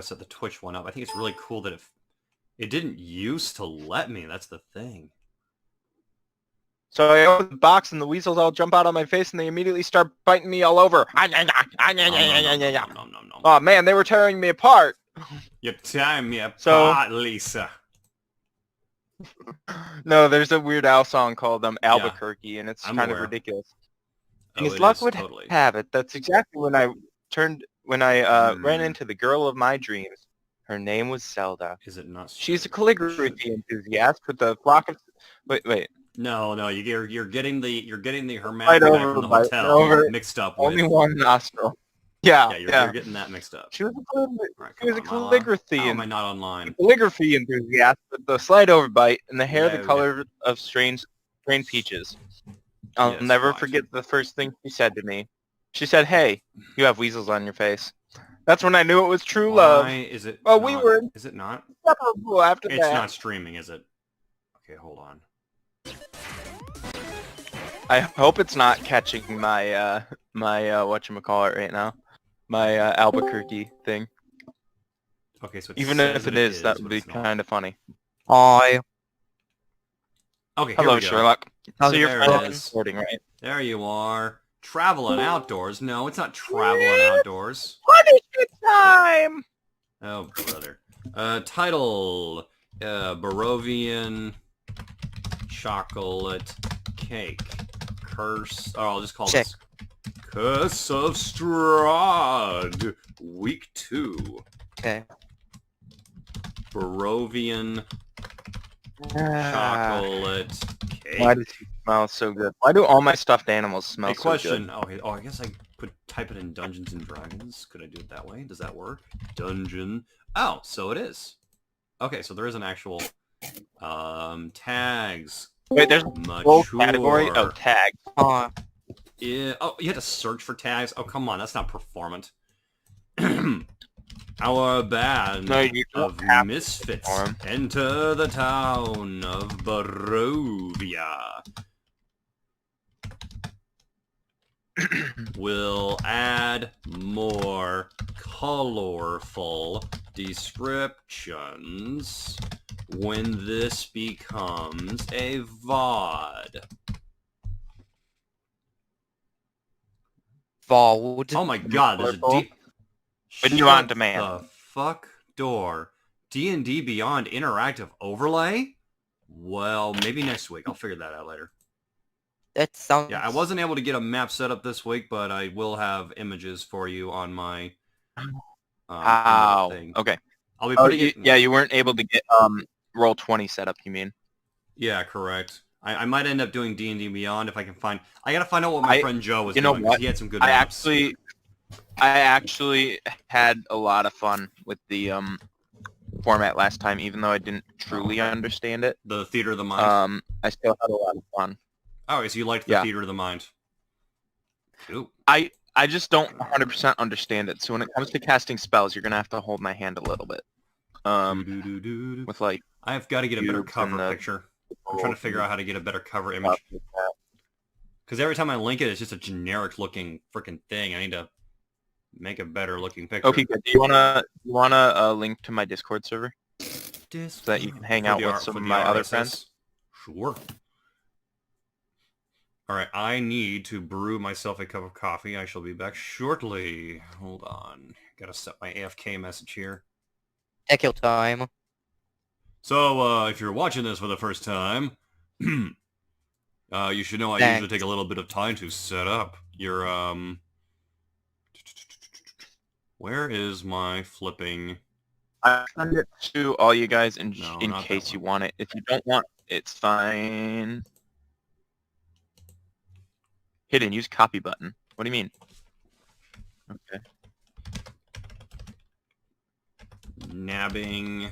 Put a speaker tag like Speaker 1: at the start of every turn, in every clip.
Speaker 1: set the Twitch one up. I think it's really cool that it didn't used to let me. That's the thing.
Speaker 2: So I open the box and the weasels all jump out on my face and they immediately start biting me all over.
Speaker 1: No.
Speaker 2: Oh man, they were tearing me apart.
Speaker 1: You're tearing me apart, Lisa.
Speaker 2: No, there's a Weird Al song called Albuquerque, and it's kind of ridiculous. And his luck would have it. That's exactly when I ran into the girl of my dreams. Her name was Zelda.
Speaker 1: Is it not?
Speaker 2: She's a calligraphy enthusiast with a flock of. Wait.
Speaker 1: No, you're getting the hermaphrodite from the hotel mixed up with
Speaker 2: only one nostril. Yeah,
Speaker 1: you're getting that mixed up.
Speaker 2: She was a calligraphy.
Speaker 1: How am I not online?
Speaker 2: Calligraphy enthusiast with the slight overbite and the hair the color of strange peaches. I'll never forget the first thing she said to me. She said, "Hey, you have weasels on your face." That's when I knew it was true love.
Speaker 1: Is it?
Speaker 2: Well, we were.
Speaker 1: Is it not?
Speaker 2: After that.
Speaker 1: It's not streaming, is it? Okay, hold on.
Speaker 2: I hope it's not catching my whatchamacallit right now. My Albuquerque thing.
Speaker 1: Okay, so
Speaker 2: even if it is, that would be kind of funny.
Speaker 3: Hi.
Speaker 1: Okay,
Speaker 2: hello, Sherlock. So you're
Speaker 1: recording, right? There you are. Traveling outdoors. No, it's not traveling outdoors.
Speaker 2: Punishment time!
Speaker 1: Oh, brother. Title, Barovian chocolate cake. Curse. Oh, I'll just call this Curse of Strahd, Week 2.
Speaker 3: Okay.
Speaker 1: Barovian chocolate cake.
Speaker 2: Why does he smell so good? Why do all my stuffed animals smell so good?
Speaker 1: Oh, I guess I could type it in Dungeons and Dragons. Could I do it that way? Does that work? Dungeon. Oh, so it is. Okay, so there is an actual tags.
Speaker 2: Wait, there's a whole category of tags.
Speaker 1: Yeah. Oh, you had to search for tags? Oh, come on. That's not performant. Our band of misfits enter the town of Barovia. We'll add more colorful descriptions when this becomes a VOD.
Speaker 3: VOD.
Speaker 1: Oh my god, there's a
Speaker 2: Video on demand.
Speaker 1: The fuck door. D&D Beyond interactive overlay? Well, maybe next week. I'll figure that out later.
Speaker 3: That sounds...
Speaker 1: Yeah, I wasn't able to get a map set up this week, but I will have images for you on my thing.
Speaker 2: Okay.
Speaker 1: I'll be putting it...
Speaker 2: Yeah, you weren't able to get Roll20 set up, you mean?
Speaker 1: Yeah, correct. I might end up doing D&D Beyond if I can find... I gotta find out what my friend Joe was doing, because he had some good maps.
Speaker 2: I actually had a lot of fun with the format last time, even though I didn't truly understand it.
Speaker 1: The Theater of the Mind?
Speaker 2: I still had a lot of fun.
Speaker 1: Oh, so you liked the Theater of the Mind? Cool.
Speaker 2: I just don't 100% understand it, so when it comes to casting spells, you're going to have to hold my hand a little bit. With, like...
Speaker 1: I've got to get a better cover picture. I'm trying to figure out how to get a better cover image. Because every time I link it, it's just a generic-looking freaking thing. I need to make a better-looking picture.
Speaker 2: Okay, good. Do you wanna link to my Discord server? So that you can hang out with some of my other friends?
Speaker 1: Sure. Alright, I need to brew myself a cup of coffee. I shall be back shortly. Hold on. Gotta set my AFK message here.
Speaker 3: Take your time.
Speaker 1: So, if you're watching this for the first time, you should know I usually take a little bit of time to set up your, Where is my flipping...
Speaker 2: I send it to all you guys in case you want it. If you don't want it, it's fine. Hidden, use copy button. What do you mean? Okay.
Speaker 1: Nabbing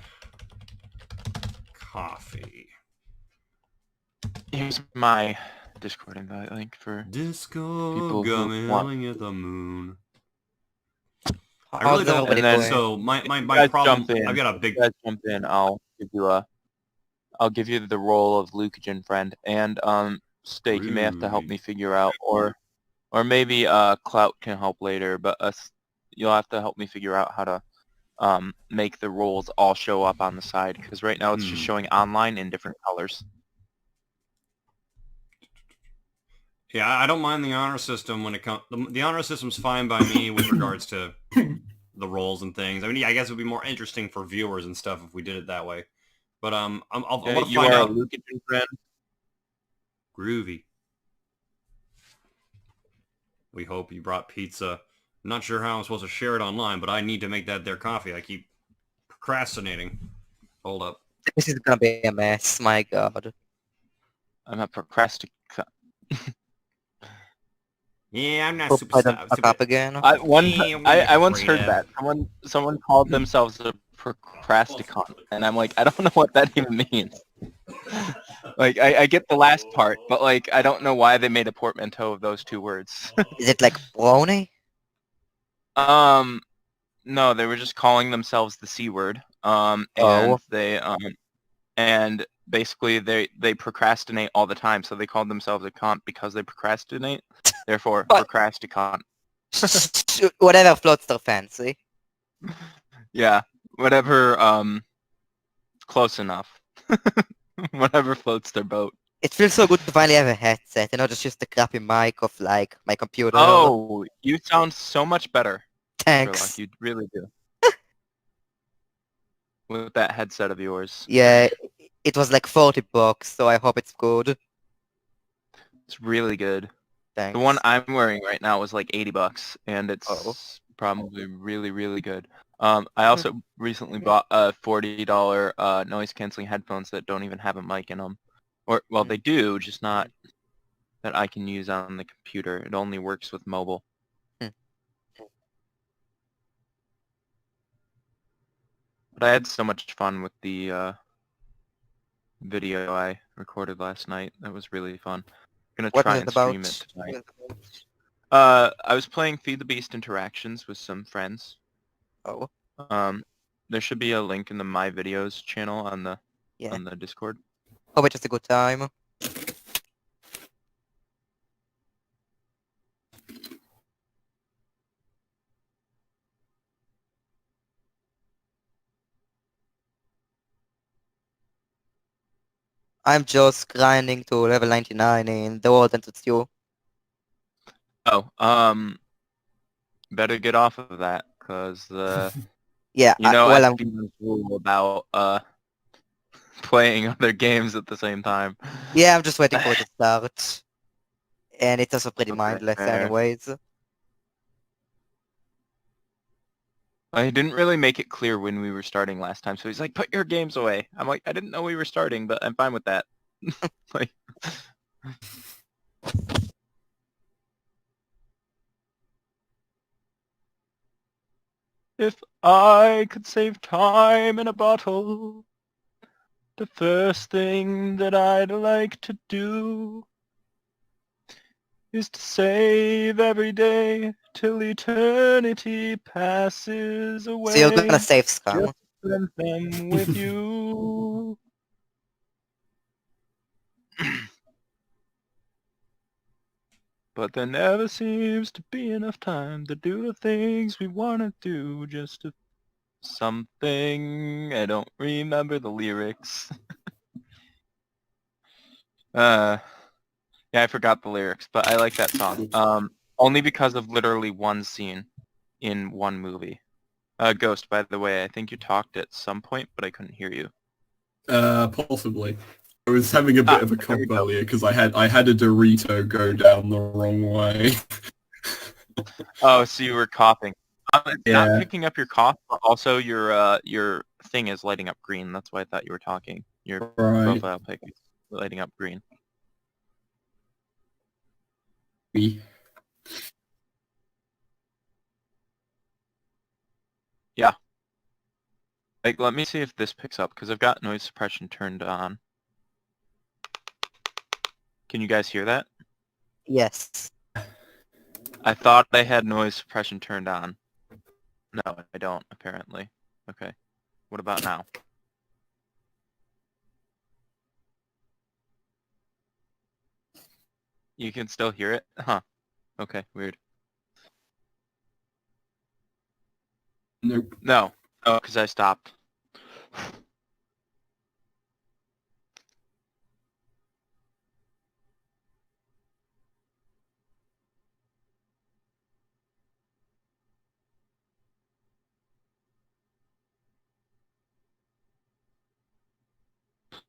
Speaker 1: coffee.
Speaker 2: Here's my Discord invite link for
Speaker 1: Disco gumming at the moon. I
Speaker 3: I'll
Speaker 1: really don't.
Speaker 3: and then,
Speaker 1: so my problem. I've got a big.
Speaker 2: You guys jump in. I'll give you the role of Lucagen friend, and Steak. You may have to help me figure out, or maybe Clout can help later. But you'll have to help me figure out how to make the roles all show up on the side, because right now it's just showing online in different colors.
Speaker 1: Yeah, I don't mind the honor system when it comes. The honor system's fine by me with regards to the roles and things. I mean, yeah, I guess it would be more interesting for viewers and stuff if we did it that way. But I want to
Speaker 2: You
Speaker 1: find
Speaker 2: are
Speaker 1: out.
Speaker 2: a Lucan friend.
Speaker 1: Groovy. We hope you brought pizza. I'm not sure how I'm supposed to share it online, but I need to make that their coffee. I keep procrastinating. Hold up.
Speaker 3: This is gonna be a mess. My God.
Speaker 2: I'm a procrastinator.
Speaker 1: Yeah, I'm not
Speaker 3: Hope
Speaker 1: super.
Speaker 3: I don't fuck up again.
Speaker 2: I once heard that someone called themselves a procrasticon, and I'm like, I don't know what that even means. Like, I get the last part, but like, I don't know why they made a portmanteau of those two words.
Speaker 3: Is it like brownie?
Speaker 2: No, they were just calling themselves the C word. And and basically they procrastinate all the time, so they called themselves a con because they procrastinate. Therefore, procrasticon.
Speaker 3: Whatever floats their fancy.
Speaker 2: Yeah, whatever. Close enough. Whatever floats their boat.
Speaker 3: It feels so good to finally have a headset and not just the crappy mic of like my computer.
Speaker 2: Oh, you sound so much better.
Speaker 3: Thanks.
Speaker 2: Sherlock, you really do. With that headset of yours.
Speaker 3: Yeah, it was like $40, so I hope it's good.
Speaker 2: It's really good.
Speaker 3: Thanks.
Speaker 2: The one I'm wearing right now is like $80, and it's probably really, really good. I also recently bought a $40 noise canceling headphones that don't even have a mic in them. Or, well, they do, just not that I can use on the computer. It only works with mobile. But I had so much fun with the video I recorded last night. That was really fun. I'm gonna try and stream it tonight. I was playing Feed the Beast Interactions with some friends.
Speaker 3: Oh.
Speaker 2: There should be a link in the My Videos channel on the Discord.
Speaker 3: Hope it's just a good time. I'm just grinding to level 99 in the world and it's you.
Speaker 2: Oh, better get off of that, cause
Speaker 3: yeah,
Speaker 2: you know,
Speaker 3: well,
Speaker 2: Steven's rule about playing other games at the same time.
Speaker 3: Yeah, I'm just waiting for it to start. And it's also pretty mindless
Speaker 2: fair.
Speaker 3: anyways.
Speaker 2: I didn't really make it clear when we were starting last time, so he's like, put your games away. I'm like, I didn't know we were starting, but I'm fine with that. Like, if I could save time in a bottle, the first thing that I'd like to do is to save every day till eternity passes away.
Speaker 3: So you're gonna save Scum.
Speaker 2: Just spend them with you. But there never seems to be enough time to do the things we want to do. Just something. I don't remember the lyrics. Yeah, I forgot the lyrics, but I like that song. Only because of literally one scene in one movie. Ghost, by the way, I think you talked at some point, but I couldn't hear you.
Speaker 4: Possibly. I was having a bit of a cough earlier because I had a Dorito go down the wrong way.
Speaker 2: Oh, so you were coughing. It's not picking up your cough, but also your thing is lighting up green. That's why I thought you were talking. Your profile pic is lighting up green. Yeah. Like, let me see if this picks up, because I've got noise suppression turned on. Can you guys hear that?
Speaker 3: Yes.
Speaker 2: I thought I had noise suppression turned on. No, I don't, apparently. Okay. What about now? You can still hear it? Huh. Okay, weird.
Speaker 4: Nope.
Speaker 2: No. Oh, because I stopped.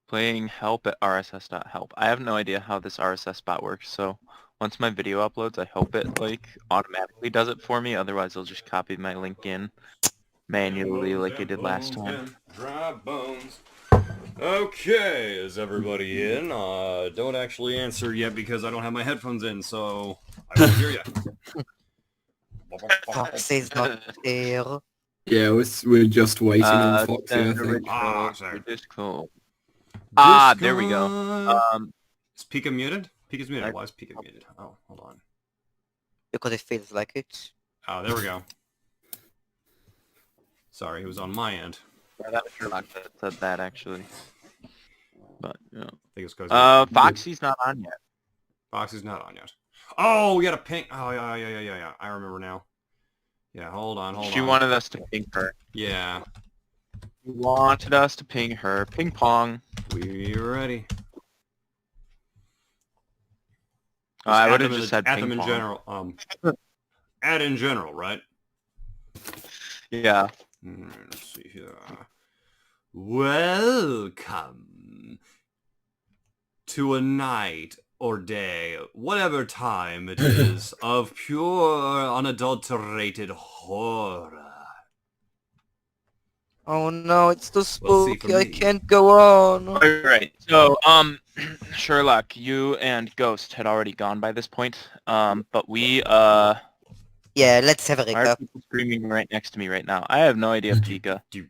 Speaker 2: Playing help at rss.help. I have no idea how this RSS bot works, so once my video uploads, I hope it like automatically does it for me. Otherwise, I'll just copy my link in manually like I did last time.
Speaker 1: Dry bones. Okay, is everybody in? Don't actually answer yet because I don't have my headphones in, so I won't hear you.
Speaker 3: Foxy's not here.
Speaker 4: Yeah, we're just waiting on Foxy, I think.
Speaker 1: Sorry.
Speaker 2: Discord. Ah, there we go.
Speaker 1: Is Pika muted? Pika's muted. Why is Pika muted? Oh, hold on.
Speaker 3: Because it feels like it.
Speaker 1: Oh, there we go. Sorry, it was on my end.
Speaker 2: Yeah, that was Sherlock that said that actually. But yeah.
Speaker 1: I think it's because
Speaker 2: Foxy's not on yet.
Speaker 1: Foxy's not on yet. Oh, we got a ping. Oh, yeah. I remember now. Yeah, hold on.
Speaker 2: She wanted us to ping her.
Speaker 1: Yeah.
Speaker 2: She wanted us to ping her. Ping pong.
Speaker 1: We're ready.
Speaker 2: I would have just said
Speaker 1: add
Speaker 2: ping
Speaker 1: them in
Speaker 2: pong.
Speaker 1: general. Add in general, right?
Speaker 2: Yeah.
Speaker 1: Let's see here. Welcome to a night or day, whatever time it is, of pure, unadulterated horror.
Speaker 3: Oh no, it's too
Speaker 1: Well, see,
Speaker 3: spooky.
Speaker 1: for
Speaker 3: I
Speaker 1: me-
Speaker 3: can't go on.
Speaker 2: Alright, so, Sherlock, you and Ghost had already gone by this point, but we,
Speaker 3: Yeah, let's have a
Speaker 2: why are
Speaker 3: recap.
Speaker 2: people screaming right next to me right now? I have no idea, Pika.
Speaker 1: Do.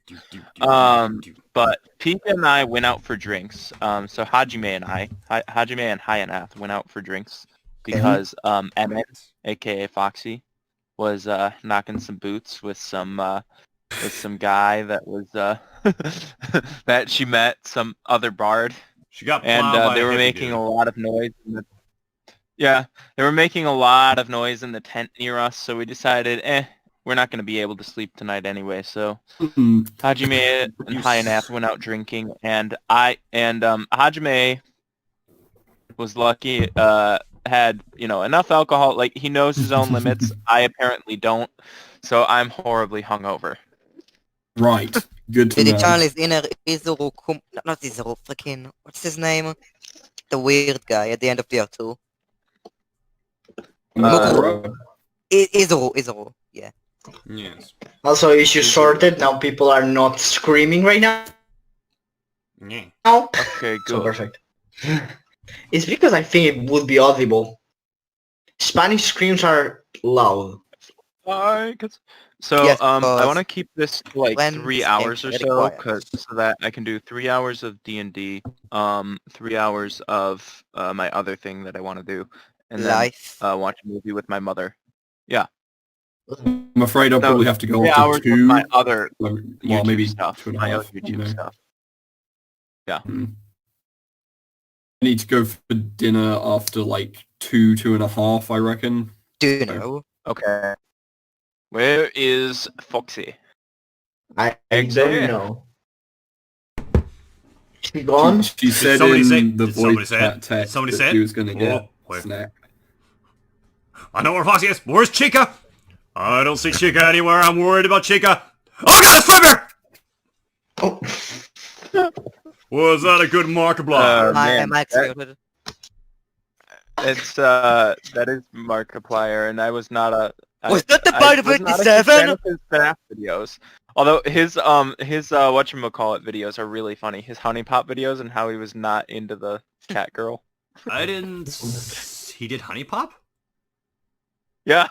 Speaker 2: But Pika and I went out for drinks, so Hajime and Hyanath went out for drinks, because, Emmett, aka Foxy, was, knocking some boots with some guy that was, that she met, some other bard.
Speaker 1: She got
Speaker 2: And
Speaker 1: plowed by
Speaker 2: they
Speaker 1: a
Speaker 2: were
Speaker 1: hippie
Speaker 2: making
Speaker 1: dude.
Speaker 2: a lot of noise. They were making a lot of noise in the tent near us, so we decided, we're not going to be able to sleep tonight anyway. So Hajime and Hyanath went out drinking, and Hajime was lucky, had enough alcohol. Like, he knows his own limits. I apparently don't, so I'm horribly hungover.
Speaker 4: Right. Good to
Speaker 3: The
Speaker 4: know.
Speaker 3: channel is inner Izuru not Izuru, freaking what's his name? The weird guy at the end of the R2. Izuru, yeah.
Speaker 1: Yes.
Speaker 5: Also, issue sorted. Now people are not screaming right now.
Speaker 1: Yeah.
Speaker 2: Okay, good.
Speaker 5: So perfect. It's because I think it would be audible. Spanish screams are loud.
Speaker 2: So,
Speaker 3: Yes,
Speaker 2: I
Speaker 3: because
Speaker 2: want to keep this to, like,
Speaker 3: when
Speaker 2: 3 hours or
Speaker 3: screams
Speaker 2: so,
Speaker 3: are quiet.
Speaker 2: so that I can do 3 hours of D&D, 3 hours of my other thing that I want to do, and then
Speaker 3: Life.
Speaker 2: watch a movie with my mother. Yeah.
Speaker 4: I'm afraid I'll probably have to go
Speaker 2: 3
Speaker 4: off to
Speaker 2: hours with
Speaker 4: 2.
Speaker 2: my other
Speaker 4: Well,
Speaker 2: YouTube
Speaker 4: maybe
Speaker 2: stuff.
Speaker 4: 2.5.
Speaker 2: My other
Speaker 4: you
Speaker 2: YouTube
Speaker 4: know.
Speaker 2: stuff. Yeah.
Speaker 4: I need to go for dinner after like 2.5, I reckon.
Speaker 3: Do you know?
Speaker 2: Okay. Where is Foxy?
Speaker 5: I
Speaker 2: Exactly.
Speaker 5: don't know. She gone?
Speaker 4: She said
Speaker 1: somebody
Speaker 4: in
Speaker 1: say-
Speaker 4: the
Speaker 1: did somebody
Speaker 4: voice
Speaker 1: say
Speaker 4: chat
Speaker 1: it?
Speaker 4: text
Speaker 1: Did somebody
Speaker 4: that
Speaker 1: say
Speaker 4: she
Speaker 1: it?
Speaker 4: was going to get
Speaker 1: Oh,
Speaker 4: a
Speaker 1: wait.
Speaker 4: snack.
Speaker 1: I know where Foxy is. Where's Chica? I don't see Chica anywhere. I'm worried about Chica. Oh god, it's Fibber!
Speaker 5: Oh.
Speaker 1: Was that a good Markiplier?
Speaker 2: Man,
Speaker 3: Mike's muted.
Speaker 2: It's that is Markiplier, and I was not a.
Speaker 3: Was that the
Speaker 2: I
Speaker 3: Bite of
Speaker 2: was not a huge
Speaker 3: 57?
Speaker 2: fan of his FNAF videos. Although his whatchamacallit videos are really funny. His honey pop videos and how he was not into the cat girl.
Speaker 1: I didn't... He did Honey Pop?
Speaker 2: Yeah.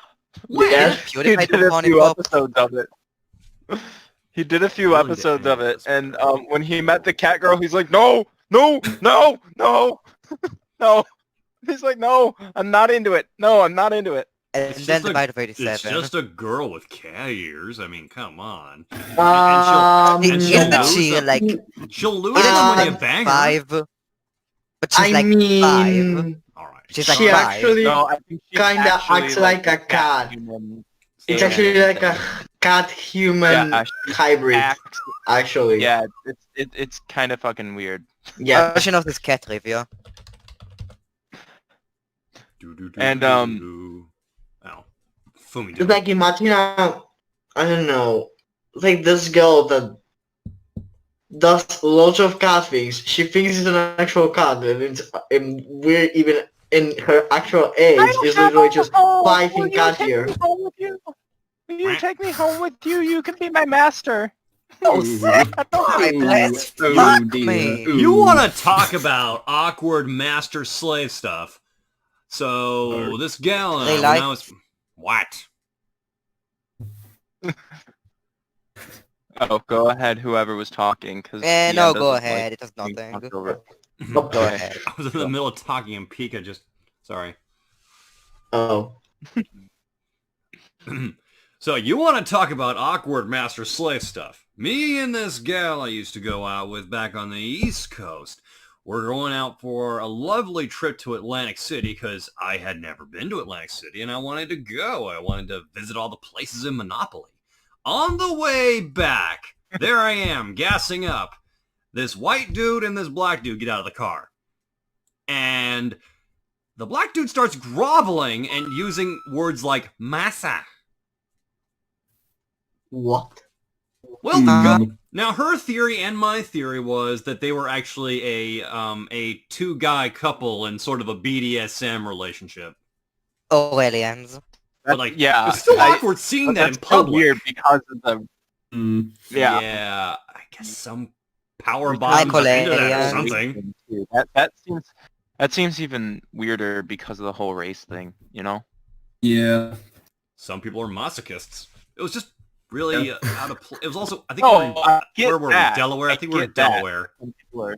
Speaker 5: Yeah.
Speaker 2: He
Speaker 3: PewDiePie
Speaker 2: did
Speaker 3: to
Speaker 2: a
Speaker 3: Honey
Speaker 2: few
Speaker 3: Pop.
Speaker 2: episodes of it. He did a few
Speaker 1: Really
Speaker 2: episodes
Speaker 1: did.
Speaker 2: of it, and when he met the cat girl, he's like, no, no, no, no, no. He's like, no, I'm not into it. No, I'm not into it.
Speaker 3: And
Speaker 1: It's
Speaker 3: then
Speaker 1: just
Speaker 3: the
Speaker 1: a-
Speaker 3: Bite of 87.
Speaker 1: It's just a girl with cat ears. I mean, come on.
Speaker 5: Um,
Speaker 1: and she'll
Speaker 3: Isn't
Speaker 1: lose
Speaker 3: she
Speaker 1: them.
Speaker 3: like
Speaker 1: She'll lose them when you bang her.
Speaker 3: 5? But she's
Speaker 5: I
Speaker 3: like 5.
Speaker 5: mean,
Speaker 1: All right.
Speaker 3: She's like
Speaker 5: she
Speaker 3: 5.
Speaker 5: actually
Speaker 2: No, I think she's
Speaker 5: kinda
Speaker 2: actually
Speaker 5: acts like a cat.
Speaker 2: human
Speaker 5: It's
Speaker 2: and
Speaker 5: actually like a
Speaker 2: everything.
Speaker 5: cat-human
Speaker 2: Yeah,
Speaker 5: hybrid,
Speaker 2: acts-
Speaker 5: actually.
Speaker 2: Yeah, it's kind of fucking weird.
Speaker 5: Yeah.
Speaker 3: She knows this cat trivia.
Speaker 2: And,
Speaker 1: Oh, Fumi
Speaker 5: It's like, imagine I don't know, like this girl that does lots of cat things. She thinks it's an actual cat, and we're even in her actual age is literally just fighting cat here.
Speaker 2: Will you take me home with you? You can be my master.
Speaker 3: Oh, sick! Hi, bless. Fuck me.
Speaker 1: You want to talk about awkward master-slave stuff? So this gal,
Speaker 3: They
Speaker 1: when
Speaker 3: like-
Speaker 1: I was what?
Speaker 2: Oh, go ahead, whoever was talking, because
Speaker 3: No, go ahead. It does nothing. Go ahead.
Speaker 1: I was in the middle of talking and Pika just... Sorry.
Speaker 5: Oh.
Speaker 1: So you want to talk about awkward master-slave stuff? Me and this gal I used to go out with back on the East Coast, we're going out for a lovely trip to Atlantic City because I had never been to Atlantic City and I wanted to go. I wanted to visit all the places in Monopoly. On the way back, there I am, gassing up. This white dude and this black dude get out of the car. And the black dude starts groveling and using words like masa.
Speaker 5: What?
Speaker 1: Well, now her theory and my theory was that they were actually a two-guy couple in sort of a BDSM relationship.
Speaker 3: Aurelians.
Speaker 1: But like,
Speaker 2: yeah,
Speaker 1: it's still awkward seeing that in
Speaker 2: that's so
Speaker 1: public.
Speaker 2: weird because of the
Speaker 1: Yeah, I guess some power
Speaker 2: Hi,
Speaker 1: bottoms are into that or
Speaker 3: Cordelia.
Speaker 1: something.
Speaker 2: That seems even weirder because of the whole race thing, you know?
Speaker 4: Yeah.
Speaker 1: Some people are masochists. It was just really out of place. It was also, I think
Speaker 2: Oh,
Speaker 1: we're in,
Speaker 2: I get
Speaker 1: where were
Speaker 2: that.
Speaker 1: we? Delaware? I think we're in
Speaker 2: get that.
Speaker 1: Delaware.
Speaker 2: Some people are-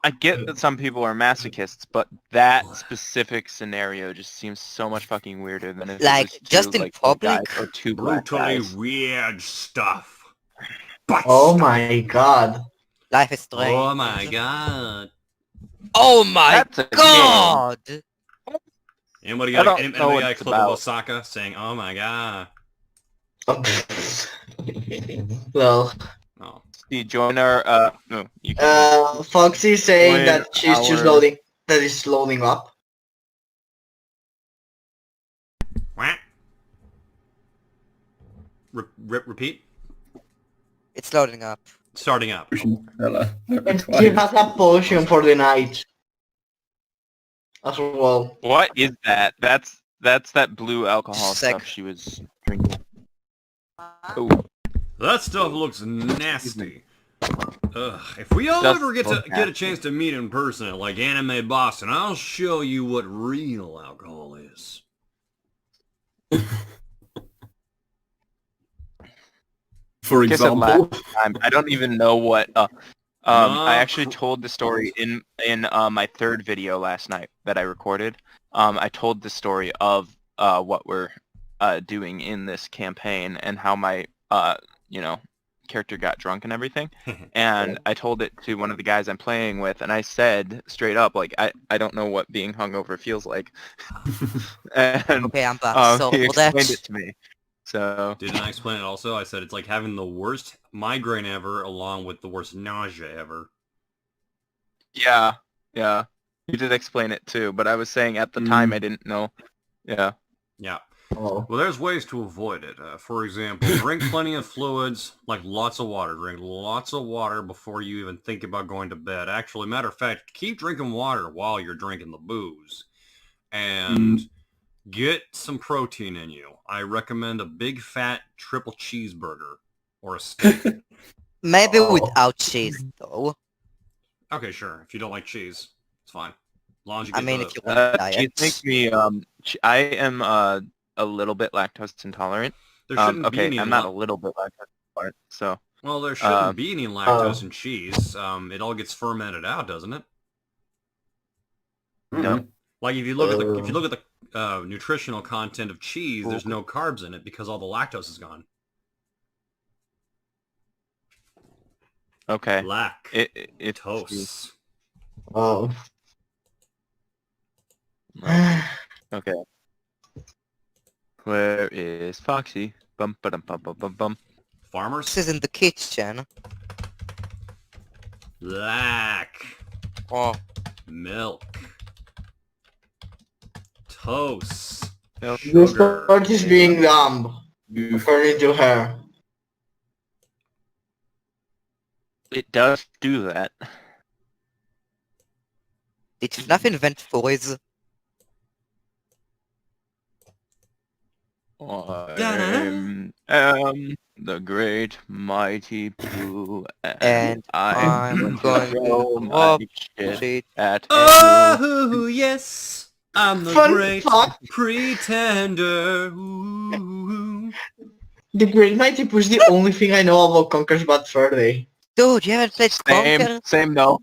Speaker 2: I get that some people are masochists, but that specific scenario just seems so much fucking weirder than if
Speaker 3: Like,
Speaker 2: it was
Speaker 3: just
Speaker 2: two,
Speaker 3: in
Speaker 2: like, white
Speaker 3: public?
Speaker 2: guys or two black
Speaker 1: Brutally
Speaker 2: guys.
Speaker 1: weird stuff. But
Speaker 5: Oh
Speaker 1: stuff.
Speaker 5: my god.
Speaker 3: Life is strange.
Speaker 1: Oh my god.
Speaker 3: Oh my
Speaker 2: That's a
Speaker 3: god!
Speaker 1: Anybody
Speaker 2: I
Speaker 1: got,
Speaker 2: don't know
Speaker 1: anybody
Speaker 2: what
Speaker 1: got a
Speaker 2: it's
Speaker 1: clip
Speaker 2: about.
Speaker 1: of Osaka saying, oh my god?
Speaker 5: Well,
Speaker 1: Oh.
Speaker 2: See, join our, no, you can.
Speaker 5: Foxy saying
Speaker 2: Join
Speaker 5: that she's just
Speaker 2: our-
Speaker 5: loading, that is loading up.
Speaker 1: What? Repeat?
Speaker 3: It's loading up.
Speaker 1: Starting up.
Speaker 4: Hello.
Speaker 5: And she has a potion for the night. As well.
Speaker 2: What is that? That's that blue alcohol
Speaker 3: Sec.
Speaker 2: stuff she was drinking. Oh,
Speaker 1: That stuff looks nasty. Ugh. If we all
Speaker 2: Stuff
Speaker 1: ever get
Speaker 2: looks
Speaker 1: a
Speaker 2: nasty.
Speaker 1: chance to meet in person at like Anime Boston, I'll show you what real alcohol is.
Speaker 4: For
Speaker 2: guess it
Speaker 4: example.
Speaker 2: I don't even know what. I actually
Speaker 1: No.
Speaker 2: told the story in my third video last night that I recorded. I told the story of what we're doing in this campaign and how my character got drunk and everything. And I told it to one of the guys I'm playing with, and I said straight up, like, I don't know what being hungover feels like. And
Speaker 3: Okay, I'm back. So,
Speaker 2: he
Speaker 3: for that,
Speaker 2: explained it to me. So
Speaker 1: Didn't I explain it also? I said it's like having the worst migraine ever along with the worst nausea ever.
Speaker 2: yeah, you did explain it too. But I was saying at the time I didn't know. Yeah.
Speaker 1: Yeah.
Speaker 5: Oh.
Speaker 1: Well, there's ways to avoid it. For example, drink plenty of fluids, like lots of water. Drink lots of water before you even think about going to bed. Actually, matter of fact, keep drinking water while you're drinking the booze. And get some protein in you. I recommend a big fat triple cheeseburger or a steak.
Speaker 3: maybe
Speaker 5: Oh.
Speaker 3: without cheese, though.
Speaker 1: Okay, sure. If you don't like cheese, it's fine. As long as you
Speaker 3: I
Speaker 1: get
Speaker 3: mean,
Speaker 1: the...
Speaker 3: if you want
Speaker 2: Cheese
Speaker 3: diet.
Speaker 2: makes me I am a little bit lactose intolerant.
Speaker 1: There shouldn't be
Speaker 2: Okay,
Speaker 1: any...
Speaker 2: I'm not a little bit lactose intolerant. So
Speaker 1: Well, there shouldn't be any lactose in cheese. It all gets fermented out, doesn't it?
Speaker 2: no.
Speaker 1: Like if you look at the nutritional content of cheese, there's no carbs in it because all the lactose is gone.
Speaker 2: Okay.
Speaker 1: It's toast.
Speaker 5: Oh.
Speaker 2: Okay. Where is Foxy? Bum ba dum bum bum bum bum.
Speaker 1: Farmers?
Speaker 3: This is in the kitchen.
Speaker 1: Black.
Speaker 3: Oh,
Speaker 1: Milk. Toast.
Speaker 2: Milk.
Speaker 5: This
Speaker 1: Sugar.
Speaker 5: part is being dumb, according to her.
Speaker 2: It does do that.
Speaker 3: did FNAF invent toys?
Speaker 2: The great mighty Pooh,
Speaker 3: And I'm going
Speaker 2: throw
Speaker 3: to
Speaker 2: my
Speaker 3: drop
Speaker 2: shit
Speaker 3: shit.
Speaker 2: at
Speaker 1: Oh, yes. I'm the
Speaker 5: Fun
Speaker 1: great
Speaker 5: fact,
Speaker 1: pretender. Ooh.
Speaker 5: the Great Mighty Pooh is the only thing I know about Conker's Bad Fur Day.
Speaker 3: Dude, you haven't played Conker?
Speaker 2: Same no.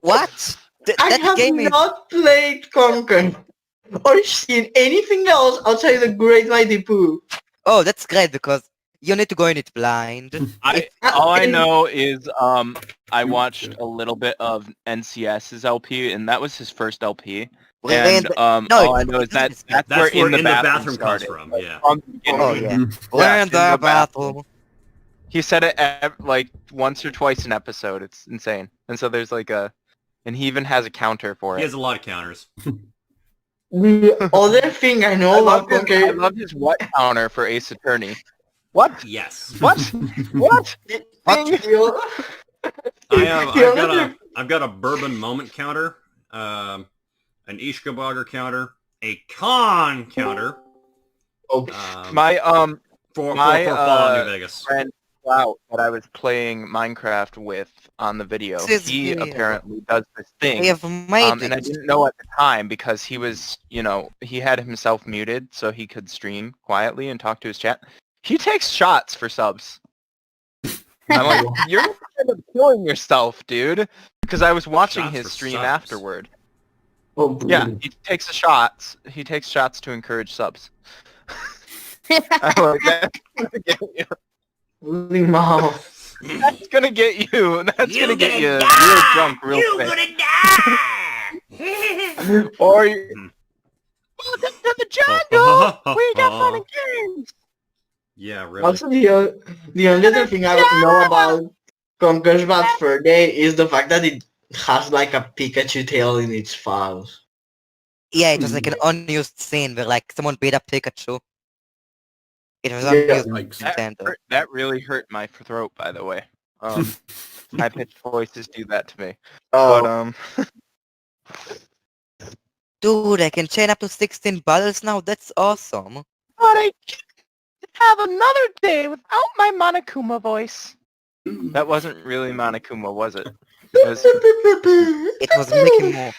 Speaker 3: What?
Speaker 5: I
Speaker 3: That
Speaker 5: have
Speaker 3: game is...
Speaker 5: not played Conker or seen anything else outside the Great Mighty Pooh.
Speaker 3: Oh, that's great, because you need to go in it blind.
Speaker 2: All I know is I watched a little bit of NCS's LP, and that was his first LP. And
Speaker 3: No,
Speaker 2: all I know is that's where in the bathroom
Speaker 1: comes
Speaker 2: started.
Speaker 1: from, yeah.
Speaker 2: From the beginning.
Speaker 3: Oh, yeah.
Speaker 2: Yeah,
Speaker 3: In the bathroom.
Speaker 2: He said it like once or twice an episode. It's insane. And so there's like and he even has a counter for
Speaker 1: He
Speaker 2: it.
Speaker 1: has a lot of counters.
Speaker 5: The other thing I know about
Speaker 2: I
Speaker 5: Conker...
Speaker 2: love his what counter for Ace Attorney. What?
Speaker 1: Yes.
Speaker 2: What? What?
Speaker 1: I've got a bourbon moment counter, an Ishkabogger counter, a con counter.
Speaker 2: My
Speaker 1: for
Speaker 2: my,
Speaker 1: Fallout New Vegas.
Speaker 2: friend Clout that I was playing Minecraft with on the video,
Speaker 3: This is
Speaker 2: he
Speaker 3: weird.
Speaker 2: apparently does this thing.
Speaker 3: We have made
Speaker 2: And I
Speaker 3: it.
Speaker 2: didn't know at the time because he was, he had himself muted so he could stream quietly and talk to his chat. He takes shots for subs. I'm like, you're kind of killing yourself, dude. Because I was watching
Speaker 1: Shots
Speaker 2: his
Speaker 1: for
Speaker 2: stream
Speaker 1: subs.
Speaker 2: afterward.
Speaker 5: Oh,
Speaker 2: Yeah, he takes the shots. He takes shots to encourage subs. I'm like, that's gonna get you.
Speaker 5: Holy mouse.
Speaker 2: That's gonna get you. That's gonna get you real drunk real quick. Or welcome to the jungle. We got fun and games.
Speaker 1: Yeah, really.
Speaker 5: Also, the only other thing I know about Conker's Bad Fur Day is the fact that it has like a Pikachu tail in its files.
Speaker 3: Yeah, it was like an unused scene where like someone beat up Pikachu. It was
Speaker 5: Yeah.
Speaker 3: unused.
Speaker 4: Yikes.
Speaker 3: Nintendo.
Speaker 2: That really hurt my throat, by the way. High-pitched voices do that to me.
Speaker 5: Oh,
Speaker 2: But
Speaker 3: Dude, I can chain up to 16 bottles now. That's awesome.
Speaker 2: but I can't have another day without my Monokuma voice. That wasn't really Monokuma, was it?
Speaker 3: It was Mickey Mouse.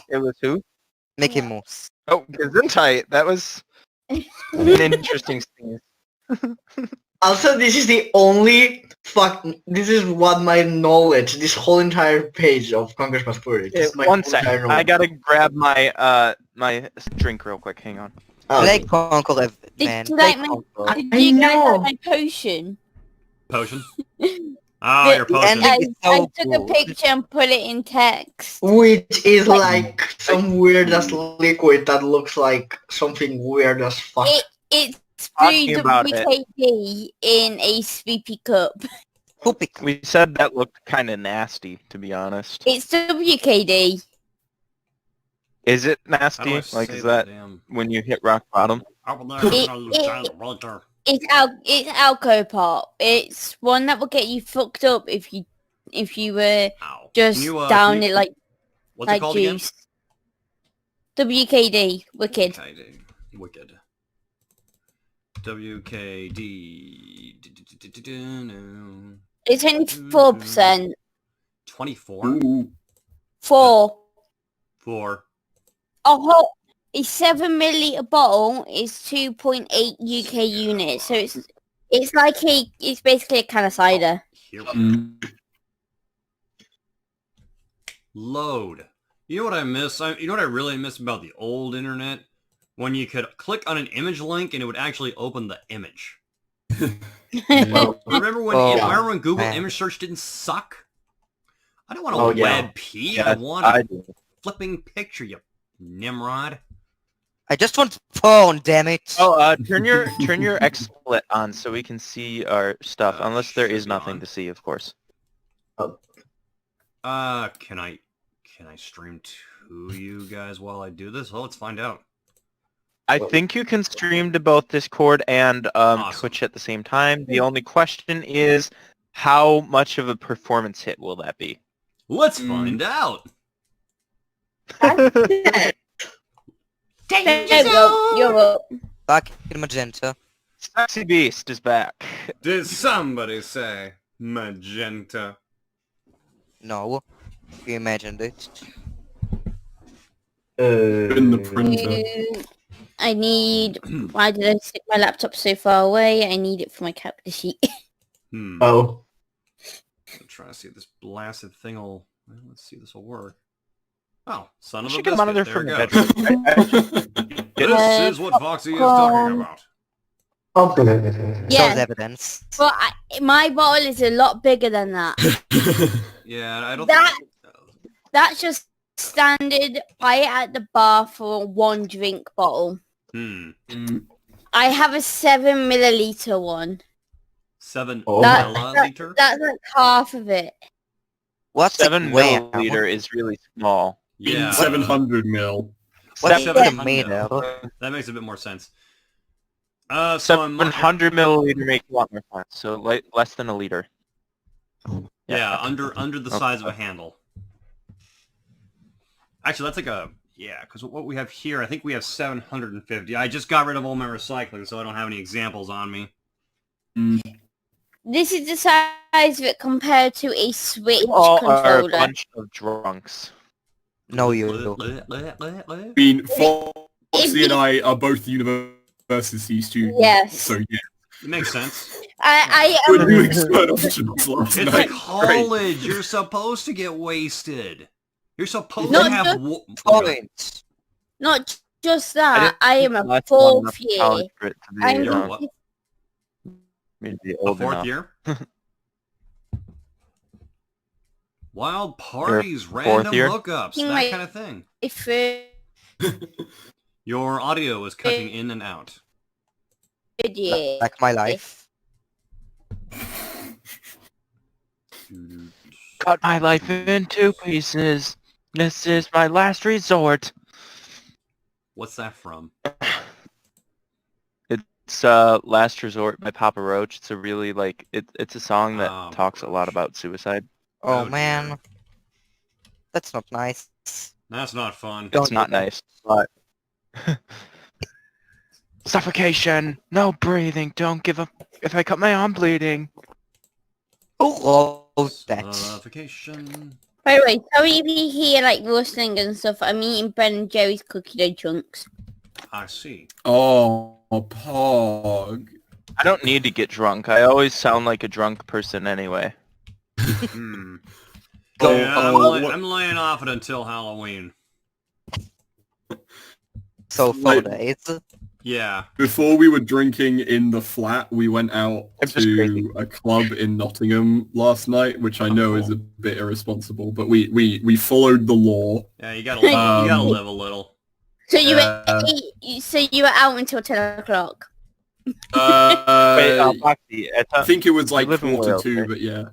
Speaker 2: It was who?
Speaker 3: Mickey Mouse.
Speaker 2: Oh, Gesundheit. That was an interesting scene.
Speaker 5: Also, this is the only this is what my knowledge, this whole entire page of Conker's Bad Fur Day. This is my
Speaker 2: One
Speaker 5: whole
Speaker 2: second.
Speaker 5: entire
Speaker 2: I
Speaker 5: knowledge.
Speaker 2: gotta grab my my drink real quick. Hang on.
Speaker 5: Oh,
Speaker 3: Play Conquer, man.
Speaker 6: Did,
Speaker 3: Play
Speaker 6: like,
Speaker 3: Conquer.
Speaker 6: did
Speaker 5: I
Speaker 6: you guys
Speaker 5: know.
Speaker 6: have my potion?
Speaker 1: Potion? Oh, your potion.
Speaker 3: And-
Speaker 6: I,
Speaker 3: It's
Speaker 6: I
Speaker 3: so
Speaker 6: took
Speaker 3: cool.
Speaker 6: a picture and put it in text.
Speaker 5: Which is like some weird ass liquid that looks like something weird as fuck.
Speaker 6: It's
Speaker 2: Talking
Speaker 6: brewed
Speaker 2: about it.
Speaker 6: WKD in a swoopy cup.
Speaker 3: Poopy.
Speaker 2: We said that looked kind of nasty, to be honest.
Speaker 6: It's WKD.
Speaker 2: Is it
Speaker 1: How do I
Speaker 2: nasty? Like,
Speaker 1: say
Speaker 2: is that
Speaker 1: damn-
Speaker 2: when you hit rock bottom?
Speaker 6: It's alcohol pop. It's one that will get you fucked up if you were
Speaker 1: Ow.
Speaker 6: just
Speaker 1: Can you,
Speaker 6: down
Speaker 1: can you-
Speaker 6: it like
Speaker 1: What's it called again?
Speaker 6: juice. WKD, wicked.
Speaker 1: WKD. Wicked. WKD. No.
Speaker 6: It's only 4%.
Speaker 1: 24?
Speaker 4: Ooh.
Speaker 6: 4.
Speaker 1: 4.
Speaker 6: A 7 milliliter bottle is 2.8 UK units, so it's like it's basically a can of cider.
Speaker 1: Here we go.
Speaker 4: Mm.
Speaker 1: Load. You know what I miss? You know what I really miss about the old internet? When you could click on an image link and it would actually open the image. Remember when
Speaker 3: Oh,
Speaker 1: remember when Google
Speaker 3: man.
Speaker 1: image search didn't suck? I don't want a
Speaker 5: Oh, yeah.
Speaker 1: WebP. I want a
Speaker 2: do.
Speaker 1: flipping picture, you Nimrod.
Speaker 3: I just want porn, damn it.
Speaker 2: Oh, turn your XSplit on so we can see our stuff. Unless there
Speaker 1: should
Speaker 2: is
Speaker 1: be
Speaker 2: nothing
Speaker 1: on.
Speaker 2: to see, of course.
Speaker 1: Can I stream to you guys while I do this? Well, let's find out.
Speaker 2: I think you can stream to both Discord and
Speaker 1: Awesome.
Speaker 2: Twitch at the same time. The only question is, how much of a performance hit will that be?
Speaker 1: Let's find out.
Speaker 6: There you go. You're up.
Speaker 3: Back in magenta.
Speaker 2: Sexy Beast is back.
Speaker 1: Did somebody say magenta?
Speaker 3: No. You imagined it.
Speaker 4: In the printer.
Speaker 6: I need... Why did I stick my laptop so far away? I need it for my character sheet.
Speaker 5: Oh.
Speaker 1: I'm trying to see if this blasted thing will... Well, let's see if this will work. Oh, son of a
Speaker 2: Should get a monitor
Speaker 1: biscuit. There
Speaker 2: from
Speaker 1: we
Speaker 2: the
Speaker 1: go.
Speaker 2: bedroom.
Speaker 1: This is what Foxy is talking about.
Speaker 5: Okay.
Speaker 3: Shows
Speaker 6: Yeah,
Speaker 3: evidence.
Speaker 6: but my bottle is a lot bigger than that.
Speaker 1: Yeah, I don't
Speaker 6: That-
Speaker 1: think...
Speaker 6: That's just standard. Buy it at the bar for 1 drink bottle. I have a 7 milliliter one.
Speaker 1: 7
Speaker 5: Oh.
Speaker 1: milliliter?
Speaker 6: That's like half of it.
Speaker 3: What's
Speaker 2: 7
Speaker 3: a gram?
Speaker 2: milliliter is really small.
Speaker 1: Yeah.
Speaker 4: 700 mil.
Speaker 3: What's
Speaker 2: Seven-
Speaker 3: a meter?
Speaker 1: That makes a bit more sense. So I'm
Speaker 2: 700 milliliter makes a lot more sense. So less than a liter.
Speaker 1: yeah, under the
Speaker 2: Okay.
Speaker 1: size of a handle. Actually, that's like a because what we have here, I think we have 750. I just got rid of all my recycling, so I don't have any examples on me.
Speaker 6: This is the size of it compared to a Switch
Speaker 2: All are a
Speaker 6: controller.
Speaker 2: bunch of drunks.
Speaker 3: No, you.
Speaker 4: I mean, Foxy and I are both university students.
Speaker 6: Yes.
Speaker 4: So yeah.
Speaker 1: It makes sense.
Speaker 6: I
Speaker 4: Good new expert options last
Speaker 1: It's
Speaker 4: night.
Speaker 1: college. You're supposed to get wasted. You're supposed
Speaker 6: Not
Speaker 1: to have...
Speaker 6: just
Speaker 3: Point.
Speaker 6: not just that. I am a
Speaker 2: That's long enough
Speaker 6: 4th year.
Speaker 2: college for it to be,
Speaker 6: I'm
Speaker 1: You're what?
Speaker 2: maybe
Speaker 1: A
Speaker 2: old
Speaker 1: 4th
Speaker 2: enough.
Speaker 1: year? Wild parties,
Speaker 2: fourth
Speaker 1: random
Speaker 2: year?
Speaker 1: hookups, that
Speaker 6: Like-
Speaker 1: kind of thing.
Speaker 6: If
Speaker 1: Your audio is cutting in and out.
Speaker 6: year.
Speaker 3: Like my life.
Speaker 2: Cut my life in 2 pieces. This is my last resort.
Speaker 1: What's that from?
Speaker 2: It's Last Resort by Papa Roach. It's a really it's a song that
Speaker 1: Oh,
Speaker 2: talks a lot
Speaker 1: Roach.
Speaker 2: about suicide.
Speaker 3: Oh,
Speaker 1: dear.
Speaker 3: man. That's not nice.
Speaker 1: That's not fun.
Speaker 3: Don't
Speaker 2: It's not
Speaker 3: do that.
Speaker 2: nice, but suffocation, no breathing, don't give up. If I cut my arm bleeding.
Speaker 3: Oh, that.
Speaker 1: Suffocation.
Speaker 6: By the way, sorry if you hear like rustling and stuff. I'm eating Ben and Jerry's cookie dough chunks.
Speaker 1: I see.
Speaker 4: Oh, Pog.
Speaker 2: I don't need to get drunk. I always sound like a drunk person anyway.
Speaker 1: Hmm.
Speaker 4: Go-
Speaker 1: Yeah,
Speaker 4: what-
Speaker 1: I'm laying off it until Halloween.
Speaker 3: So 4
Speaker 4: Like-
Speaker 3: days.
Speaker 1: Yeah.
Speaker 4: Before we were drinking in the flat, we went out
Speaker 2: I'm just crazy.
Speaker 4: to a club in Nottingham last night, which I know is a bit irresponsible, but we followed the law.
Speaker 1: Yeah, you gotta
Speaker 4: Um,
Speaker 1: live a little.
Speaker 6: So you
Speaker 4: Uh,
Speaker 6: were out until 10 o'clock.
Speaker 2: Wait,
Speaker 4: I
Speaker 2: Foxy,
Speaker 4: think it was like
Speaker 2: live in
Speaker 4: 4 to
Speaker 2: Wales,
Speaker 4: 2,
Speaker 2: right?
Speaker 4: but yeah.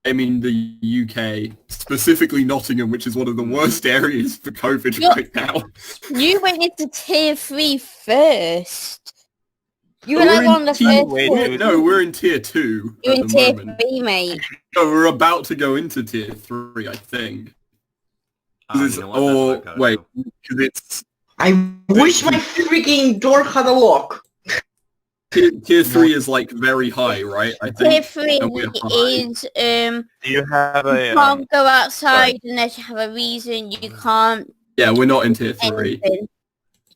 Speaker 4: I mean the UK, specifically Nottingham, which is one of the worst areas for COVID
Speaker 6: Yeah.
Speaker 4: right now.
Speaker 6: You went into tier 3 first. You were
Speaker 4: We're
Speaker 6: like
Speaker 4: in
Speaker 6: one of the
Speaker 4: tier-
Speaker 6: first
Speaker 2: wait,
Speaker 6: ones.
Speaker 2: wait.
Speaker 4: No, we're in tier 2
Speaker 6: You're
Speaker 4: at
Speaker 6: in
Speaker 4: the
Speaker 6: tier
Speaker 4: moment.
Speaker 6: 3, mate.
Speaker 4: No, we're about to go into tier 3, I think.
Speaker 1: You
Speaker 4: It's-
Speaker 1: know what? That's what
Speaker 4: or
Speaker 1: I gotta
Speaker 4: wait,
Speaker 1: do.
Speaker 4: because it's
Speaker 5: I wish my freaking door had a lock.
Speaker 4: tier 3 is like very high, right? I
Speaker 6: Tier
Speaker 4: think.
Speaker 6: 3
Speaker 4: and we're high.
Speaker 6: is
Speaker 2: Do you have
Speaker 6: you
Speaker 2: a
Speaker 6: can't go outside unless you have a reason. You can't
Speaker 4: Yeah, we're not in tier 3.
Speaker 6: anything.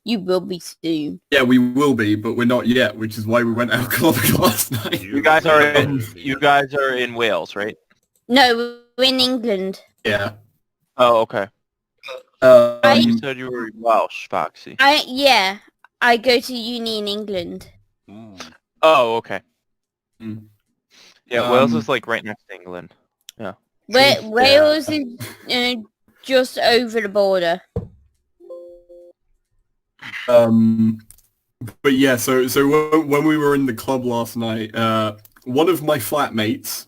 Speaker 6: You will be soon.
Speaker 4: Yeah, we will be, but we're not yet, which is why we went out clubbing last night.
Speaker 2: you guys are in Wales, right?
Speaker 6: No, we're in England.
Speaker 4: Yeah.
Speaker 2: Oh, okay. You said you were Welsh, Foxy.
Speaker 6: I go to uni in England.
Speaker 1: Mm.
Speaker 2: Oh, okay.
Speaker 4: Mm.
Speaker 2: Yeah, Wales is like right next to England.
Speaker 6: Wales is just over the border.
Speaker 4: But yeah, so when we were in the club last night, one of my flatmates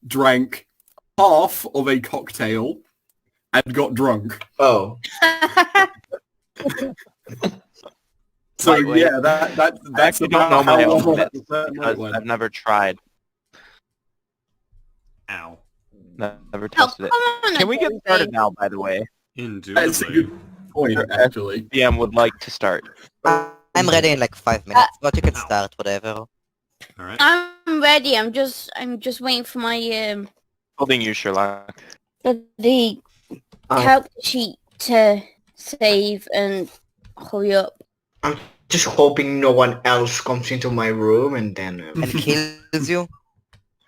Speaker 4: drank half of a cocktail and got drunk.
Speaker 5: Oh.
Speaker 4: So
Speaker 2: Lightweight.
Speaker 4: yeah, that's
Speaker 2: actually don't
Speaker 4: about
Speaker 2: know my
Speaker 4: how
Speaker 2: own
Speaker 4: well
Speaker 2: limits
Speaker 4: that night
Speaker 2: because
Speaker 4: went.
Speaker 2: I've never tried.
Speaker 1: Ow.
Speaker 2: Never
Speaker 6: Oh,
Speaker 2: tested it.
Speaker 6: come on,
Speaker 2: Can we get
Speaker 6: Jose.
Speaker 2: started now, by the way?
Speaker 4: That's a
Speaker 1: Indubitably.
Speaker 4: good point, actually.
Speaker 2: PM would like to start.
Speaker 3: I'm ready in like 5 minutes, but you can start whatever.
Speaker 1: Alright.
Speaker 6: I'm ready. I'm just waiting for my
Speaker 2: Holding you, Sherlock.
Speaker 6: the calc sheet to save and hurry up.
Speaker 5: I'm just hoping no one else comes into my room and then...
Speaker 3: And kills you.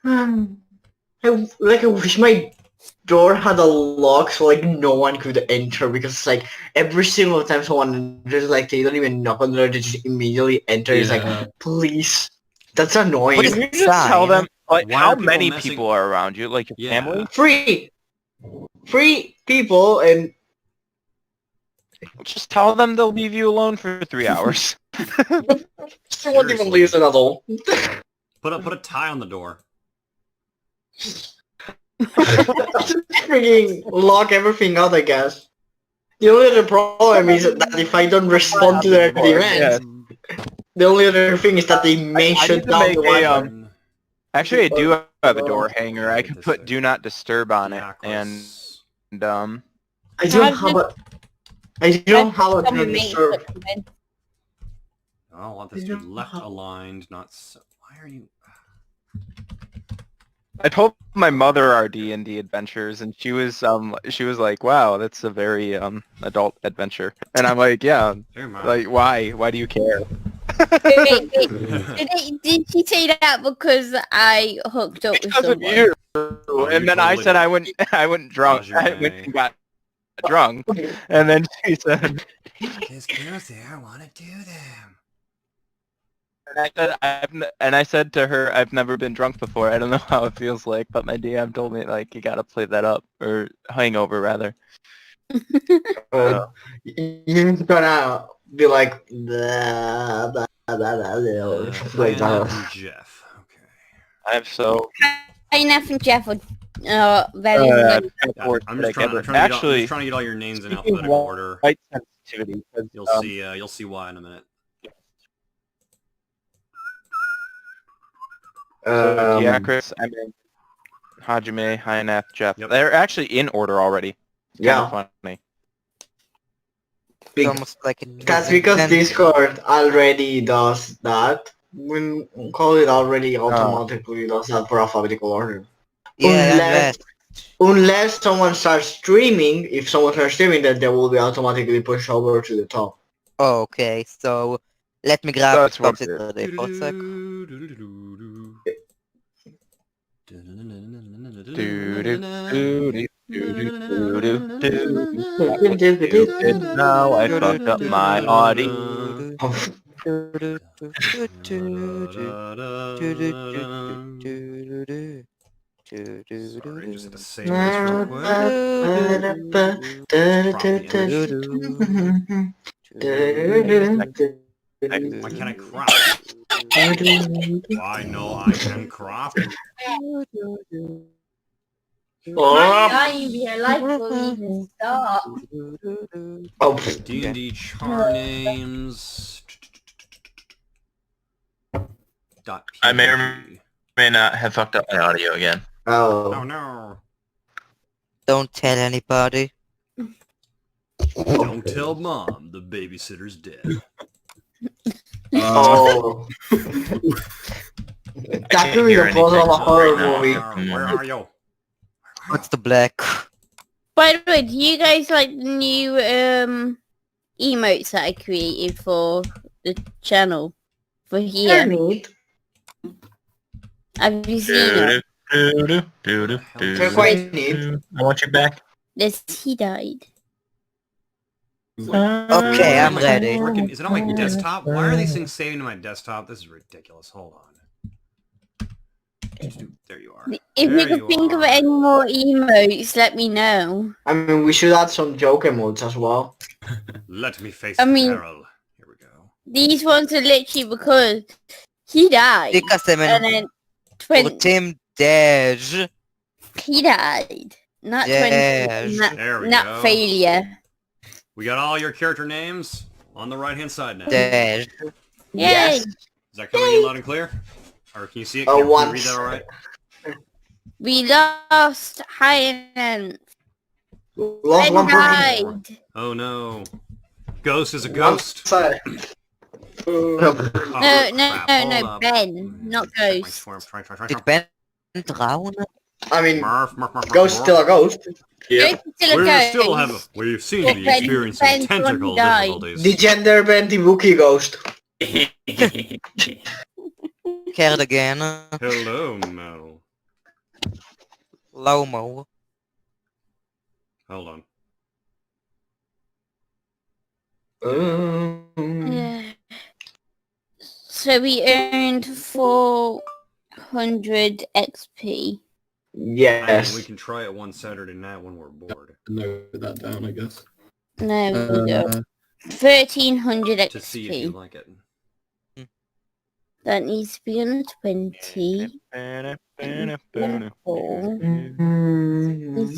Speaker 5: I wish my door had a lock so like no one could enter, because like every single time someone enters, like they don't even knock on the door, they just immediately enter. It's
Speaker 4: Yeah.
Speaker 5: like, please. That's annoying.
Speaker 3: What is
Speaker 2: Can you just tell them like
Speaker 1: Why
Speaker 2: how
Speaker 1: are people
Speaker 2: many
Speaker 1: messing-
Speaker 2: people are around you? Like your
Speaker 1: Yeah.
Speaker 2: family?
Speaker 5: Free people, and
Speaker 2: Just tell them they'll leave you alone for 3 hours.
Speaker 5: someone even
Speaker 1: Seriously.
Speaker 5: leaves at all.
Speaker 1: Put a tie on the door.
Speaker 5: Freaking lock everything out, I guess. The only other problem is that if I don't respond to their demands, the only other thing is that they may
Speaker 2: I
Speaker 5: shut
Speaker 2: need to
Speaker 5: down
Speaker 2: make
Speaker 5: the
Speaker 2: a,
Speaker 5: Wi-Fi.
Speaker 2: Actually, I do have a door hanger. I could put "Do Not Disturb" on it,
Speaker 1: Diaclus.
Speaker 2: and
Speaker 5: I don't have a... I don't have a
Speaker 6: Come with
Speaker 5: good
Speaker 6: me.
Speaker 5: serve.
Speaker 1: I want this to be left aligned, not so... Why are you...
Speaker 2: I told my mother our D&D adventures, and she was like, "Wow, that's a very adult adventure." And I'm like, "Yeah,
Speaker 1: Very much.
Speaker 2: like why? Why do you care?"
Speaker 6: Wait. Did she say that because I hooked up with
Speaker 2: Because of
Speaker 6: someone?
Speaker 2: you.
Speaker 1: you
Speaker 2: And then I
Speaker 1: totally
Speaker 2: said
Speaker 1: did.
Speaker 2: I went drunk.
Speaker 1: Because you're
Speaker 2: I went
Speaker 1: gay.
Speaker 2: and got drunk, and then she said,
Speaker 1: There's girls there, I want to do them.
Speaker 2: and I said to her, "I've never been drunk before. I don't know how it feels like." But my DM told me like you gotta play that up, or hangover rather.
Speaker 5: You're gonna be like... Blah, blah, blah, blah, blah, like
Speaker 1: Diana
Speaker 5: that.
Speaker 1: and Jeff. Okay.
Speaker 2: I'm so.
Speaker 6: Enough and Jeff are very
Speaker 1: Yeah,
Speaker 2: Support
Speaker 1: I'm
Speaker 2: that
Speaker 1: just
Speaker 2: I
Speaker 1: trying,
Speaker 2: get.
Speaker 1: I'm
Speaker 2: Actually,
Speaker 1: trying to get all your names in
Speaker 2: speaking of
Speaker 1: alphabetical order.
Speaker 2: light sensitivity. 'Cause,
Speaker 1: You'll see why in a minute.
Speaker 2: Diacris, I mean, Hajime, Hyneth, Jeff.
Speaker 1: Yep.
Speaker 2: They're actually in order already.
Speaker 5: Yeah.
Speaker 2: Kinda funny.
Speaker 3: It's almost like it
Speaker 5: That's because Discord already does that. When call it already automatically does that for alphabetical order.
Speaker 3: Yeah,
Speaker 5: unless, unless someone starts streaming, if someone starts streaming, then they will be automatically pushed over to the top.
Speaker 3: Okay, so let me grab
Speaker 2: That's
Speaker 3: the
Speaker 2: what
Speaker 3: toxic
Speaker 2: it is.
Speaker 3: today for a sec.
Speaker 2: Now I fucked up my audio.
Speaker 1: Sorry, just had to save this real quick. Why can't I crop? Why no, I can crop. D&D char names.
Speaker 2: I may or may not have fucked up my audio again.
Speaker 1: Oh
Speaker 5: Oh.
Speaker 1: no.
Speaker 3: Don't tell anybody.
Speaker 1: Don't tell mom the babysitter's dead.
Speaker 5: Oh. That could be the plot of a horror movie.
Speaker 1: Where are you?
Speaker 3: What's the black?
Speaker 6: By the way, do you guys like the new emotes that I created for the channel for
Speaker 5: They're
Speaker 6: here?
Speaker 5: neat.
Speaker 6: Have you seen it?
Speaker 5: They're quite neat.
Speaker 2: I want you back.
Speaker 6: This he died.
Speaker 3: Okay, I'm ready.
Speaker 1: Is it on my desktop? Why are these things saving to my desktop? This is ridiculous. Hold on. There you are.
Speaker 6: If
Speaker 1: There
Speaker 6: you can think of
Speaker 1: are.
Speaker 6: any more emotes, let me know.
Speaker 5: I mean, we should add some joke emotes as well.
Speaker 1: Let me face
Speaker 6: I mean-
Speaker 1: peril. Here we
Speaker 6: These ones are literally because he died.
Speaker 3: Because
Speaker 6: And then 20,
Speaker 3: ultim dej.
Speaker 6: he died. Not 20.
Speaker 3: Yes.
Speaker 1: There we
Speaker 6: Not
Speaker 1: go.
Speaker 6: failure.
Speaker 1: We got all your character names on the right-hand side now. Is
Speaker 3: Dej.
Speaker 5: Yes.
Speaker 1: that coming in loud and clear? Or can you see it?
Speaker 5: Oh,
Speaker 1: Can you read
Speaker 5: once.
Speaker 1: that all right?
Speaker 6: We lost Ireena.
Speaker 5: Lost
Speaker 6: Ben
Speaker 5: one person.
Speaker 6: died.
Speaker 1: Oh no. Ghost is a
Speaker 5: One
Speaker 1: ghost.
Speaker 5: side.
Speaker 1: Oh,
Speaker 6: No,
Speaker 1: crap. Hold
Speaker 6: no,
Speaker 1: up.
Speaker 6: Ben, not
Speaker 1: Check my
Speaker 6: Ghost.
Speaker 1: swarm. Try.
Speaker 3: Did Ben drown?
Speaker 5: I mean,
Speaker 1: Murph.
Speaker 5: ghost still a ghost.
Speaker 4: Yeah.
Speaker 6: Ghost is still a
Speaker 1: We
Speaker 6: ghost.
Speaker 1: still have. We seem to be
Speaker 6: Ben-
Speaker 1: experiencing
Speaker 6: Ben's the one who
Speaker 1: technical
Speaker 6: died.
Speaker 1: difficulties.
Speaker 5: The gender bending Wookiee ghost.
Speaker 3: Cared again.
Speaker 1: Hello, Mel.
Speaker 3: Lomo.
Speaker 1: Hold on.
Speaker 6: Yeah. So we earned 400 XP.
Speaker 1: I mean,
Speaker 5: Yes.
Speaker 1: we can try it one Saturday night when we're bored
Speaker 4: Note that down, I guess.
Speaker 6: No, we don't. 1300
Speaker 1: to see if you
Speaker 6: XP.
Speaker 1: like it.
Speaker 6: That needs to be on a 20. Needs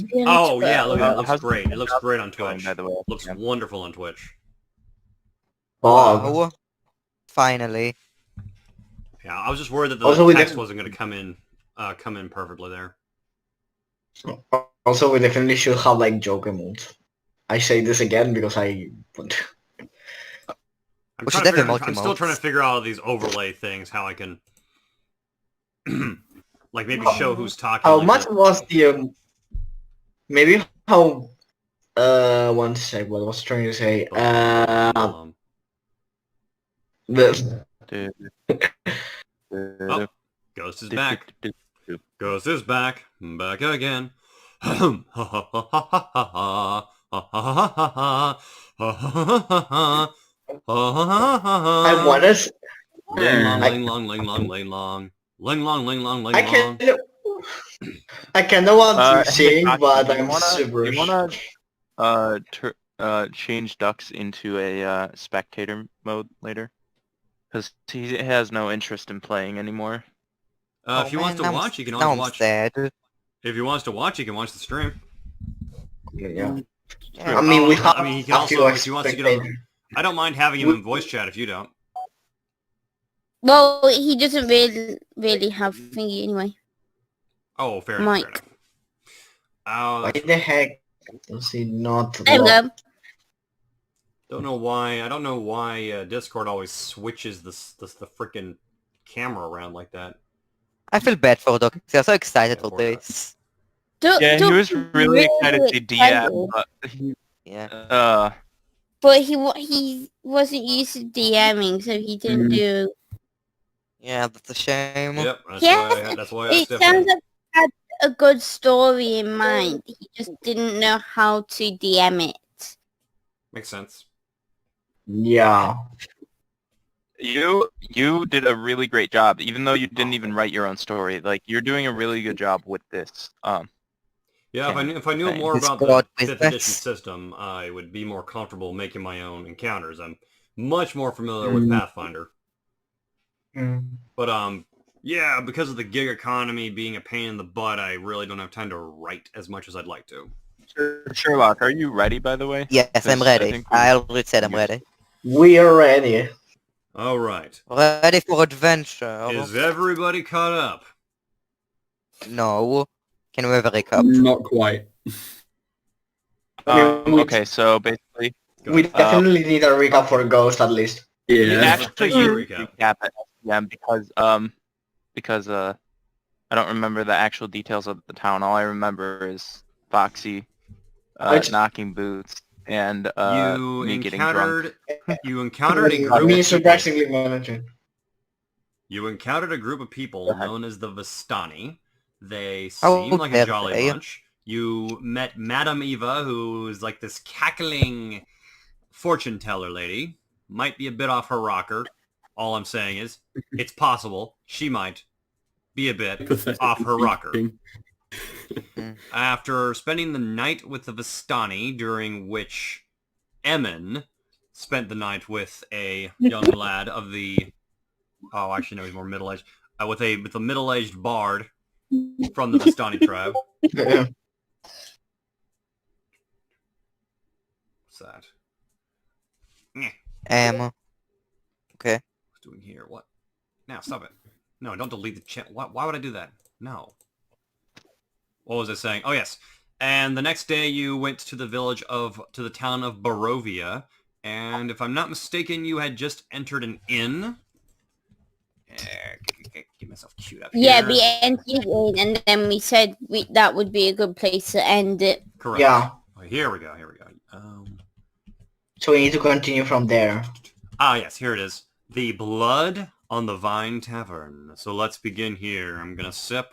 Speaker 6: to be on a
Speaker 1: Oh yeah,
Speaker 6: 12.
Speaker 1: look at it. It looks
Speaker 2: How's-
Speaker 1: great. It looks great on Twitch.
Speaker 2: By the way,
Speaker 1: Looks wonderful on Twitch.
Speaker 5: Bob.
Speaker 3: Oh. Finally.
Speaker 1: Yeah, I was just worried that the
Speaker 5: Also, we
Speaker 1: text
Speaker 5: def-
Speaker 1: wasn't going to come in perfectly there.
Speaker 5: Also, we definitely should have like joke emotes. I say this again because I want.
Speaker 1: I'm,
Speaker 3: We
Speaker 1: trying
Speaker 3: should
Speaker 1: to figure,
Speaker 3: have
Speaker 1: I'm still trying to
Speaker 3: emotes.
Speaker 1: figure out these overlay things, how I can, like maybe show who's talking.
Speaker 5: How
Speaker 1: like
Speaker 5: much
Speaker 1: the-
Speaker 5: was the maybe how one sec, what was I trying to say? The
Speaker 1: Oh, Ghost is back. Ghost is back. Back again.
Speaker 5: I want to.
Speaker 1: Ling long,
Speaker 5: I-
Speaker 1: ling long, ling long, ling long. Ling long, ling long, ling
Speaker 5: I
Speaker 1: long.
Speaker 5: can. I kinda want to
Speaker 2: Hey,
Speaker 5: sing,
Speaker 2: Doc,
Speaker 5: but
Speaker 2: do you
Speaker 5: I'm
Speaker 2: wanna-
Speaker 5: super.
Speaker 2: do you wanna change Ducks into a spectator mode later? Because he has no interest in playing anymore.
Speaker 1: If he wants to watch, he can
Speaker 3: now
Speaker 1: always
Speaker 3: I'm
Speaker 1: watch.
Speaker 3: sad.
Speaker 1: If he wants to watch, he can watch the stream.
Speaker 5: Yeah.
Speaker 3: Yeah.
Speaker 5: I mean, we
Speaker 1: Oh,
Speaker 5: have.
Speaker 1: I mean, he can
Speaker 5: a few
Speaker 1: also, if he wants to get on.
Speaker 5: spectators.
Speaker 1: I don't mind having him in voice chat if you don't.
Speaker 6: Well, he doesn't really have thingy anyway.
Speaker 1: Oh, fair
Speaker 6: Mike.
Speaker 1: enough. Fair
Speaker 5: Why
Speaker 1: enough.
Speaker 5: the heck does he not?
Speaker 6: There we go.
Speaker 1: Don't know why. I don't know why Discord always switches the freaking camera around like that.
Speaker 3: I feel bad for Doc. I'm so excited
Speaker 1: Yeah,
Speaker 3: for
Speaker 1: poor guy.
Speaker 3: this.
Speaker 2: Yeah, he was really excited to DM,
Speaker 6: excited.
Speaker 2: but he,
Speaker 3: Yeah.
Speaker 6: But he wasn't used to DMing, so he didn't do.
Speaker 3: Yeah, that's a shame.
Speaker 1: Yep, that's
Speaker 6: Yes,
Speaker 1: why. That's why I
Speaker 6: It
Speaker 1: stepped
Speaker 6: sounds
Speaker 1: in.
Speaker 6: like he had a good story in mind. He just didn't know how to DM it.
Speaker 1: Makes sense.
Speaker 5: Yeah.
Speaker 2: you did a really great job, even though you didn't even write your own story. Like, you're doing a really good job with this.
Speaker 1: Yeah, if I knew
Speaker 2: Thing.
Speaker 1: more
Speaker 3: It's
Speaker 1: about the
Speaker 3: broad
Speaker 1: 5th
Speaker 3: business.
Speaker 1: edition system, I would be more comfortable making my own encounters. I'm much more familiar with Pathfinder. But yeah, because of the gig economy being a pain in the butt, I really don't have time to write as much as I'd like to.
Speaker 2: Sherlock, are you ready, by the way?
Speaker 3: Yes, I'm
Speaker 2: Because I
Speaker 3: ready.
Speaker 2: think we-
Speaker 3: I already said I'm
Speaker 2: Yes.
Speaker 3: ready.
Speaker 5: We are ready.
Speaker 1: All right.
Speaker 3: Ready for adventure.
Speaker 1: Is everybody caught up?
Speaker 3: No. Can we have a recap?
Speaker 4: Not quite.
Speaker 2: Okay, so basically,
Speaker 1: Go
Speaker 5: We
Speaker 1: ahead.
Speaker 5: definitely need a recap for Ghost at least.
Speaker 4: Yeah.
Speaker 2: actually
Speaker 1: Thanks for
Speaker 2: you
Speaker 1: the recap.
Speaker 2: recap it, yeah, because I don't remember the actual details of the town. All I remember is Foxy knocking boots and
Speaker 1: You
Speaker 2: me getting drunk.
Speaker 1: encountered a group of
Speaker 5: Me
Speaker 1: people.
Speaker 5: surprisingly managing.
Speaker 1: You encountered a group of people
Speaker 2: Go ahead.
Speaker 1: known as the Vistani. They
Speaker 3: Oh,
Speaker 1: seem like a
Speaker 3: they're
Speaker 1: jolly
Speaker 3: they.
Speaker 1: bunch. You met Madame Eva, who's like this cackling fortune teller lady. Might be a bit off her rocker. All I'm saying is, it's possible she might be a bit off her rocker. After spending the night with the Vistani, during which Emin spent the night with a young lad of the... Oh, actually, no, he's more middle-aged. With a middle-aged bard from the Vistani tribe.
Speaker 5: Yeah.
Speaker 1: What's that?
Speaker 3: Okay.
Speaker 1: What's doing here? What? Now, stop it. No, don't delete the chat. Why would I do that? No. What was I saying? Oh, yes. And the next day you went to the the town of Barovia. And if I'm not mistaken, you had just entered an inn. Get myself queued up here.
Speaker 6: Yeah, we entered in, and then we said that would be a good place to end it.
Speaker 1: Correct.
Speaker 5: Yeah.
Speaker 1: Oh, here we go.
Speaker 5: So we need to continue from there.
Speaker 1: Ah, yes, here it is. The Blood on the Vine Tavern. So let's begin here. I'm gonna sip.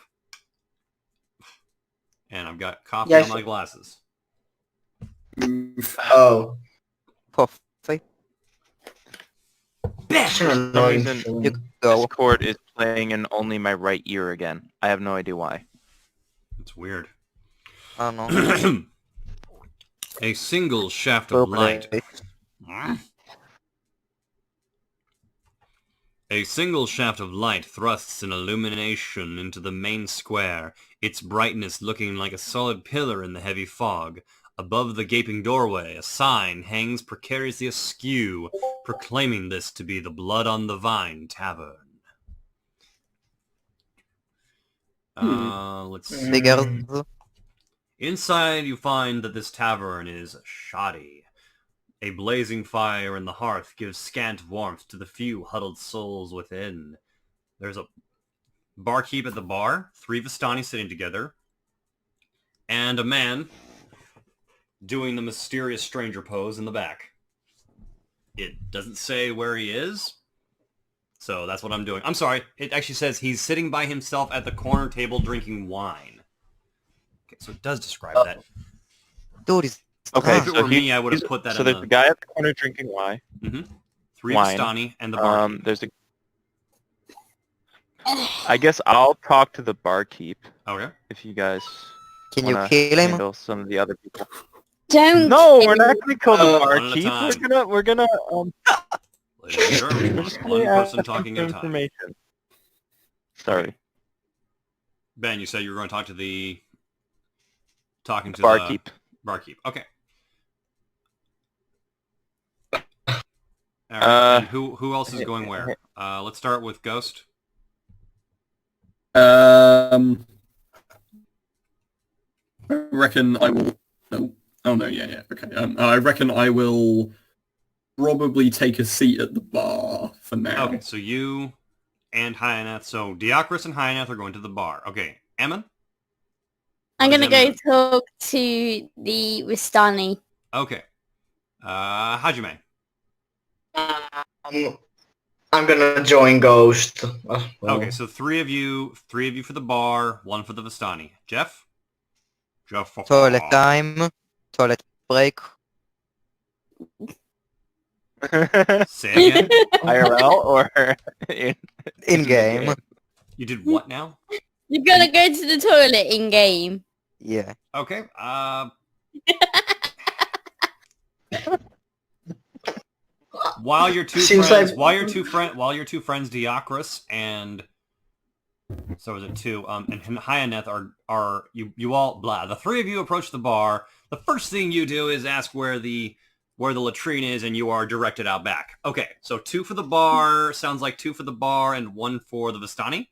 Speaker 1: And I've got coffee on my glasses.
Speaker 5: Oh.
Speaker 3: Coffee.
Speaker 5: That's an annoying thing.
Speaker 3: You go.
Speaker 2: Discord is playing in only my right ear again. I have no idea why.
Speaker 1: It's weird.
Speaker 3: I don't know.
Speaker 1: A single shaft of light. A single shaft of light thrusts an illumination into the main square, its brightness looking like a solid pillar in the heavy fog. Above the gaping doorway, a sign hangs precariously askew, proclaiming this to be the Blood on the Vine Tavern. Let's see.
Speaker 3: Figures.
Speaker 1: Inside, you find that this tavern is shoddy. A blazing fire in the hearth gives scant warmth to the few huddled souls within. There's a barkeep at the bar, 3 Vistani sitting together, and a man doing the mysterious stranger pose in the back. It doesn't say where he is, so that's what I'm doing. I'm sorry, it actually says he's sitting by himself at the corner table drinking wine. Okay, so it does describe that.
Speaker 3: Dude, it's
Speaker 2: Okay,
Speaker 1: If it were me, I would have put that
Speaker 2: So
Speaker 1: in
Speaker 2: there's
Speaker 1: the...
Speaker 2: the guy at the corner drinking wine.
Speaker 1: 3
Speaker 2: wine.
Speaker 1: Vistani and the barkeep.
Speaker 2: There's a... I guess I'll talk to the barkeep
Speaker 1: Okay.
Speaker 2: if you guys
Speaker 3: Can you
Speaker 2: wanna
Speaker 3: kill him?
Speaker 2: handle some of the other people.
Speaker 6: Don't.
Speaker 2: No, we're not gonna kill the
Speaker 1: One at a
Speaker 2: barkeep.
Speaker 1: time.
Speaker 2: We're gonna
Speaker 1: Ladies and gentlemen,
Speaker 2: we're just
Speaker 1: one
Speaker 2: gonna
Speaker 1: person
Speaker 2: ask
Speaker 1: talking
Speaker 2: for
Speaker 1: at a time.
Speaker 2: information. Sorry,
Speaker 1: Ben, you said you were going to talk to the... Talking to
Speaker 2: barkeep.
Speaker 1: the... Barkeep. Okay. All right. And who else is going where? Let's start with Ghost.
Speaker 4: I reckon I will... No. Oh, no, yeah, okay. I reckon I will probably take a seat at the bar for now.
Speaker 1: Okay, so you and Hyaneth. So Diocris and Hyaneth are going to the bar. Okay, Ammon?
Speaker 6: I'm
Speaker 1: What
Speaker 6: gonna
Speaker 1: does
Speaker 6: go
Speaker 1: Ammon
Speaker 6: talk to the Vistani.
Speaker 1: do? Okay. Hajime.
Speaker 5: I'm gonna join Ghost.
Speaker 1: Okay, so three of you for the bar, 1 for the Vistani. Jeff? Jeff.
Speaker 3: Toilet time. Toilet break.
Speaker 1: Say again?
Speaker 2: IRL or
Speaker 3: In game.
Speaker 1: You did what now?
Speaker 6: You're gonna go to the toilet in game.
Speaker 3: Yeah.
Speaker 1: Okay. While your two
Speaker 5: Seems
Speaker 1: friends,
Speaker 5: like-
Speaker 1: while your two friends, Diocris and so is it 2, and Hyaneth are you all blah. The 3 of you approach the bar. The first thing you do is ask where the latrine is, and you are directed out back. Okay, so 2 for the bar. Sounds like 2 for the bar and 1 for the Vistani.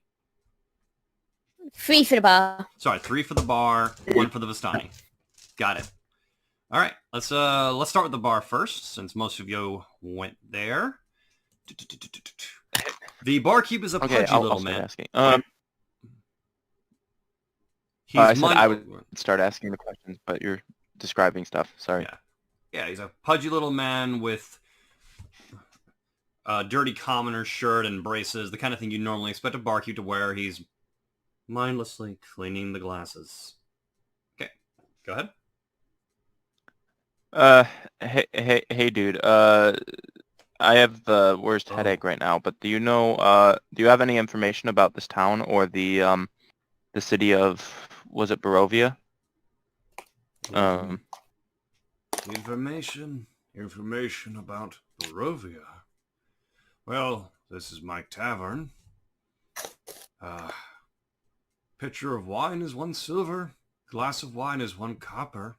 Speaker 6: 3 for the bar.
Speaker 1: Sorry, 3 for the bar, 1 for the Vistani. Got it. All right, let's start with the bar first, since most of you went there. The barkeep is a pudgy
Speaker 2: okay, I'll
Speaker 1: little
Speaker 2: start
Speaker 1: man.
Speaker 2: asking.
Speaker 1: He's
Speaker 2: I said I would start asking the questions, but you're describing stuff. Sorry.
Speaker 1: Yeah, he's a pudgy little man with a dirty commoner's shirt and braces, the kind of thing you normally expect a barkeep to wear. He's mindlessly cleaning the glasses. Okay, go ahead.
Speaker 2: Hey, dude. I have the worst headache right now. But do you know? Do you have any information about this town or the city of? Was it Barovia?
Speaker 1: Information. Information about Barovia. Well, this is my tavern. Pitcher of wine is 1 silver. Glass of wine is 1 copper.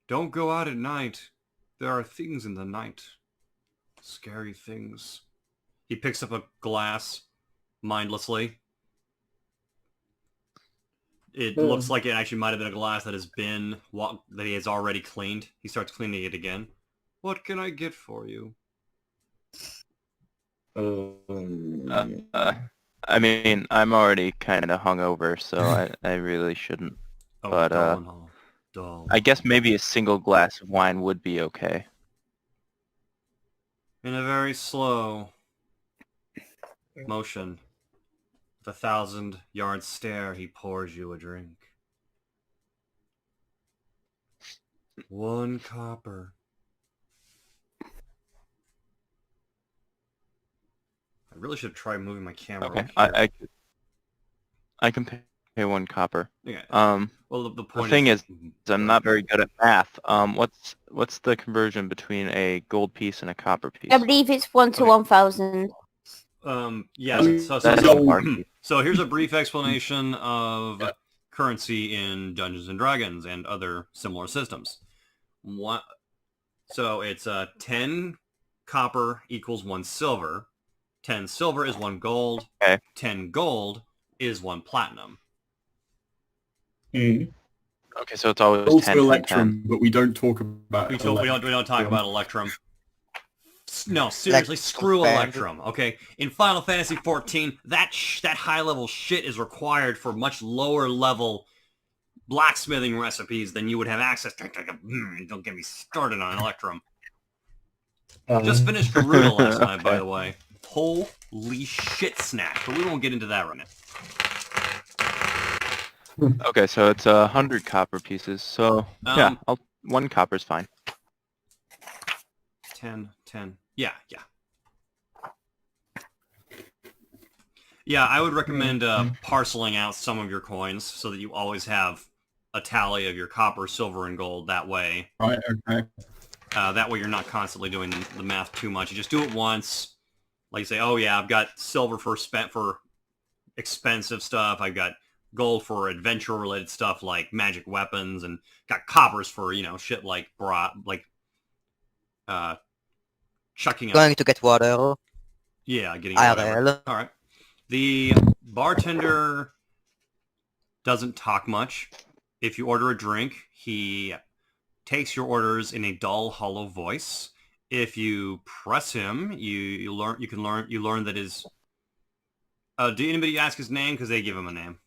Speaker 1: Don't go out at night. There are things in the night. Scary things. He picks up a glass mindlessly. It looks like it actually might have been a glass that that he has already cleaned. He starts cleaning it again. What can I get for you?
Speaker 2: I mean, I'm already kind of hungover, so I really shouldn't.
Speaker 1: Oh,
Speaker 2: But,
Speaker 1: dull.
Speaker 2: I guess maybe a single glass of wine would be okay.
Speaker 1: In a very slow motion, with a 1,000-yard stare, he pours you a drink. 1 copper. I really should try moving my camera.
Speaker 2: Okay,
Speaker 1: up here.
Speaker 2: I can pay 1 copper.
Speaker 1: Yeah.
Speaker 2: Well,
Speaker 1: the point
Speaker 2: thing is, I'm not very good at math. What's the conversion between a gold piece and a copper piece?
Speaker 6: I believe it's 1 to 1,000.
Speaker 1: Yeah. So here's a brief explanation of currency in Dungeons and Dragons and other similar systems. So it's 10 copper equals 1 silver. 10 silver is 1 gold.
Speaker 2: Okay.
Speaker 1: 10 gold is 1 platinum.
Speaker 4: Mm.
Speaker 2: Okay, so it's always
Speaker 4: Also
Speaker 2: 10 from
Speaker 4: Electrum,
Speaker 2: 10.
Speaker 4: but we don't talk about.
Speaker 1: We don't talk about Electrum. No, seriously, screw Electrum. Okay, in Final Fantasy XIV, that high level shit is required for much lower level blacksmithing recipes than you would have access to. Don't get me started on Electrum. Just finished Garuda last night, by the way. Holy shit snack, but we won't get into that right now.
Speaker 2: Okay, so it's 100 copper pieces. So yeah, 1 copper's fine.
Speaker 1: 10. Yeah. Yeah, I would recommend parceling out some of your coins so that you always have a tally of your copper, silver, and gold that way.
Speaker 4: Right, okay.
Speaker 1: That way you're not constantly doing the math too much. You just do it once. Like you say, oh yeah, I've got silver for expensive stuff. I've got gold for adventure-related stuff like magic weapons, and got coppers for, shit like chucking up.
Speaker 3: Going to get water.
Speaker 1: Yeah, getting
Speaker 3: IRL.
Speaker 1: whatever. All right. The bartender doesn't talk much. If you order a drink, he takes your orders in a dull, hollow voice. If you press him, you learn that his. Do anybody ask his name? Because they give him a name.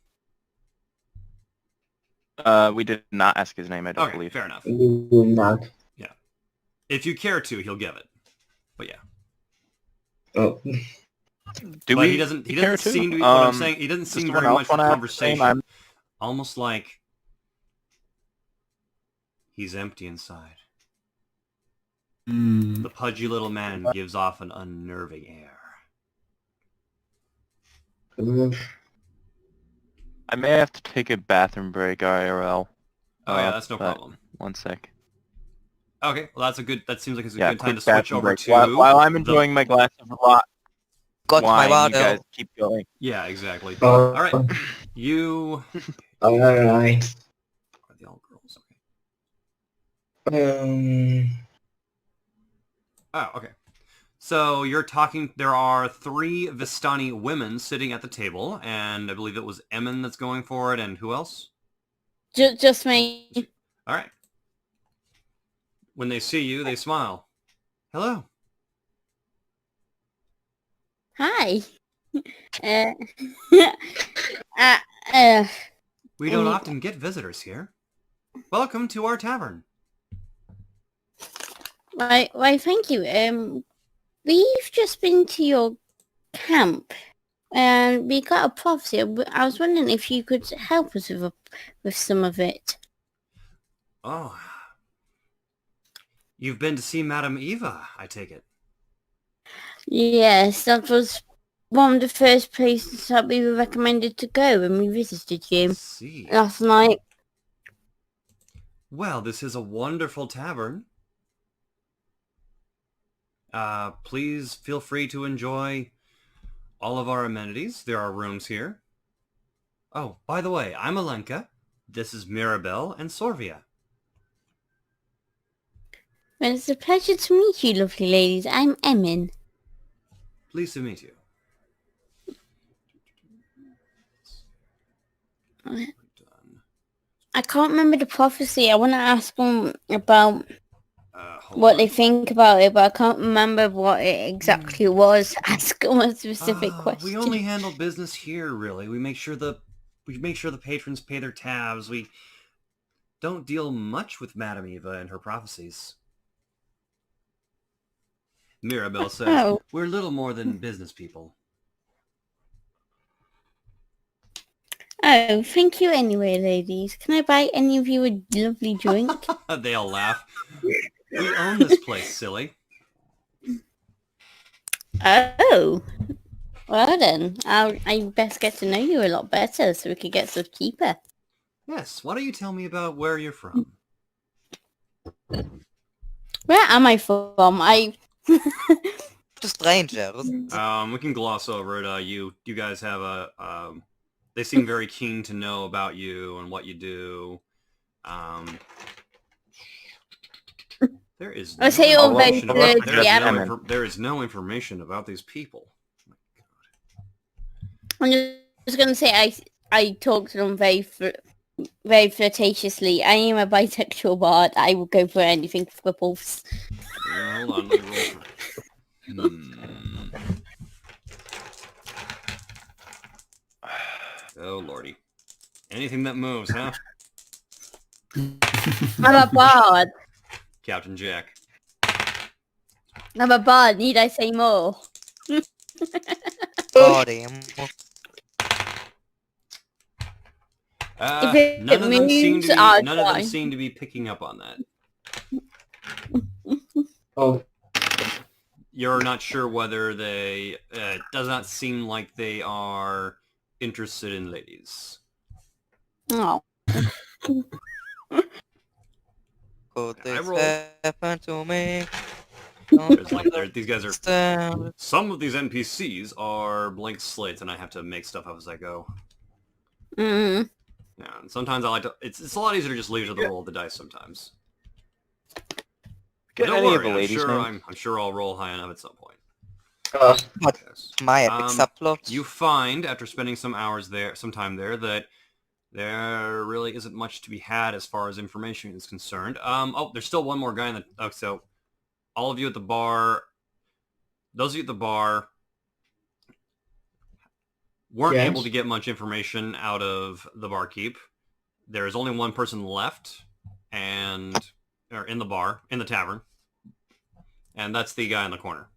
Speaker 2: We did not ask his name, I don't believe.
Speaker 1: Fair enough.
Speaker 5: Not.
Speaker 1: Yeah. If you care to, he'll give it. But yeah.
Speaker 5: Oh.
Speaker 1: He doesn't seem to be, what I'm saying, he doesn't seem very much for conversation. Almost like he's empty inside. The pudgy little man gives off an unnerving air.
Speaker 2: I may have to take a bathroom break, IRL.
Speaker 1: Oh yeah, that's no problem.
Speaker 2: 1 sec.
Speaker 1: Okay, well that seems like it's a good time to
Speaker 2: quick
Speaker 1: switch over
Speaker 2: break.
Speaker 1: to...
Speaker 2: While I'm enjoying my glass of
Speaker 3: Got my
Speaker 2: wine,
Speaker 3: water.
Speaker 2: you guys keep going.
Speaker 1: Yeah, exactly. Alright, you...
Speaker 5: Alright.
Speaker 1: Are they all girls? Okay. Oh, okay. So you're talking, there are 3 Vistani women sitting at the table, and I believe it was Emin that's going for it, and who else?
Speaker 6: Just me.
Speaker 1: Alright. When they see you, they smile. Hello.
Speaker 6: Hi.
Speaker 1: We don't often get visitors here. Welcome to our tavern.
Speaker 6: Why, thank you. We've just been to your camp, and we got a prophecy. I was wondering if you could help us with some of it.
Speaker 1: Oh. You've been to see Madame Eva, I take it.
Speaker 6: Yes, that was one of the first places that we were recommended to go when we visited you
Speaker 1: See.
Speaker 6: last night.
Speaker 1: Well, this is a wonderful tavern. Please feel free to enjoy all of our amenities. There are rooms here. Oh, by the way, I'm Alenka. This is Mirabelle and Sorvia.
Speaker 6: Well, it's a pleasure to meet you, lovely ladies. I'm Emin.
Speaker 1: Pleased to meet you.
Speaker 6: I can't remember the prophecy. I want to ask them about
Speaker 1: Hold
Speaker 6: what
Speaker 1: on.
Speaker 6: they think about it, but I can't remember what it exactly was. Ask them a specific question.
Speaker 1: We only handle business here, really. We make sure the patrons pay their tabs. We don't deal much with Madame Eva and her prophecies. Mirabelle says,
Speaker 6: Oh.
Speaker 1: We're little more than business people.
Speaker 6: Oh, thank you anyway, ladies. Can I buy any of you a lovely drink?
Speaker 1: They all laugh. We own this place, silly.
Speaker 6: Oh. Well then, I best get to know you a lot better so we could get stuff cheaper.
Speaker 1: Yes, why don't you tell me about where you're from?
Speaker 6: Where am I from?
Speaker 3: To strangers.
Speaker 1: We can gloss over it. You guys have a... They seem very keen to know about you and what you do. There is no
Speaker 6: I say all very
Speaker 1: information about,
Speaker 6: good, yeah.
Speaker 1: there is no information about these people.
Speaker 6: I'm just gonna say I talk to them very flirtatiously. I am a bisexual bard. I will go for anything for pulse.
Speaker 1: Hold on, let me roll for it. Oh lordy. Anything that moves, huh?
Speaker 6: I'm a bard.
Speaker 1: Captain Jack.
Speaker 6: I'm a bard. Need I say more?
Speaker 3: Oh, damn.
Speaker 6: If it
Speaker 1: None of them
Speaker 6: moves, I'll try.
Speaker 1: seem to be picking up on that.
Speaker 5: Oh,
Speaker 1: You're not sure whether they... it does not seem like they are interested in ladies.
Speaker 6: Oh.
Speaker 3: Could
Speaker 1: I
Speaker 3: this
Speaker 1: rolled.
Speaker 3: happen to me?
Speaker 1: These guys are...
Speaker 3: Stand.
Speaker 1: Some of these NPCs are blank slates, and I have to make stuff up as I go.
Speaker 6: Mm.
Speaker 1: Yeah, and sometimes I like to... It's a lot easier to just leave it to the roll of the dice sometimes.
Speaker 2: Get
Speaker 1: Don't
Speaker 2: any
Speaker 1: worry,
Speaker 2: of the ladies, man.
Speaker 1: I'm sure I'll roll high enough at some point.
Speaker 5: uh,
Speaker 3: My epic subplot.
Speaker 1: You find, after spending some time there, that there really isn't much to be had as far as information is concerned. Oh, there's still one more guy in the... Oh, so all of you at the bar... Those of you at the bar weren't
Speaker 5: Yes.
Speaker 1: able to get much information out of the barkeep. There is only one person left, or in the tavern, and that's the guy in the corner.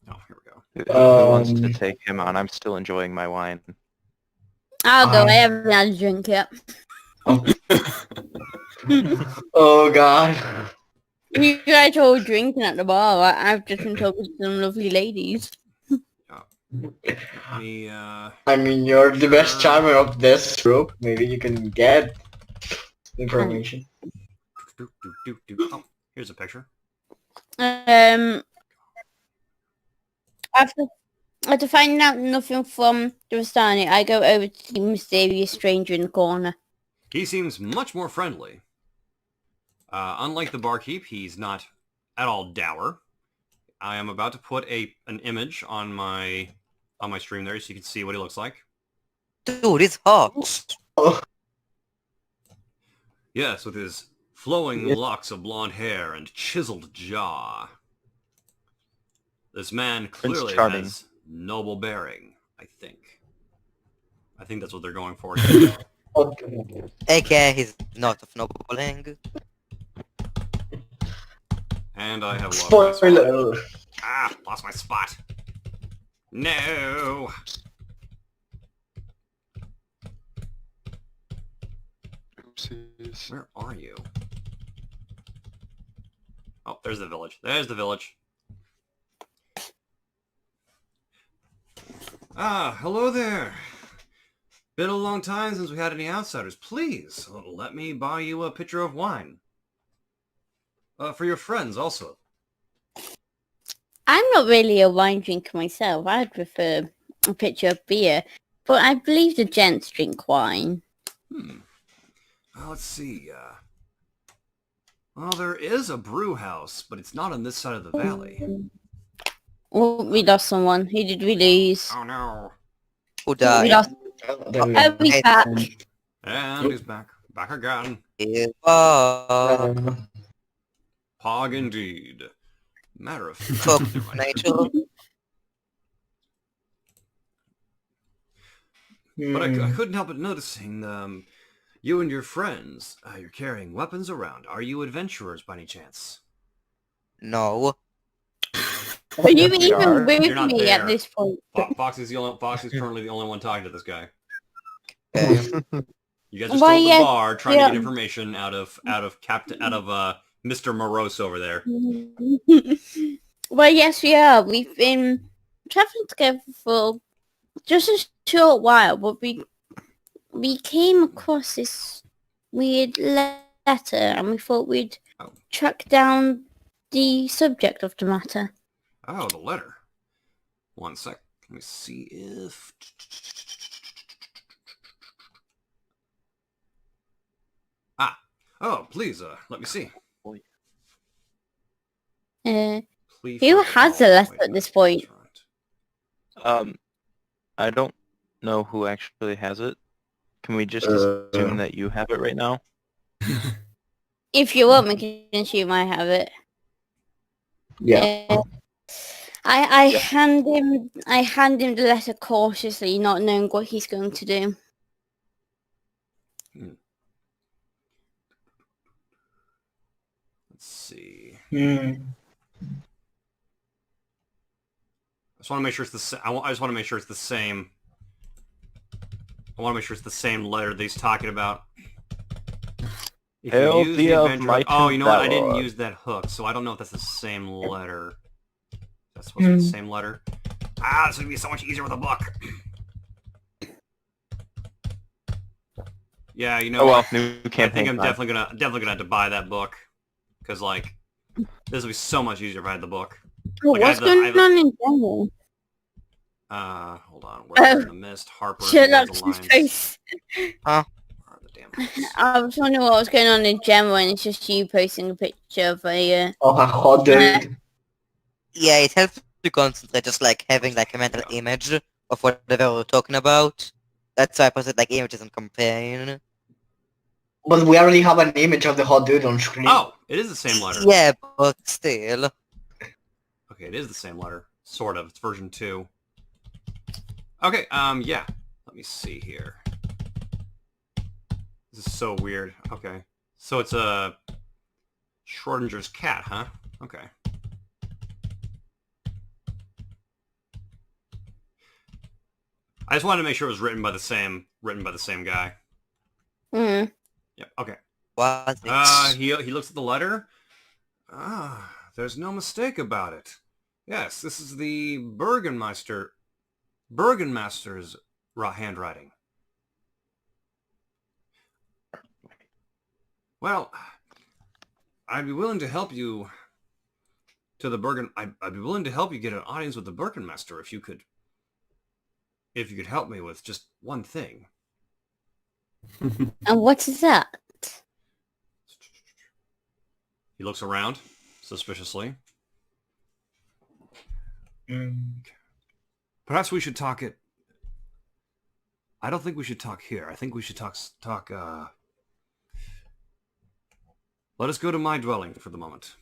Speaker 1: Oh, here we go.
Speaker 2: Who wants to take him on? I'm still enjoying my wine.
Speaker 6: I'll go. I haven't had a drink yet.
Speaker 5: oh god.
Speaker 6: You guys are all drinking at the bar. I've just been talking to some lovely ladies.
Speaker 5: I mean, you're the best charmer of this troop. Maybe you can get information.
Speaker 1: Oh, here's a picture.
Speaker 6: After finding out nothing from the Vistani, I go over to the mysterious stranger in the corner.
Speaker 1: He seems much more friendly. Unlike the barkeep, he's not at all dour. I am about to put an image on my stream there so you can see what he looks like.
Speaker 3: Dude, it's hot.
Speaker 5: Oh,
Speaker 1: Yes, with his flowing locks of blonde hair and chiseled jaw. This man clearly
Speaker 2: Charming.
Speaker 1: has noble bearing, I think. I think that's what they're going for.
Speaker 5: okay.
Speaker 3: AKA, he's not of nobling.
Speaker 1: And I have lost my spot.
Speaker 5: Spoiler.
Speaker 1: Lost my spot. No.
Speaker 2: Oopsies.
Speaker 1: Where are you? Oh, there's the village. There's the village. Hello there. Been a long time since we had any outsiders. Please, let me buy you a pitcher of wine. For your friends, also.
Speaker 6: I'm not really a wine drinker myself. I'd prefer a pitcher of beer. But I believe the gents drink wine.
Speaker 1: Let's see. Well, there is a brew house, but it's not on this side of the valley.
Speaker 6: Oh, we lost someone. Who did we lose?
Speaker 1: Oh no.
Speaker 3: Who
Speaker 6: We
Speaker 3: died?
Speaker 6: lost...
Speaker 5: Then
Speaker 6: Oh, he's back.
Speaker 1: And he's back. Back again.
Speaker 3: Fuck
Speaker 1: Pog indeed. Matter of
Speaker 3: Fuck
Speaker 1: fact.
Speaker 3: nature.
Speaker 1: But I couldn't help but noticing, you and your friends, you're carrying weapons around. Are you adventurers by any chance?
Speaker 3: No.
Speaker 6: Are you
Speaker 2: We
Speaker 6: even
Speaker 2: are.
Speaker 6: with
Speaker 1: You're not
Speaker 6: me
Speaker 1: there.
Speaker 6: at this point?
Speaker 1: Foxy's currently the only one talking to this guy.
Speaker 3: Okay.
Speaker 1: You guys just
Speaker 6: Why,
Speaker 1: stole the
Speaker 6: yes,
Speaker 1: bar trying to
Speaker 6: yeah.
Speaker 1: get information out of Mr. Morose over there.
Speaker 6: Well, yes, we are. We've been traveling together for just a short while, but we came across this weird letter, and we thought we'd
Speaker 1: Oh.
Speaker 6: track down the subject of the matter.
Speaker 1: Oh, the letter. One sec. Let me see if... Oh, please, let me see. Please.
Speaker 6: Who has the letter at this point?
Speaker 2: I don't know who actually has it. Can we just assume that you have it right now?
Speaker 6: If you want, we can assume I have it.
Speaker 5: Yeah.
Speaker 6: I hand him the letter cautiously, not knowing what he's going to do.
Speaker 1: Let's see.
Speaker 5: Hmm.
Speaker 1: I just want to make sure it's the same. I just want to make sure it's the same. I want to make sure it's the same letter that he's talking about. If you
Speaker 2: Hail
Speaker 1: use
Speaker 2: thee
Speaker 1: the
Speaker 2: of
Speaker 1: adventure...
Speaker 2: might
Speaker 1: Oh,
Speaker 2: and
Speaker 1: you know what? I didn't
Speaker 2: valor.
Speaker 1: use that hook, so I don't know if that's the same letter. That's supposed to be the same letter. This would be so much easier with a book. Yeah, you know
Speaker 2: Oh well,
Speaker 1: what?
Speaker 2: new
Speaker 1: I
Speaker 2: campaign.
Speaker 1: think I'm
Speaker 2: time.
Speaker 1: definitely gonna have to buy that book, because like this would be so much easier if I had the book.
Speaker 6: Oh,
Speaker 1: Like, I
Speaker 6: what's
Speaker 1: have the- I
Speaker 6: going
Speaker 1: have the-
Speaker 6: on in general?
Speaker 1: Hold on. Where's in the mist? Harper.
Speaker 6: Sherlock's
Speaker 1: Alliance.
Speaker 6: face.
Speaker 1: Where are the damn books?
Speaker 6: I was wondering what was going on in general, and it's just you posting a picture of a...
Speaker 5: Oh, a hot dude.
Speaker 3: Yeah, it helps to concentrate, just like having like a mental image of whatever we're talking about. That's why I posted like images and campaign.
Speaker 5: But we already have an image of the hot dude on screen.
Speaker 1: Oh, it is the same letter.
Speaker 3: Yeah, but still.
Speaker 1: Okay, it is the same letter. Sort of. It's version 2. Okay, yeah. Let me see here. This is so weird. Okay. So it's a Schrodinger's cat, huh? Okay. I just wanted to make sure it was written by the same guy.
Speaker 6: Mm.
Speaker 1: Yep. Okay.
Speaker 3: Was it?
Speaker 1: He looks at the letter. There's no mistake about it. Yes, this is the Burgenmaster's handwriting. Well, I'd be willing to help you to the I'd be willing to help you get an audience with the Burgenmaster if you could help me with just one thing.
Speaker 6: And what is that?
Speaker 1: He looks around suspiciously. Perhaps we should talk it. I don't think we should talk here. I think we should talk. Let us go to my dwelling for the moment.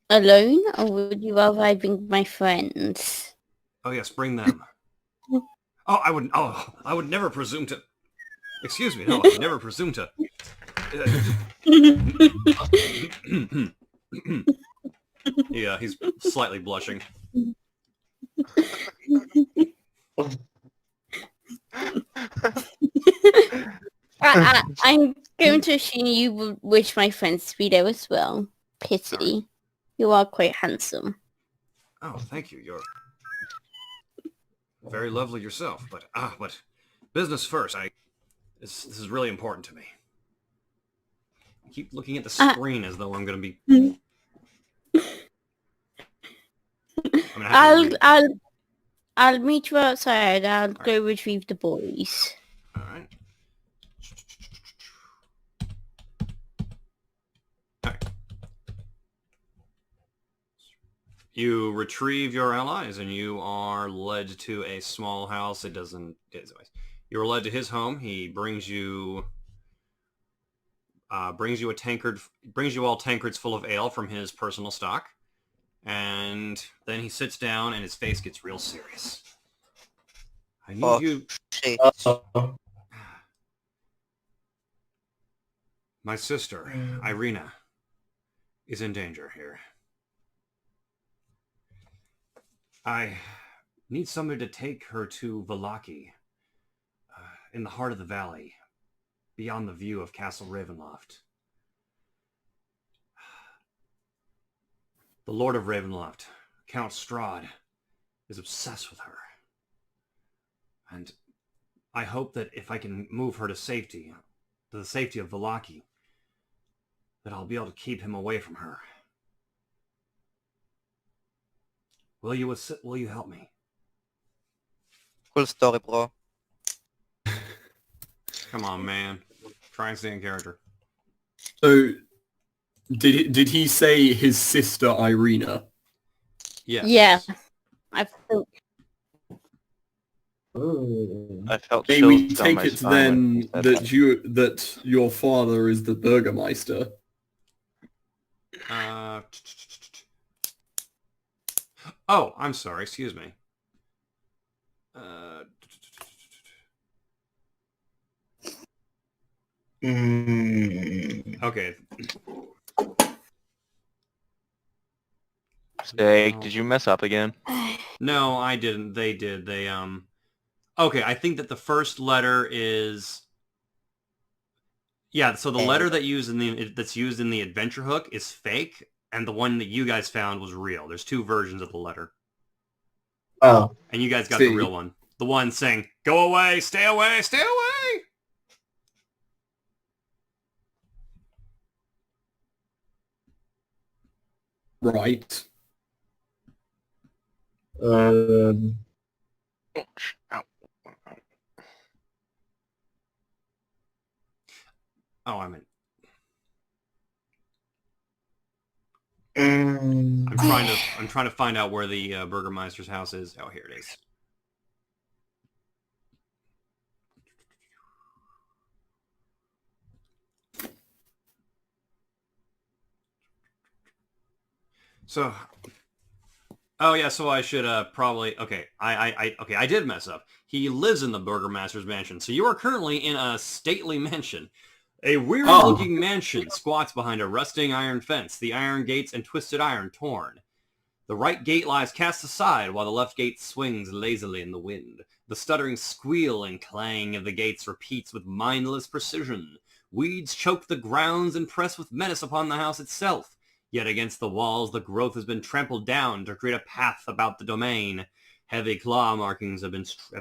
Speaker 6: Alone, or would you rather I bring my friends?
Speaker 1: Oh yes, bring them. I would never presume to. Excuse me, no, I would never presume to. Yeah, he's slightly blushing.
Speaker 6: I'm going to assume you would wish my friends to be there as well. Pity. You are quite handsome.
Speaker 1: Oh, thank you. very lovely yourself, but business first. This is really important to me. I keep looking at the screen as though I'm going to be.
Speaker 6: I'll meet you outside. I'll go retrieve the boys.
Speaker 1: All right. You retrieve your allies, and you are led to a small house. You're led to his home. He brings you all tankards full of ale from his personal stock, and then he sits down, and his face gets real serious. I need you.
Speaker 3: Shit.
Speaker 1: My sister, Ireena, is in danger here. I need somebody to take her to Vallaki, in the heart of the valley, beyond the view of Castle Ravenloft. The Lord of Ravenloft, Count Strahd, is obsessed with her. And I hope that if I can move her to the safety of Vallaki, that I'll be able to keep him away from her. Will you help me?
Speaker 3: Cool story, bro.
Speaker 1: Come on, man. Try and stay in character.
Speaker 4: So, did he say his sister Ireena?
Speaker 1: Yes.
Speaker 6: Yeah. I feel...
Speaker 2: I felt
Speaker 4: May
Speaker 2: chills
Speaker 4: we
Speaker 2: down
Speaker 4: take
Speaker 2: my
Speaker 4: it
Speaker 2: spine when he
Speaker 4: then
Speaker 2: said
Speaker 4: that your father is the Burgermeister?
Speaker 1: Oh, I'm sorry. Excuse me. Okay.
Speaker 2: Steak, did you mess up again?
Speaker 1: No, I didn't. They did. Okay, I think that the first letter is... Yeah, so the letter that's used in the adventure hook is fake, and the one that you guys found was real. There's two versions of the letter.
Speaker 5: Oh.
Speaker 1: And you guys got the real one. The one saying, "Go away, stay away, stay away!"
Speaker 4: Right.
Speaker 1: Oh, I meant...
Speaker 5: Mm.
Speaker 1: I'm trying to find out where the Burgermeister's house is. Oh, here it is. So, oh yeah, so I should probably... Okay, I did mess up. He lives in the Burgermaster's mansion. So you are currently in a stately mansion. A weird-looking mansion squats behind a rusting iron fence, the iron gates and twisted iron torn. The right gate lies cast aside, while the left gate swings lazily in the wind. The stuttering squeal and clang of the gates repeats with mindless precision. Weeds choke the grounds and press with menace upon the house itself. Yet against the walls the growth has been trampled down to create a path about the domain. Heavy claw markings have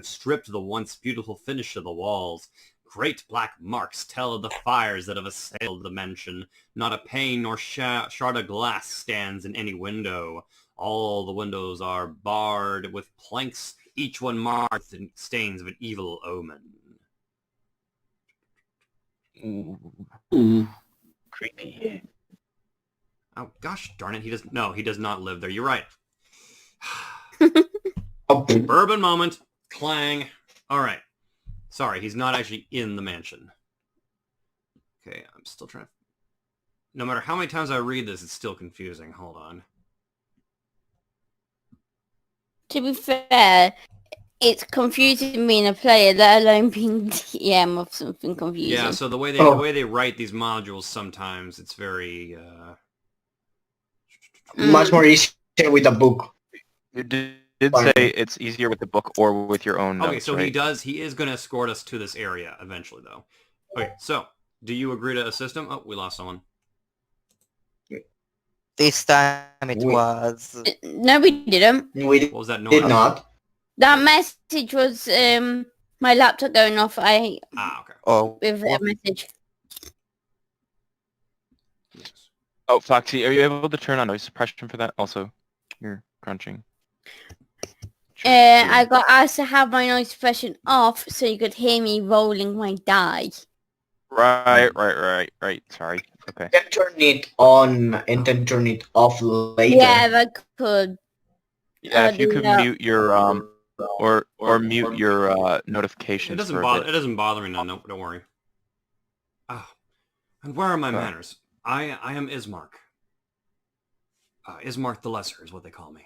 Speaker 1: stripped the once beautiful finish of the walls. Great black marks tell of the fires that have assailed the mansion. Not a pane nor shard of glass stands in any window. All the windows are barred with planks, each one marked in stains of an evil omen.
Speaker 2: Ooh. Creepy.
Speaker 1: Oh, gosh darn it, he does not live there. You're right. Bourbon moment. Clang. All right. Sorry, he's not actually in the mansion. Okay, I'm still trying to... No matter how many times I read this, it's still confusing. Hold on.
Speaker 6: To be fair, it's confusing being a player, let alone being DM of something confusing.
Speaker 1: Yeah, so the way they write these modules sometimes, it's very...
Speaker 5: Much more easier with a book.
Speaker 2: You did say it's easier with the book or with your own notes,
Speaker 1: Okay, so
Speaker 2: right?
Speaker 1: he is going to escort us to this area eventually, though. Okay, so, do you agree to assist him? Oh, we lost someone.
Speaker 3: This time it was...
Speaker 6: No, we didn't.
Speaker 5: We
Speaker 1: What was that noise?
Speaker 5: did not.
Speaker 6: That message was my laptop going off.
Speaker 1: Okay.
Speaker 3: Oh,
Speaker 6: With a message.
Speaker 1: Yes.
Speaker 2: Oh, Foxy, are you able to turn on noise suppression for that? Also, you're crunching.
Speaker 6: I got asked to have my noise suppression off so you could hear me rolling my die.
Speaker 2: Right. Sorry. Okay.
Speaker 5: You can turn it on and then turn it off later.
Speaker 6: Yeah, I could.
Speaker 2: Yeah, if you
Speaker 6: do
Speaker 2: could
Speaker 6: that.
Speaker 2: mute your or mute your notifications.
Speaker 1: It doesn't
Speaker 2: for a
Speaker 1: bother.
Speaker 2: bit.
Speaker 1: It doesn't bother me now. No, don't worry. Ah, and where are my manners? I am Ismark. Ismark the Lesser is what they call me.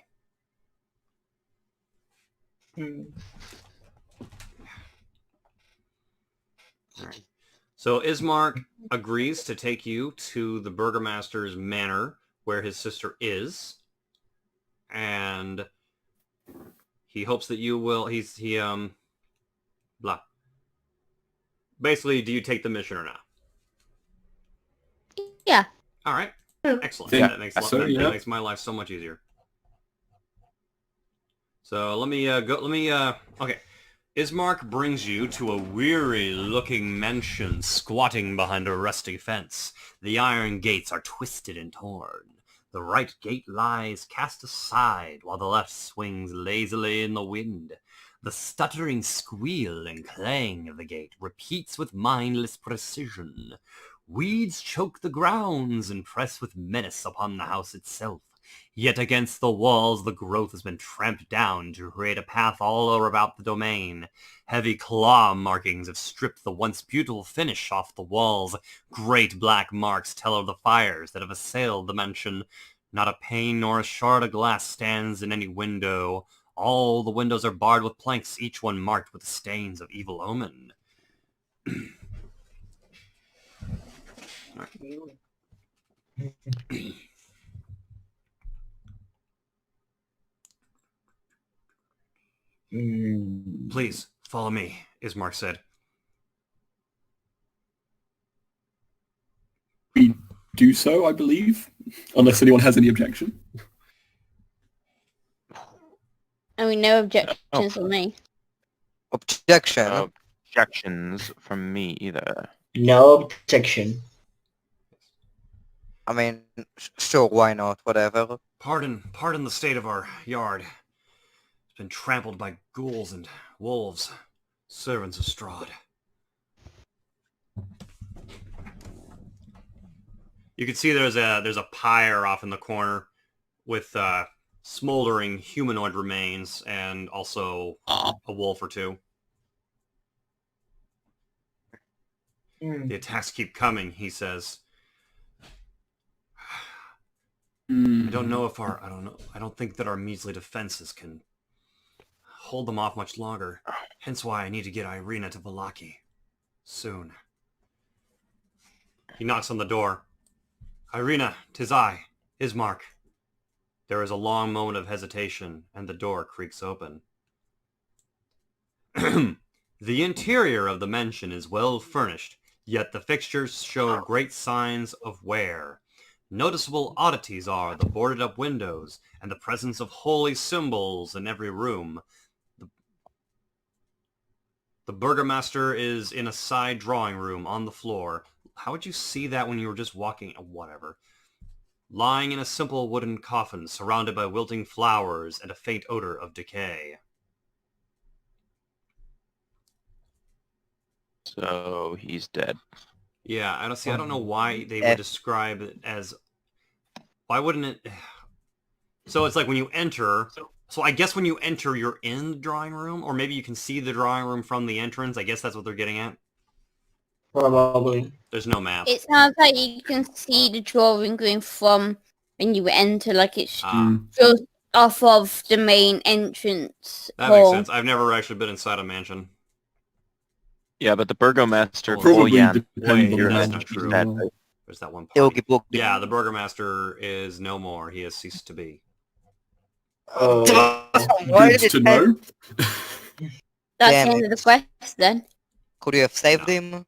Speaker 1: All right. So Ismark agrees to take you to the Burgomaster's manor where his sister is, and he hopes that you will. Blah. Basically, do you take the mission or not?
Speaker 6: Yeah.
Speaker 1: All right. Excellent.
Speaker 4: Think
Speaker 1: That makes
Speaker 4: so, yeah.
Speaker 1: that makes my life so much easier. So let me go. Okay. Ismark brings you to a weary-looking mansion squatting behind a rusty fence. The iron gates are twisted and torn. The right gate lies cast aside, while the left swings lazily in the wind. The stuttering squeal and clang of the gate repeats with mindless precision. Weeds choke the grounds and press with menace upon the house itself. Yet against the walls the growth has been tramped down to create a path all over about the domain. Heavy claw markings have stripped the once beautiful finish off the walls. Great black marks tell of the fires that have assailed the mansion. Not a pane nor a shard of glass stands in any window. All the windows are barred with planks, each one marked with the stains of evil omen. Please, follow me, Ismark said.
Speaker 4: We do so, I believe, unless anyone has any objection.
Speaker 6: I mean, no objections from me.
Speaker 3: objection.
Speaker 2: No objections from me either.
Speaker 5: No objection.
Speaker 3: I mean, sure, why not? Whatever.
Speaker 1: Pardon the state of our yard. It's been trampled by ghouls and wolves, servants of Strahd. You can see there's a pyre off in the corner with smoldering humanoid remains and also a wolf or two. The attacks keep coming, he says. I don't know if I don't think that our measly defenses can hold them off much longer. Hence why I need to get Ireena to Vallaki. Soon. He knocks on the door. Ireena, 'tis I, Ismark. There is a long moment of hesitation, and the door creaks open. The interior of the mansion is well furnished, yet the fixtures show great signs of wear. Noticeable oddities are the boarded-up windows and the presence of holy symbols in every room. The burgomaster is in a side drawing room on the floor. How would you see that when you were just walking? Whatever. Lying in a simple wooden coffin surrounded by wilting flowers and a faint odor of decay.
Speaker 2: So he's dead.
Speaker 1: Yeah, I don't know why they would describe it as... Why wouldn't it... So it's like when you enter... So I guess when you enter, you're in the drawing room? Or maybe you can see the drawing room from the entrance? I guess that's what they're getting at?
Speaker 5: Probably.
Speaker 1: There's no map.
Speaker 6: It sounds like you can see the drawing room from when you enter, like it's just off of the main entrance.
Speaker 1: That makes sense. I've never actually been inside a mansion.
Speaker 2: Yeah, but the burgomaster...
Speaker 4: Probably
Speaker 2: Boyan,
Speaker 4: depends on
Speaker 2: you're
Speaker 1: that's
Speaker 4: the
Speaker 1: not
Speaker 2: he's
Speaker 1: true.
Speaker 2: dead.
Speaker 1: There's that one party.
Speaker 3: Book.
Speaker 1: Yeah, the burgomaster is no more. He has ceased to be.
Speaker 3: Why
Speaker 4: Good
Speaker 3: did
Speaker 4: to
Speaker 3: it
Speaker 4: know.
Speaker 6: That's
Speaker 3: Damn
Speaker 6: the end
Speaker 3: it.
Speaker 6: of the quest then.
Speaker 3: Could you have saved him?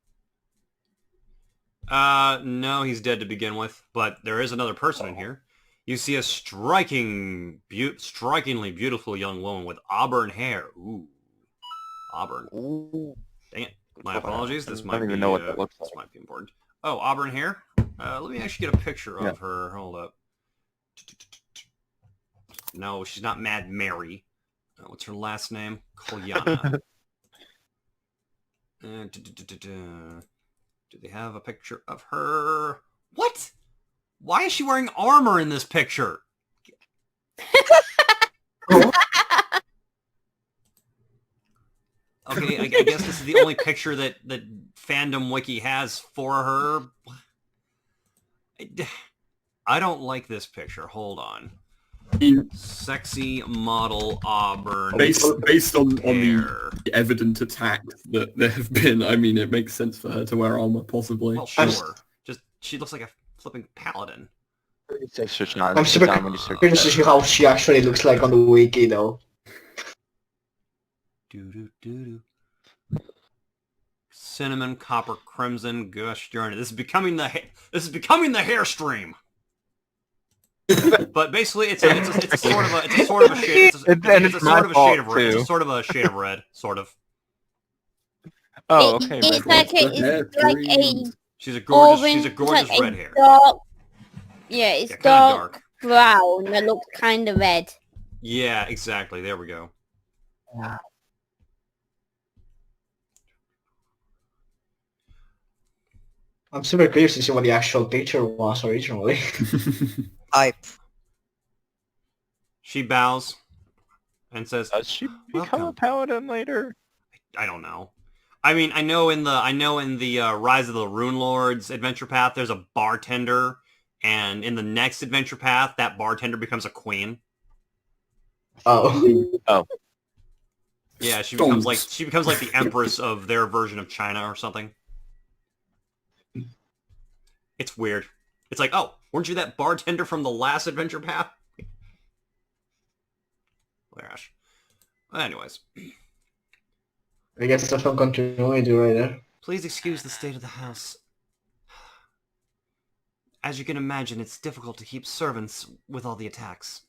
Speaker 1: No, he's dead to begin with. But there is another person in here. You see a strikingly beautiful young woman with auburn hair. Ooh, auburn.
Speaker 3: Ooh.
Speaker 1: Dang it. My apologies. This might
Speaker 2: don't
Speaker 1: be.
Speaker 2: even know what that looks
Speaker 1: This
Speaker 2: like.
Speaker 1: might be important. Oh, auburn hair. Let me actually get a picture of her. Hold up. No, she's not Mad Mary. What's her last name? Kolyana. Do they have a picture of her? What? Why is she wearing armor in this picture? Okay, I guess this is the only picture that Fandom Wiki has for her. I don't like this picture. Hold on. Sexy model auburn
Speaker 4: Based on
Speaker 1: hair.
Speaker 4: the evident attacks that there have been, I mean, it makes sense for her to wear armor, possibly.
Speaker 1: Well, sure. Just she looks like a flipping paladin.
Speaker 5: I'm super curious to see how she actually looks like on the wiki, though.
Speaker 1: Cinnamon, copper, crimson, gosh darn it! This is becoming the hair stream. But basically, it's a sort of a shade. It's a sort of a shade of red. It's a sort of a shade of red, sort of.
Speaker 2: Oh, okay.
Speaker 6: It's like a
Speaker 1: She's a gorgeous
Speaker 6: like
Speaker 1: red hair.
Speaker 6: Dark, it's
Speaker 1: Yeah, kinda
Speaker 6: dark brown that looks kind of red.
Speaker 1: Yeah, exactly. There we go.
Speaker 5: I'm super curious to see what the actual picture was originally.
Speaker 3: Hype.
Speaker 1: She bows and says,
Speaker 2: Does she become a
Speaker 1: "Welcome."
Speaker 2: paladin later?
Speaker 1: I don't know. I mean, I know in the Rise of the Rune Lords adventure path, there's a bartender, and in the next adventure path, that bartender becomes a queen.
Speaker 5: Oh.
Speaker 1: Yeah, she becomes like the empress of their version of China or something. It's weird. It's like, oh, weren't you that bartender from the last adventure path? Gosh. Well, anyways.
Speaker 5: I guess there's some continuity right there.
Speaker 1: Please excuse the state of the house. As you can imagine, it's difficult to keep servants with all the attacks.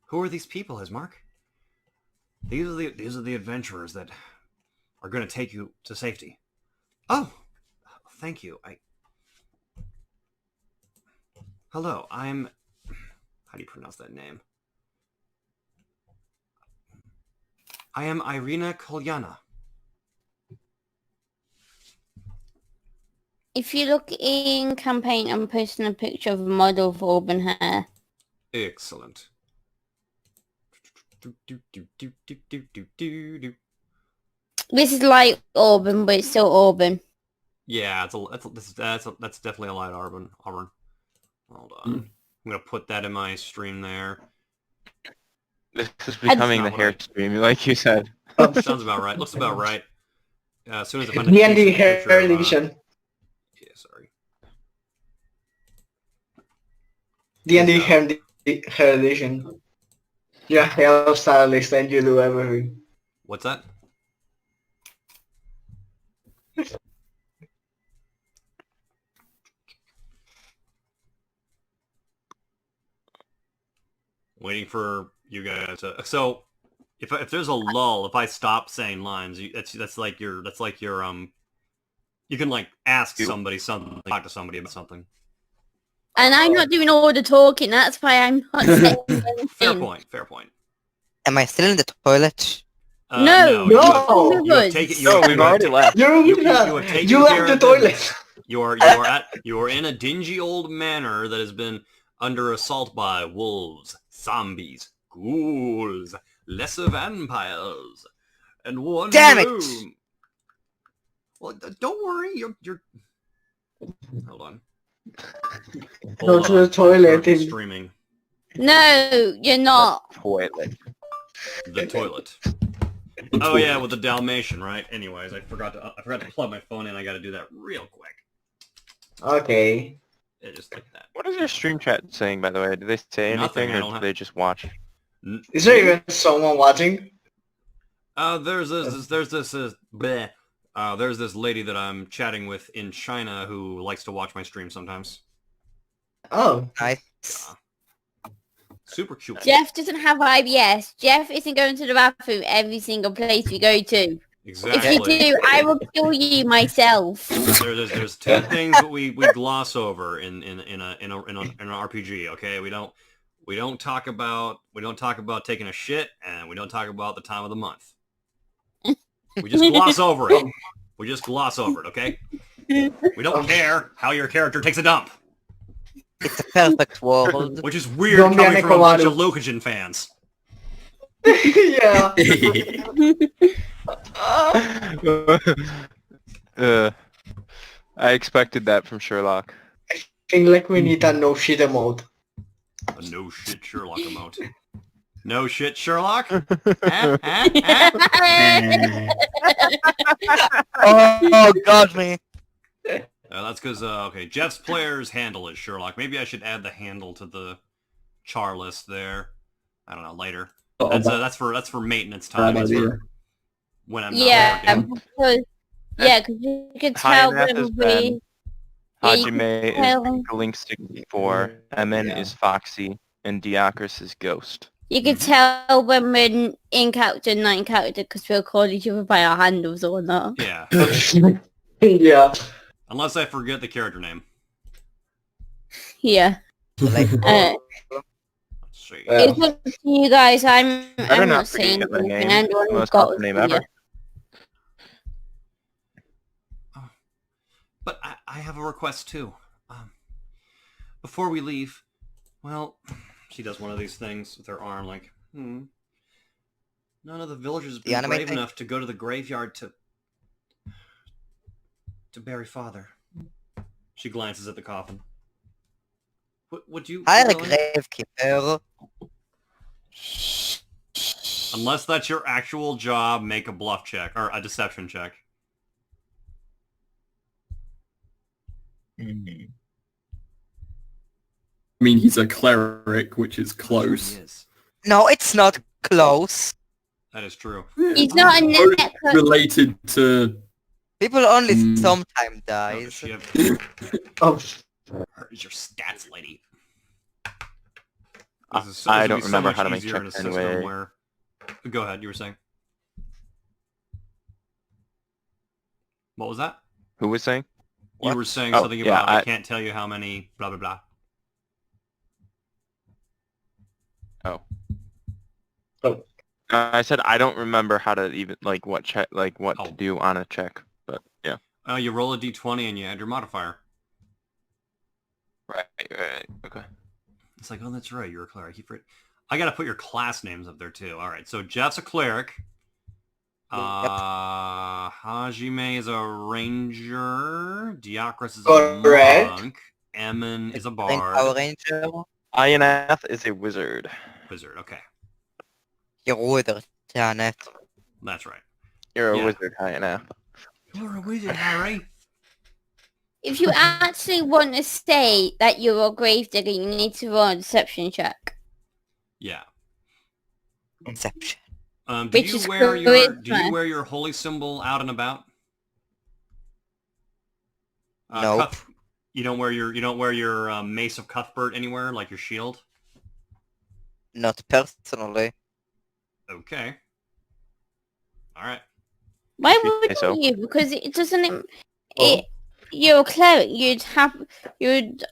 Speaker 1: Who are these people, Ismark? These are the adventurers that are going to take you to safety. Oh, thank you. Hello, I'm... How do you pronounce that name? I am Ireena Kolyana.
Speaker 6: If you look in campaign, I'm posting a picture of a model of auburn hair.
Speaker 1: Excellent.
Speaker 6: This is light auburn, but it's still auburn.
Speaker 1: Yeah, that's definitely a light auburn. Hold on. I'm gonna put that in my stream there.
Speaker 2: This is becoming the hair stream, like you said.
Speaker 1: Sounds about right. Looks about right. As soon as I find a
Speaker 5: D&D
Speaker 1: decent
Speaker 5: hair
Speaker 1: picture of,
Speaker 5: edition.
Speaker 1: Yeah, sorry.
Speaker 5: D&D hair edition. Yeah, hairstylist and you do everything.
Speaker 1: What's that? Waiting for you guys to... So, if there's a lull, if I stop saying lines, that's like your you can like ask somebody something, talk to somebody about something.
Speaker 6: And I'm not doing all the talking, that's why I'm not saying anything.
Speaker 1: Fair point.
Speaker 3: Am I still in the toilet?
Speaker 6: No.
Speaker 1: You have already
Speaker 2: left.
Speaker 5: You left the toilet.
Speaker 1: You are in a dingy old manor that has been under assault by wolves, zombies, ghouls, lesser vampires, and one
Speaker 3: Damn it!
Speaker 1: room. Well, don't worry. You're. Hold on.
Speaker 5: Go to the toilet.
Speaker 1: Streaming.
Speaker 6: No, you're not.
Speaker 2: Toilet.
Speaker 1: The toilet. Oh yeah, with the Dalmatian, right? Anyways, I forgot to plug my phone in. I got to do that real quick.
Speaker 5: Okay.
Speaker 1: Yeah, just like that.
Speaker 2: What is your stream chat saying, by the way? Do they say
Speaker 1: Nothing,
Speaker 2: anything, or do they just watch?
Speaker 5: Is there even someone watching?
Speaker 1: There's this lady that I'm chatting with in China who likes to watch my stream sometimes.
Speaker 5: Oh.
Speaker 3: Nice.
Speaker 1: Super cute.
Speaker 6: Jeff doesn't have IBS. Jeff isn't going to the bathroom every single place we go to.
Speaker 1: Exactly.
Speaker 6: If you do, I will kill you myself.
Speaker 1: There's two things that we gloss over in an RPG. Okay, we don't talk about taking a shit, and we don't talk about the time of the month. We just gloss over it. We just gloss over it. Okay. We don't care how your character takes a dump.
Speaker 3: It's a perfect world.
Speaker 1: Which is weird
Speaker 5: Don't be
Speaker 1: coming from a bunch
Speaker 5: Nicolaou.
Speaker 1: of Lucagen fans.
Speaker 5: Yeah.
Speaker 2: I expected that from Sherlock.
Speaker 5: I think like we need a no shit emote.
Speaker 1: A no shit Sherlock emote. No shit Sherlock?
Speaker 3: Oh, God, me.
Speaker 1: That's because, okay, Jeff's player's handle is Sherlock. Maybe I should add the handle to the char list there. I don't know, later. That's for maintenance time. It's for when I'm not working.
Speaker 6: Because you can tell when we...
Speaker 2: Hajime is Link 64, Emin is Foxy, and Diakris is Ghost.
Speaker 6: You can tell when we're in character and not in character because we'll call each other by our handles or not.
Speaker 1: Yeah.
Speaker 5: Yeah.
Speaker 1: Unless I forget the character name.
Speaker 6: Yeah.
Speaker 3: Like,
Speaker 1: Let's see.
Speaker 6: It's up to you guys. I'm
Speaker 2: Better
Speaker 6: not
Speaker 2: not
Speaker 6: saying
Speaker 2: forget the
Speaker 6: anything.
Speaker 2: name.
Speaker 6: Anyone who's
Speaker 2: Most
Speaker 6: got
Speaker 2: awesome name
Speaker 6: yeah.
Speaker 2: ever.
Speaker 1: But I have a request too. Before we leave, well, she does one of these things with her arm like, none of the villagers have been brave enough to go to the graveyard to bury father. She glances at the coffin. Would you...
Speaker 3: I like gravekeeper.
Speaker 1: Unless that's your actual job, make a bluff check, or a deception check.
Speaker 4: I mean, he's a cleric, which is close.
Speaker 1: He is.
Speaker 3: No, it's not close.
Speaker 1: That is true.
Speaker 6: He's not a
Speaker 4: Both
Speaker 6: necklace.
Speaker 4: related to...
Speaker 3: People only sometimes
Speaker 1: Oh,
Speaker 3: dies.
Speaker 1: does she have...
Speaker 5: Oh.
Speaker 1: Here's your stats, lady.
Speaker 2: I don't remember how to make checks anyway.
Speaker 1: Where... Go ahead, you were saying. What was that?
Speaker 2: Who was saying?
Speaker 1: You were saying
Speaker 2: Oh,
Speaker 1: something
Speaker 2: yeah,
Speaker 1: about I can't tell you how many blah blah blah.
Speaker 2: I said I don't remember how to even what check to do on a check, but yeah.
Speaker 1: You roll a d20 and you add your modifier.
Speaker 2: Right, okay.
Speaker 1: It's like, oh, that's right, you're a cleric. I gotta put your class names up there too. All right, so Jeff's a cleric. Hajime is a ranger. Diakris is a monk. Emin is a bard.
Speaker 3: Power Ranger.
Speaker 2: Ionath is a wizard.
Speaker 1: Wizard, okay.
Speaker 3: You're wizard, Janet.
Speaker 1: That's right.
Speaker 2: You're a wizard, Ionath.
Speaker 1: You're a wizard, Harry.
Speaker 6: If you actually want to say that you're a gravedigger, you need to roll a deception check.
Speaker 1: Yeah.
Speaker 3: Inception.
Speaker 1: Do you wear your holy symbol out and about?
Speaker 3: Nope.
Speaker 1: You don't wear your mace of Cuthbert anywhere, like your shield?
Speaker 3: Not personally.
Speaker 1: Okay. All right.
Speaker 6: Why would you? Because it doesn't. You're a cleric. You'd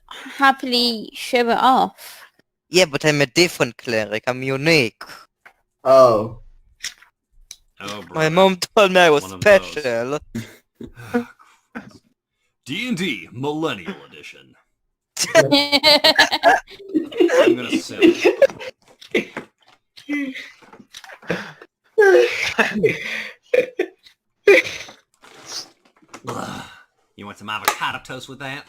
Speaker 6: happily show it off.
Speaker 3: Yeah, but I'm a different cleric. I'm unique.
Speaker 5: Oh.
Speaker 1: Oh, bro.
Speaker 3: My mom told me I was special.
Speaker 1: D&D Millennial Edition. I'm gonna sip. You want some avocado toast with that?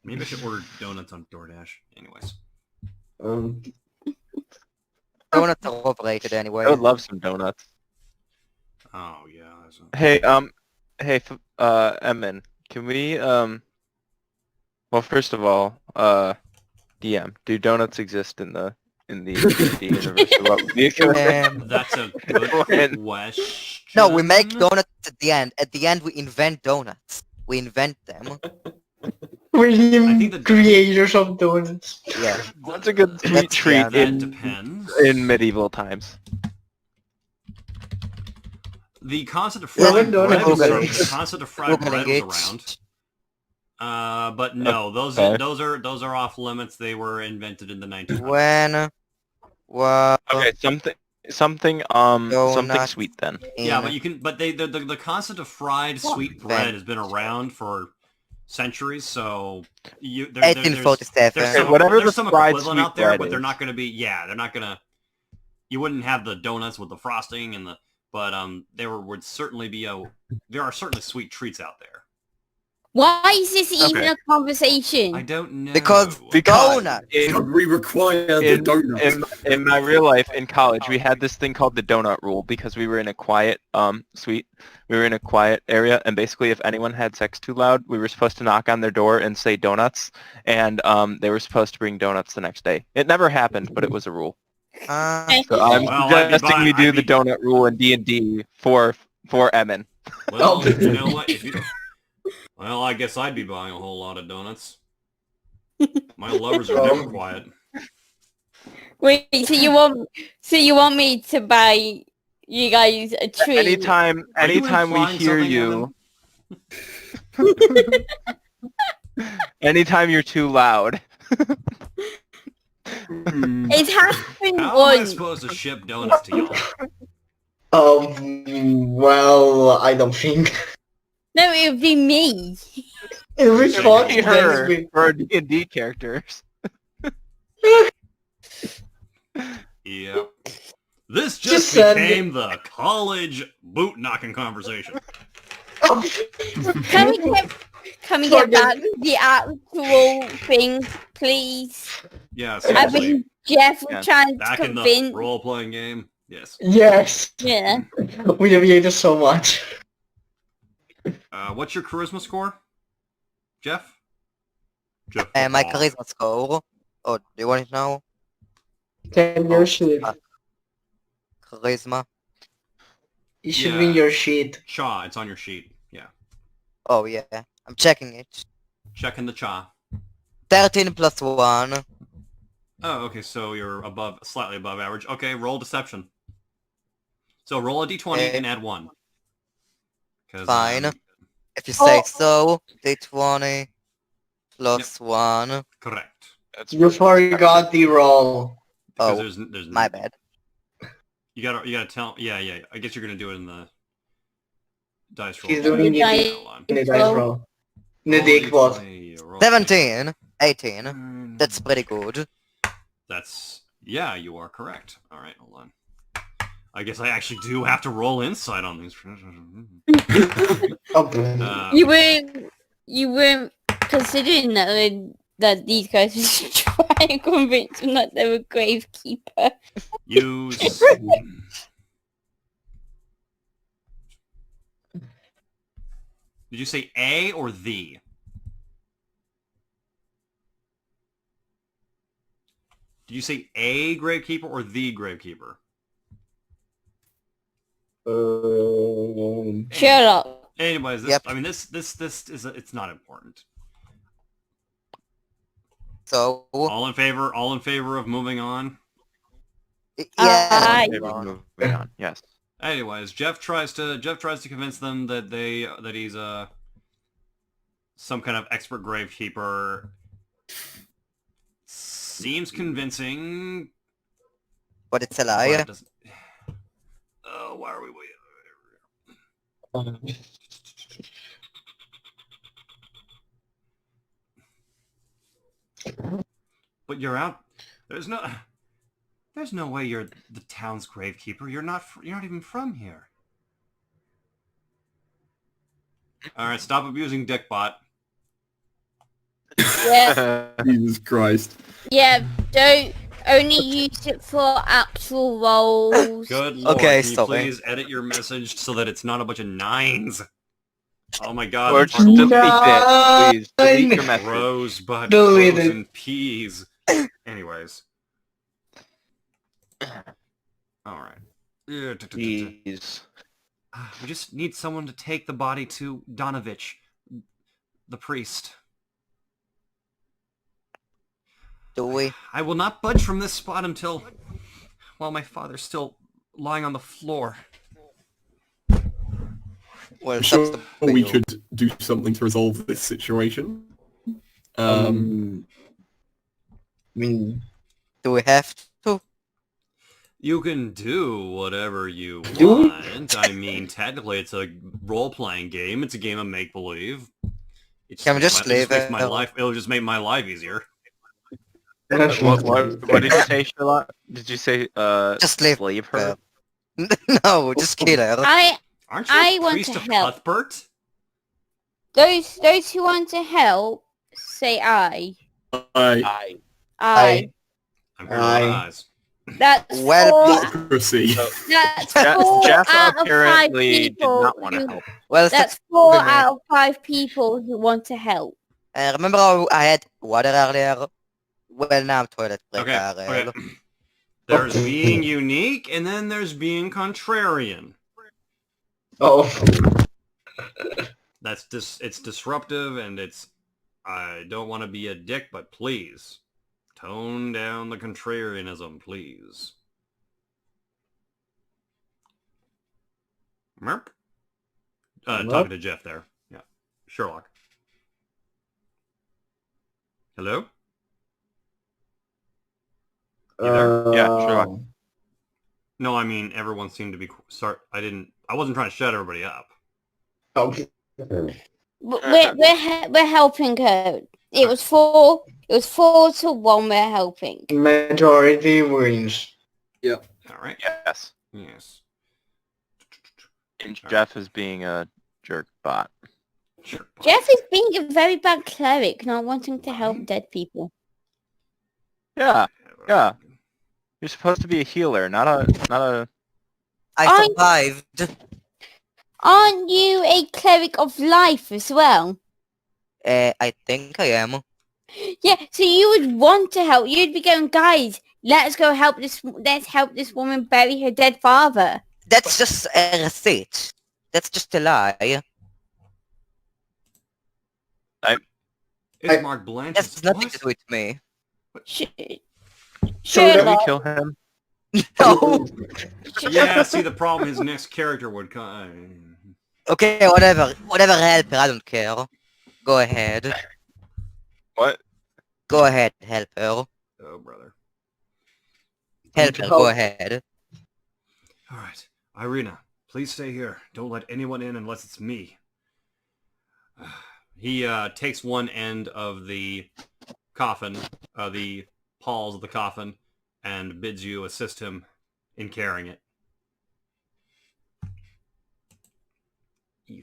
Speaker 1: Maybe I should order donuts on DoorDash. Anyways.
Speaker 3: Donuts are overrated anyway.
Speaker 2: I would love some donuts.
Speaker 1: Oh yeah.
Speaker 2: Hey, Emin, can we, well, first of all, DM, do donuts exist in the D&D universe? What would be a good-
Speaker 1: That's a good question.
Speaker 3: No, we make donuts at the end. At the end, we invent donuts. We invent them.
Speaker 5: We're
Speaker 1: I think
Speaker 5: the
Speaker 1: the-
Speaker 5: creators of donuts.
Speaker 3: Yeah.
Speaker 2: What's a good sweet
Speaker 3: That's-
Speaker 2: treat
Speaker 3: yeah,
Speaker 1: That
Speaker 2: in
Speaker 1: depends.
Speaker 2: medieval times?
Speaker 1: The concept of
Speaker 5: Yeah,
Speaker 1: fried
Speaker 5: we're
Speaker 1: bread was
Speaker 5: doing
Speaker 3: it.
Speaker 1: the concept of fried bread was
Speaker 3: Googling
Speaker 1: around. But no, those are off limits. They were invented in the 1900s.
Speaker 3: When was
Speaker 2: Okay, something
Speaker 3: Donut
Speaker 2: sweet then.
Speaker 1: Yeah,
Speaker 3: in
Speaker 1: but you can. But the concept of fried sweet bread has been around for centuries. So there's
Speaker 3: 1847?
Speaker 1: some,
Speaker 2: Whatever
Speaker 1: there's
Speaker 2: the
Speaker 1: some
Speaker 2: fried
Speaker 1: equivalent
Speaker 2: sweet
Speaker 1: out there,
Speaker 2: bread
Speaker 1: but they're
Speaker 2: is.
Speaker 1: not going to be. Yeah, they're not going to. You wouldn't have the donuts with the frosting and the. But would certainly be there are certainly sweet treats out there.
Speaker 6: Why is this even
Speaker 2: Okay.
Speaker 6: a conversation?
Speaker 1: I don't know.
Speaker 3: Because donut.
Speaker 4: We require the donuts.
Speaker 2: In my real life in college, we had this thing called the donut rule because we were in a quiet suite. We were in a quiet area, and basically, if anyone had sex too loud, we were supposed to knock on their door and say donuts, and they were supposed to bring donuts the next day. It never happened, but it was a rule. So I'm
Speaker 1: Well, I'd be
Speaker 2: suggesting we
Speaker 1: buying-
Speaker 2: do
Speaker 1: I'd
Speaker 2: the
Speaker 1: be-
Speaker 2: donut rule in D&D for Emin.
Speaker 1: Well, you know what? If you don't... Well, I guess I'd be buying a whole lot of donuts. My lovers are never quiet.
Speaker 6: Wait, so you want me to buy you guys a treat?
Speaker 2: Anytime
Speaker 1: Are you
Speaker 2: we
Speaker 1: implying
Speaker 2: hear
Speaker 1: something,
Speaker 2: you, anytime you're too loud.
Speaker 6: It's happened
Speaker 1: How am I
Speaker 6: once.
Speaker 1: supposed to ship donuts to y'all?
Speaker 5: Well, I don't think.
Speaker 6: No, it would be me.
Speaker 5: In response,
Speaker 2: Her
Speaker 5: then
Speaker 2: for our D&D characters.
Speaker 1: Yep. This
Speaker 5: Just
Speaker 1: just
Speaker 5: send
Speaker 1: became the college boot knocking conversation.
Speaker 6: Can we get back to the actual thing, please?
Speaker 1: Yeah,
Speaker 6: I
Speaker 1: seriously.
Speaker 6: think Jeff was
Speaker 2: Yeah.
Speaker 6: trying to
Speaker 1: Back in the
Speaker 6: convince.
Speaker 1: role-playing game. Yes.
Speaker 5: Yes,
Speaker 6: Yeah.
Speaker 5: we deviated so much.
Speaker 1: What's your charisma score, Jeff? Jeff.
Speaker 3: My charisma score. Oh, do you want it now?
Speaker 5: Can your sheet?
Speaker 3: Charisma.
Speaker 5: It should be
Speaker 1: Yeah.
Speaker 5: your sheet.
Speaker 1: Cha, it's on your sheet. Yeah.
Speaker 3: Oh yeah, I'm checking it.
Speaker 1: Checking the cha.
Speaker 3: 13 plus 1.
Speaker 1: Oh, okay, so you're slightly above average. Okay, roll deception. So roll a d20
Speaker 3: Okay.
Speaker 1: and add 1. 'Cause,
Speaker 3: Fine. If you say so, D20 plus 1.
Speaker 1: correct.
Speaker 2: That's
Speaker 5: You forgot the roll.
Speaker 1: Because
Speaker 3: Oh,
Speaker 1: there's
Speaker 3: my bad.
Speaker 1: You gotta tell. Yeah. I guess you're gonna do it in the dice roll.
Speaker 5: He's doing
Speaker 6: it
Speaker 1: Hold on.
Speaker 5: in the dice roll. In the
Speaker 1: Roll
Speaker 5: dick what?
Speaker 1: d20, roll
Speaker 3: 17. 18.
Speaker 1: d20.
Speaker 3: That's pretty good.
Speaker 1: Yeah, you are correct. All right, hold on. I guess I actually do have to roll insight on these.
Speaker 5: Oh,
Speaker 6: You weren't considering that these guys were trying to convince them that they were gravekeeper.
Speaker 1: Use. Did you say A or the? Did you say a gravekeeper or the gravekeeper?
Speaker 6: Shut up.
Speaker 1: Anyways, this,
Speaker 3: Yep.
Speaker 1: I mean, this is it's not important.
Speaker 3: So,
Speaker 1: All in favor of moving on.
Speaker 6: Aye.
Speaker 2: Moving on. Yes.
Speaker 1: Anyways, Jeff tries to convince them that he's some kind of expert gravekeeper. Seems convincing,
Speaker 3: but it's a
Speaker 1: but
Speaker 3: lie.
Speaker 1: it doesn't. Oh, why are we waiting? But you're out. There's no way you're the town's gravekeeper. You're not even from here. All right, stop abusing Dickbot.
Speaker 6: Yeah,
Speaker 4: Jesus Christ.
Speaker 6: yeah. Don't only use it for actual roles.
Speaker 1: Good lord.
Speaker 3: Okay,
Speaker 1: Can you
Speaker 3: stop it.
Speaker 1: please edit your message so that it's not a bunch of 9s? Oh my god.
Speaker 2: Or
Speaker 1: that's
Speaker 2: just delete it, please. Delete your message.
Speaker 1: Rosebud
Speaker 5: Delete
Speaker 1: frozen
Speaker 5: it.
Speaker 1: peas. Anyways. Alright. We
Speaker 2: Jeez.
Speaker 1: just need someone to take the body to Donovich, the priest.
Speaker 3: Do we?
Speaker 1: I will not budge from this spot until... while my father's still lying on the floor.
Speaker 3: Well,
Speaker 4: I'm
Speaker 3: sucks
Speaker 4: sure
Speaker 3: to
Speaker 4: we
Speaker 3: be you.
Speaker 4: could do something to resolve this situation.
Speaker 5: I mean,
Speaker 3: Do we have to?
Speaker 1: You can do whatever you
Speaker 5: Do we?
Speaker 1: want. I mean, technically it's a role-playing game. It's a game of make-believe.
Speaker 3: Can we just leave
Speaker 1: makes
Speaker 3: it?
Speaker 1: my life... It'll just make my life easier.
Speaker 2: What did you say, Sherlock? Did you say
Speaker 3: Just leave
Speaker 2: slave her?
Speaker 3: No, just kill her.
Speaker 1: Aren't you
Speaker 6: I
Speaker 1: a
Speaker 6: want
Speaker 1: priest
Speaker 6: to
Speaker 1: of
Speaker 6: help.
Speaker 1: Cuthbert?
Speaker 6: Those who want to help, say aye.
Speaker 2: I.
Speaker 6: Aye.
Speaker 1: I'm here to
Speaker 5: Aye.
Speaker 1: eyes.
Speaker 6: That's
Speaker 3: Well,
Speaker 6: four.
Speaker 4: Democracy.
Speaker 6: That's
Speaker 2: Jeff,
Speaker 6: 4
Speaker 2: Jeff
Speaker 6: out of 5
Speaker 2: apparently did
Speaker 6: people.
Speaker 2: not want to
Speaker 6: who-
Speaker 2: help.
Speaker 3: Well,
Speaker 6: That's
Speaker 3: sucks
Speaker 6: 4
Speaker 3: to be me.
Speaker 6: out of 5 people who want to help.
Speaker 3: Remember how I had water earlier? Well, now I'm toilet break.
Speaker 1: Okay, okay. There's being unique, and then there's being contrarian.
Speaker 5: oh,
Speaker 1: It's disruptive, and it's... I don't want to be a dick, but please. Tone down the contrarianism, please. Merp? Talking to Jeff there. Yeah. Sherlock. Hello? You there?
Speaker 2: Yeah, sure.
Speaker 1: No, I mean, everyone seemed to be... Sorry, I wasn't trying to shut everybody up.
Speaker 5: Oh.
Speaker 6: We're helping her. It was 4 to 1 we're helping.
Speaker 5: Majority wins.
Speaker 1: All right.
Speaker 2: Yes.
Speaker 1: Yes.
Speaker 2: And Jeff is being a jerk bot.
Speaker 1: Sure.
Speaker 6: Jeff is being a very bad cleric, not wanting to help dead people.
Speaker 2: Yeah. Yeah. You're supposed to be a healer, not a.
Speaker 3: I survived.
Speaker 6: Aren't you a cleric of life as well?
Speaker 3: I think I am.
Speaker 6: Yeah, so you would want to help. You'd be going, guys, let's help this woman bury her dead father.
Speaker 3: That's just a receipt. That's just a lie.
Speaker 1: Ismark Blanche.
Speaker 3: That's nothing to do with me.
Speaker 6: Sh-
Speaker 5: So
Speaker 2: Did we
Speaker 6: Sherlock,
Speaker 2: kill him?
Speaker 3: No.
Speaker 1: Yeah, see, the problem, his next character would come...
Speaker 3: Okay, whatever. Whatever, help her. I don't care. Go ahead.
Speaker 2: What?
Speaker 3: Go ahead, help her.
Speaker 1: Oh, brother.
Speaker 3: Help her, go ahead.
Speaker 1: All right. Ireena, please stay here. Don't let anyone in unless it's me. He takes one end of the coffin, the pawls of the coffin, and bids you assist him in carrying it.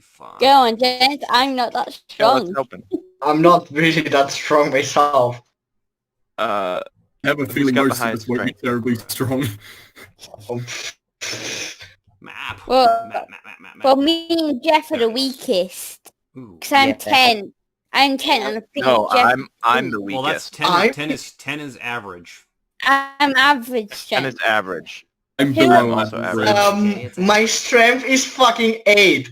Speaker 1: Fine.
Speaker 6: go on, Jess. I'm not that
Speaker 2: Yeah, let's
Speaker 6: strong.
Speaker 2: help him.
Speaker 5: I'm not really that strong myself.
Speaker 4: I have a
Speaker 2: Who's
Speaker 4: feeling
Speaker 2: got the
Speaker 4: most of
Speaker 2: highest
Speaker 4: us won't be
Speaker 2: strength?
Speaker 4: terribly strong.
Speaker 5: Oh.
Speaker 1: Map.
Speaker 6: Well,
Speaker 1: Map.
Speaker 6: Well, me and Jeff are the weakest.
Speaker 1: Ooh.
Speaker 6: Because I'm
Speaker 3: Yeah.
Speaker 6: 10. I'm 10 and I think
Speaker 2: No,
Speaker 6: Jeff...
Speaker 2: I'm the
Speaker 1: Well, that's
Speaker 2: weakest.
Speaker 1: 10 is average.
Speaker 6: I'm average
Speaker 2: And
Speaker 6: strength.
Speaker 2: it's average.
Speaker 4: I'm
Speaker 6: Who-
Speaker 4: below
Speaker 2: Also
Speaker 4: average.
Speaker 5: My strength is fucking 8.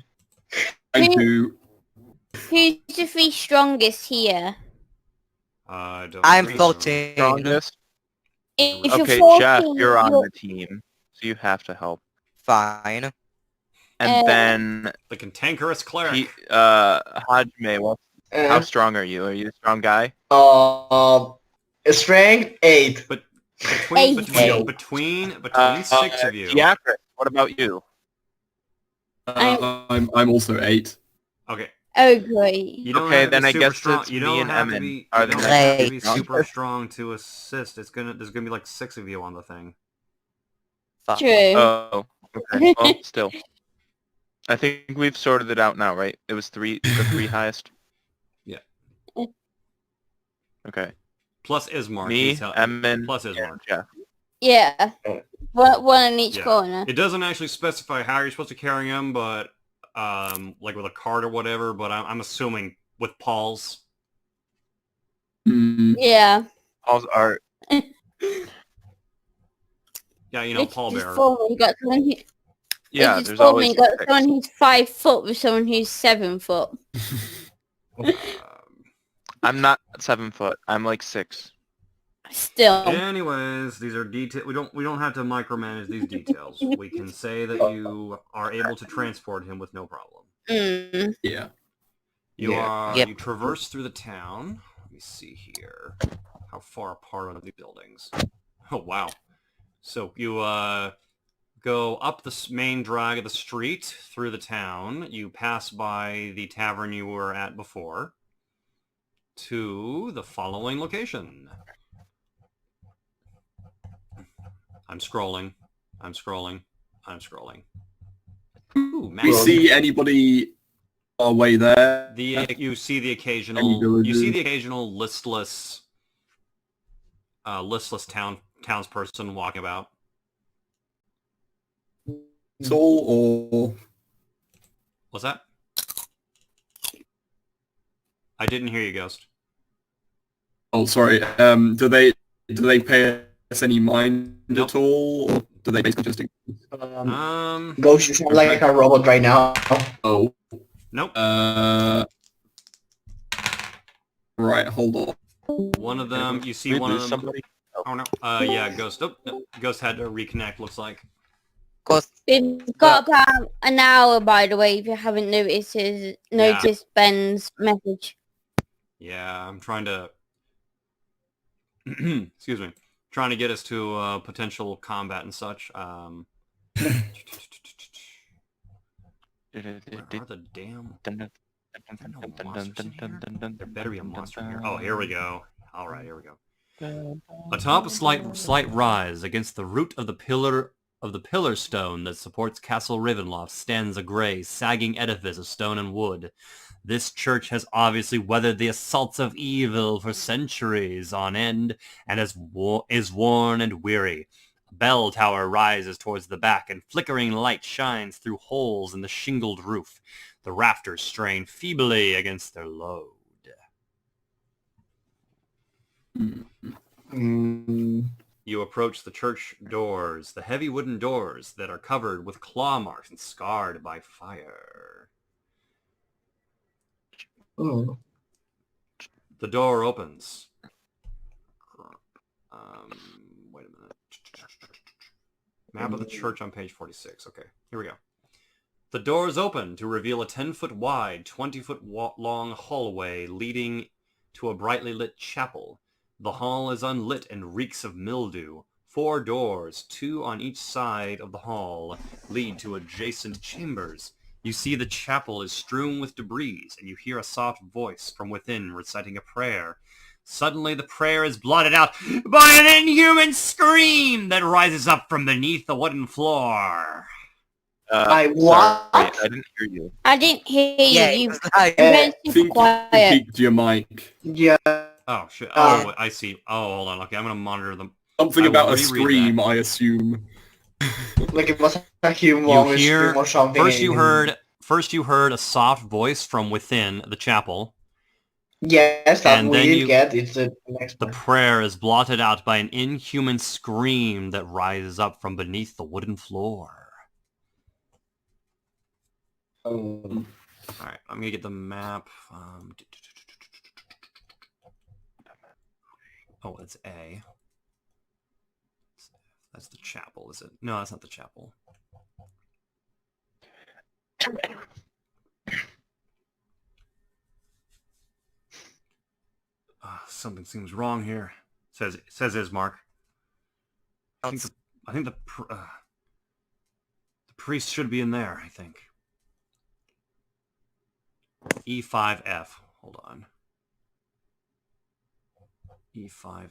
Speaker 4: I do.
Speaker 6: Who's the 3 strongest here?
Speaker 1: I don't
Speaker 3: I'm
Speaker 1: know.
Speaker 3: 14.
Speaker 2: Strongest.
Speaker 6: If you're
Speaker 2: Okay,
Speaker 6: 14,
Speaker 2: Jeff, you're on
Speaker 6: you're-
Speaker 2: the team, so you have to help.
Speaker 3: Fine.
Speaker 2: And then,
Speaker 1: The cantankerous cleric.
Speaker 2: Hajime, how
Speaker 5: Uh,
Speaker 2: strong are you? Are you a strong guy?
Speaker 5: strength 8.
Speaker 1: But
Speaker 6: Hey.
Speaker 1: between 6 of you.
Speaker 2: Diakris, what about you?
Speaker 4: I'm also 8.
Speaker 1: Okay.
Speaker 6: Oh, great.
Speaker 1: You don't
Speaker 2: Okay,
Speaker 1: have to
Speaker 2: then
Speaker 1: be
Speaker 2: I
Speaker 1: super
Speaker 2: guess
Speaker 1: strong.
Speaker 2: it's
Speaker 1: You
Speaker 2: me
Speaker 1: don't
Speaker 2: and
Speaker 1: have to
Speaker 2: Emin
Speaker 1: be.
Speaker 2: are
Speaker 1: You
Speaker 2: the
Speaker 1: don't
Speaker 3: next
Speaker 1: have to be
Speaker 2: strongest.
Speaker 1: super strong to assist. There's gonna be like 6 of you on the thing.
Speaker 3: Fuck.
Speaker 6: True.
Speaker 2: Oh, okay. Well, still. I think we've sorted it out now, right? It was the 3 highest?
Speaker 1: Yeah.
Speaker 2: Okay.
Speaker 1: Plus Ismark.
Speaker 2: Me,
Speaker 1: he's
Speaker 2: Emin,
Speaker 1: plus
Speaker 2: and
Speaker 1: Ismark.
Speaker 2: Jeff.
Speaker 6: Yeah. One in each
Speaker 1: Yeah.
Speaker 6: corner.
Speaker 1: It doesn't actually specify how you're supposed to carry him, but like with a cart or whatever. But I'm assuming with Paul's.
Speaker 4: Mm,
Speaker 6: Yeah.
Speaker 2: Paul's art.
Speaker 1: Yeah, you know,
Speaker 6: It's
Speaker 1: Paul
Speaker 6: just
Speaker 1: Bear.
Speaker 6: fun when you got someone who,
Speaker 2: Yeah,
Speaker 6: it's just
Speaker 2: there's
Speaker 6: fun when
Speaker 2: always
Speaker 6: you got
Speaker 2: six.
Speaker 6: someone who's 5 foot with someone who's 7 foot.
Speaker 2: I'm not 7 foot. I'm like 6.
Speaker 6: Still.
Speaker 1: Anyways, these are detail. We don't have to micromanage these details. We can say that you are able to transport him with no problem.
Speaker 6: Mm.
Speaker 4: Yeah.
Speaker 1: You
Speaker 4: Yeah.
Speaker 1: are
Speaker 3: Yep.
Speaker 1: you traverse through the town. Let me see here. How far apart are these buildings? Oh wow. So you go up the main drag of the street through the town. You pass by the tavern you were at before to the following location. I'm scrolling. I'm scrolling. I'm scrolling. Ooh,
Speaker 4: We see anybody our way there?
Speaker 1: you see the
Speaker 4: Any
Speaker 1: occasional
Speaker 4: villagers?
Speaker 1: listless townsperson walking about.
Speaker 4: It's all, or
Speaker 1: What's that? I didn't hear you, Ghost.
Speaker 4: oh, sorry. Do they pay us any mind
Speaker 1: Nope.
Speaker 4: at all, or do they basically just?
Speaker 5: Ghost, you sound like a robot right now.
Speaker 4: Oh.
Speaker 1: Nope.
Speaker 4: Right. Hold on.
Speaker 1: One of them. You see
Speaker 2: We
Speaker 1: one of
Speaker 2: lose
Speaker 1: them.
Speaker 2: somebody?
Speaker 1: Oh no. Yeah, Ghost. Oh, no. Ghost had to reconnect. Looks like.
Speaker 3: Cause
Speaker 6: We've got about an hour, by the way, if you haven't noticed Ben's message.
Speaker 1: Yeah, I'm trying to. Excuse me. Trying to get us to potential combat and such. Where are the damn? There better be a monster here. Oh, here we go. All right, here we go. Atop a slight rise against the root of the pillar stone that supports Castle Ravenloft stands a grey, sagging edifice of stone and wood. This church has obviously weathered the assaults of evil for centuries on end and is worn and weary. A bell tower rises towards the back and flickering light shines through holes in the shingled roof. The rafters strain feebly against their load. You approach the church doors, the heavy wooden doors that are covered with claw marks and scarred by fire.
Speaker 5: Oh.
Speaker 1: The door opens. Wait a minute. Map of the church on page 46. Okay, here we go. The doors open to reveal a 10-foot wide, 20-foot long hallway leading to a brightly lit chapel. The hall is unlit and reeks of mildew. 4 doors, 2 on each side of the hall, lead to adjacent chambers. You see the chapel is strewn with debris, and you hear a soft voice from within reciting a prayer. Suddenly the prayer is blotted out by an inhuman scream that rises up from beneath the wooden floor.
Speaker 5: What?
Speaker 2: Sorry, I didn't hear you.
Speaker 6: I didn't hear
Speaker 3: yeah,
Speaker 6: you.
Speaker 3: it was like,
Speaker 6: You went
Speaker 4: I
Speaker 6: super
Speaker 4: think you
Speaker 6: quiet.
Speaker 4: peaked your mic.
Speaker 5: Yeah.
Speaker 1: Oh, shit. Oh, I see. Oh, hold on. Okay, I'm going to monitor them.
Speaker 4: Something
Speaker 1: I will
Speaker 4: about a
Speaker 1: reread
Speaker 4: scream,
Speaker 1: that.
Speaker 4: I assume.
Speaker 5: Like it was a human
Speaker 1: You
Speaker 5: with
Speaker 1: hear...
Speaker 5: scream or something.
Speaker 1: First you heard a soft voice from within the chapel.
Speaker 5: Yes, that
Speaker 1: and
Speaker 5: we
Speaker 1: then
Speaker 5: did
Speaker 1: you...
Speaker 5: get. It's the next
Speaker 1: The
Speaker 5: one.
Speaker 1: prayer is blotted out by an inhuman scream that rises up from beneath the wooden floor.
Speaker 5: Oh.
Speaker 1: Alright, I'm gonna get the map. Oh, it's A. That's the chapel, is it? No, that's not the chapel. Something seems wrong here. Says Ismark. I think the priest should be in there, I think. E5F. Hold on. E5F.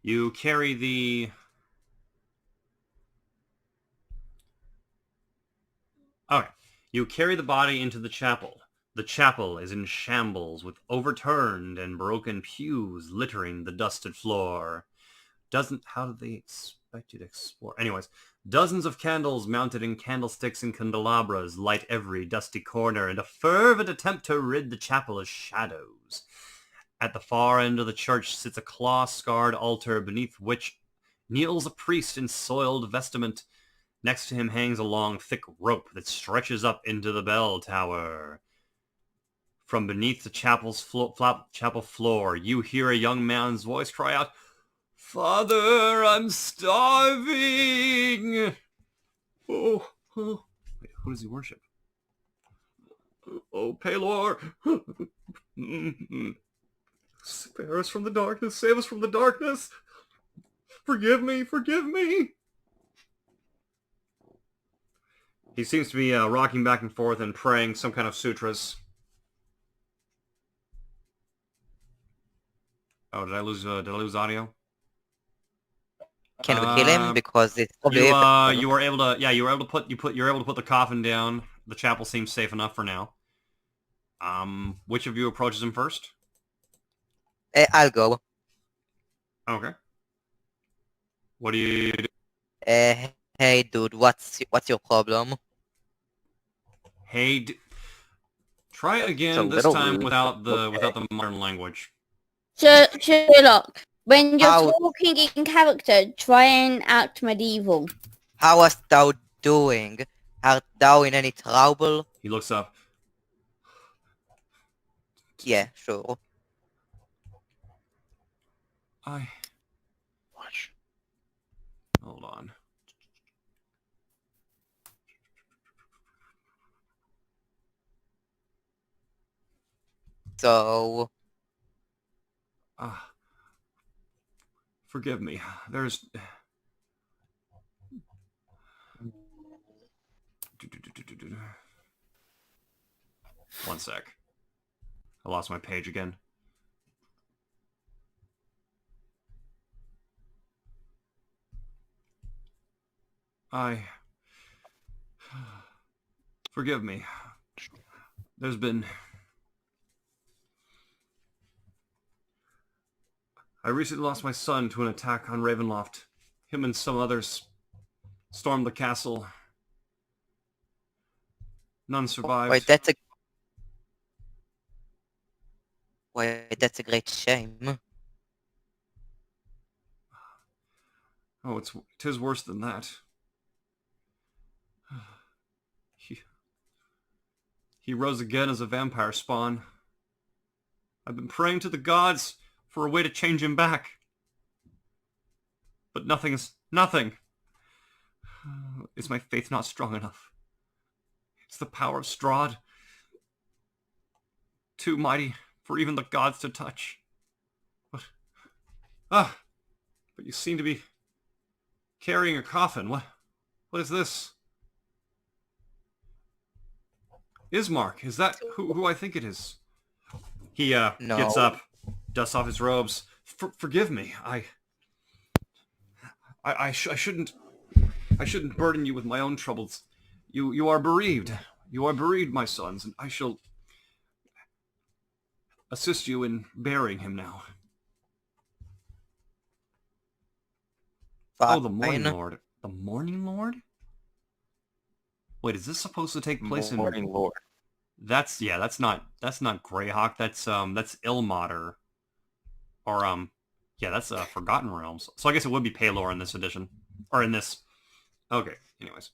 Speaker 1: You carry the... Okay. You carry the body into the chapel. The chapel is in shambles, with overturned and broken pews littering the dusted floor. How do they expect you to explore? Anyways, Dozens of candles mounted in candlesticks and candelabras light every dusty corner in a fervent attempt to rid the chapel of shadows. At the far end of the church sits a claw-scarred altar beneath which kneels a priest in soiled vestment. Next to him hangs a long, thick rope that stretches up into the bell tower. From beneath the chapel floor, you hear a young man's voice cry out, "Father, I'm starving!" Oh. Wait, who does he worship? Oh, Pelor! Spare us from the darkness, save us from the darkness! Forgive me, forgive me! He seems to be rocking back and forth and praying some kind of sutras. Oh, did I lose audio?
Speaker 3: Can we kill him? Because it's
Speaker 1: you were able to put the coffin down. The chapel seems safe enough for now. Which of you approaches him first?
Speaker 3: I'll go.
Speaker 1: Okay. What do you do?
Speaker 3: Hey dude, what's your problem?
Speaker 1: Hey, try again this time without the modern language.
Speaker 6: Sherlock, when you're talking in character, try and act medieval.
Speaker 3: How art thou doing? Art thou in any trouble?
Speaker 1: He looks up.
Speaker 3: Yeah, sure.
Speaker 2: Watch.
Speaker 1: Hold on.
Speaker 3: So...
Speaker 1: Forgive me. There's... One sec. I lost my page again. Forgive me. There's been... I recently lost my son to an attack on Ravenloft. Him and some others stormed the castle. None survived.
Speaker 3: Wait, that's a great shame.
Speaker 1: Oh, tis worse than that. He rose again as a vampire spawn. I've been praying to the gods for a way to change him back. But nothing. Is my faith not strong enough? It's the power of Strahd. Too mighty for even the gods to touch. But you seem to be carrying a coffin. What is this? Ismark, is that who I think it is? He gets up, dusts off his robes. Forgive me. I shouldn't burden you with my own troubles. You are bereaved. You are bereaved, my sons, and I shall assist you in burying him now.
Speaker 3: Fine.
Speaker 1: Oh, the Morning Lord. The Morning Lord? Wait, is this supposed to take place in
Speaker 2: Morning Lord?
Speaker 1: That's not Greyhawk. That's Ilmater. Or yeah, that's Forgotten Realms. So I guess it would be Pelor in this edition. Or in this. Okay, anyways.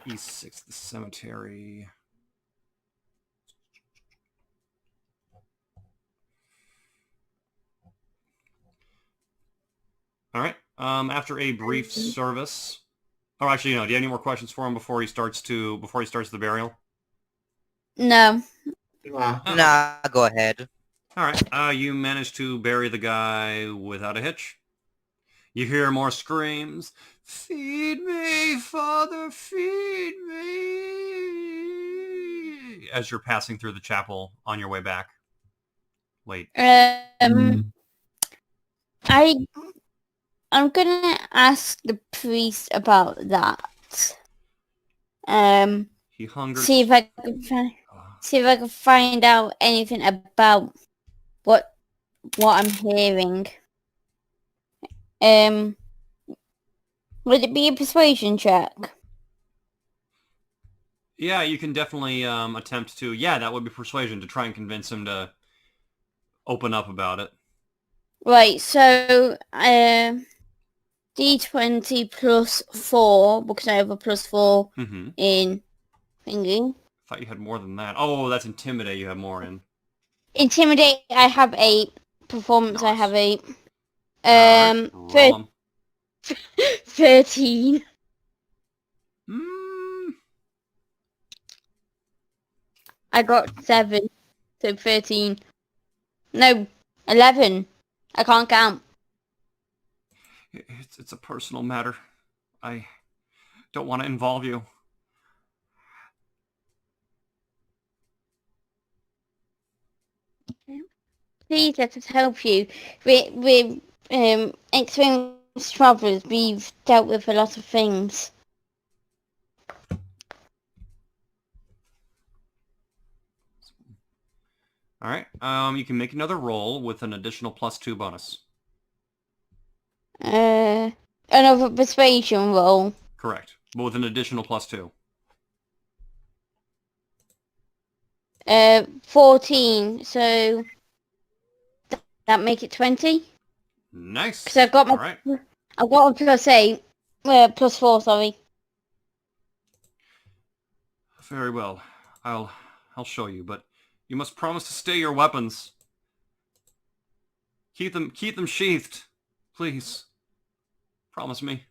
Speaker 1: E6, the cemetery. Alright. After a brief service. Oh, actually, no. Do you have any more questions for him before he starts the burial?
Speaker 6: No.
Speaker 3: Nah, go ahead.
Speaker 1: Alright. You managed to bury the guy without a hitch. You hear more screams. Feed me, Father, feed me. As you're passing through the chapel on your way back. Wait.
Speaker 6: I'm gonna ask the priest about that.
Speaker 1: He hungers.
Speaker 6: See if I can find out anything about what I'm hearing. Would it be a persuasion check?
Speaker 1: Yeah, you can definitely attempt to. Yeah, that would be persuasion to try and convince him to open up about it.
Speaker 6: Right, so D20 plus 4, because I have a plus 4
Speaker 1: Mm-hmm.
Speaker 6: in thingy.
Speaker 1: Thought you had more than that. Oh, that's intimidate. You have more in.
Speaker 6: Intimidate, I have 8. Performance, I
Speaker 1: Nice.
Speaker 6: have 8.
Speaker 1: Alright, roll 'em.
Speaker 6: 13. I got 7, so 13. No, 11. I can't count.
Speaker 1: It's a personal matter. I don't want to involve you.
Speaker 6: Please let us help you. We're experienced travelers. We've dealt with a lot of things.
Speaker 1: Alright, you can make another roll with an additional +2 bonus.
Speaker 6: Another persuasion roll.
Speaker 1: Correct. But with an additional +2.
Speaker 6: 14. So that make it 20.
Speaker 1: Nice.
Speaker 6: Because I've got my,
Speaker 1: Alright.
Speaker 6: I've got a +8, +4. Sorry.
Speaker 1: Very well. I'll show you, but you must promise to stay your weapons. Keep them sheathed. Please. Promise me.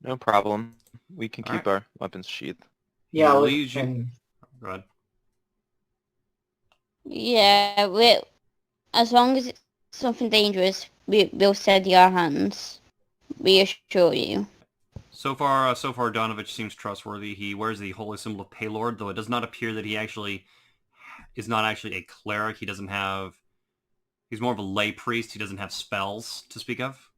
Speaker 2: No problem. We can
Speaker 1: All
Speaker 2: keep our weapons sheathed.
Speaker 5: Yeah, we
Speaker 1: leads you-
Speaker 5: can.
Speaker 1: Go ahead.
Speaker 6: Yeah, as long as it's something dangerous, we'll steady our hands. We assure you.
Speaker 1: So far, Donovich seems trustworthy. He wears the holy symbol of Paylord, though it does not appear that he actually is not actually a cleric. He doesn't have... He's more of a lay priest. He doesn't have spells to speak of.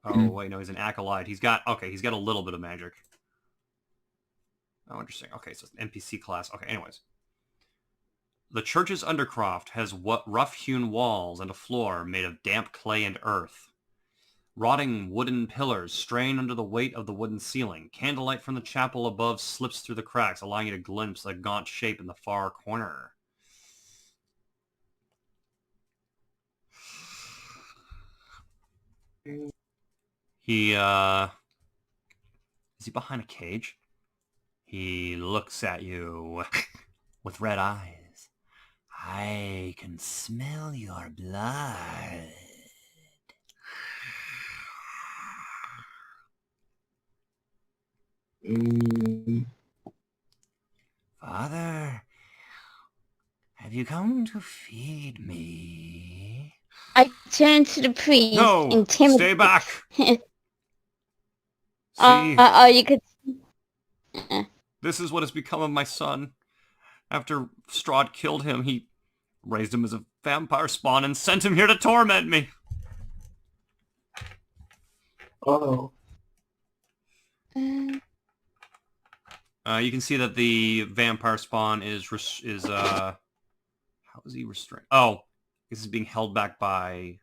Speaker 1: Oh, wait, no, he's an acolyte. He's got a little bit of magic. Oh, interesting. Okay, so it's an NPC class. Okay, anyways. The church's undercroft has rough-hewn walls and a floor made of damp clay and earth. Rotting wooden pillars strain under the weight of the wooden ceiling. Candlelight from the chapel above slips through the cracks, allowing you to glimpse a gaunt shape in the far corner. He, is he behind a cage? He looks at you with red eyes. I can smell your blood. Father, have you come to feed me?
Speaker 6: I turn to the priest.
Speaker 1: No! Stay back! See,
Speaker 6: You could.
Speaker 1: this is what has become of my son. After Strahd killed him, he raised him as a vampire spawn and sent him here to torment me.
Speaker 5: Oh.
Speaker 1: You can see that the vampire spawn is how is he restrained? Oh, this is being held back by...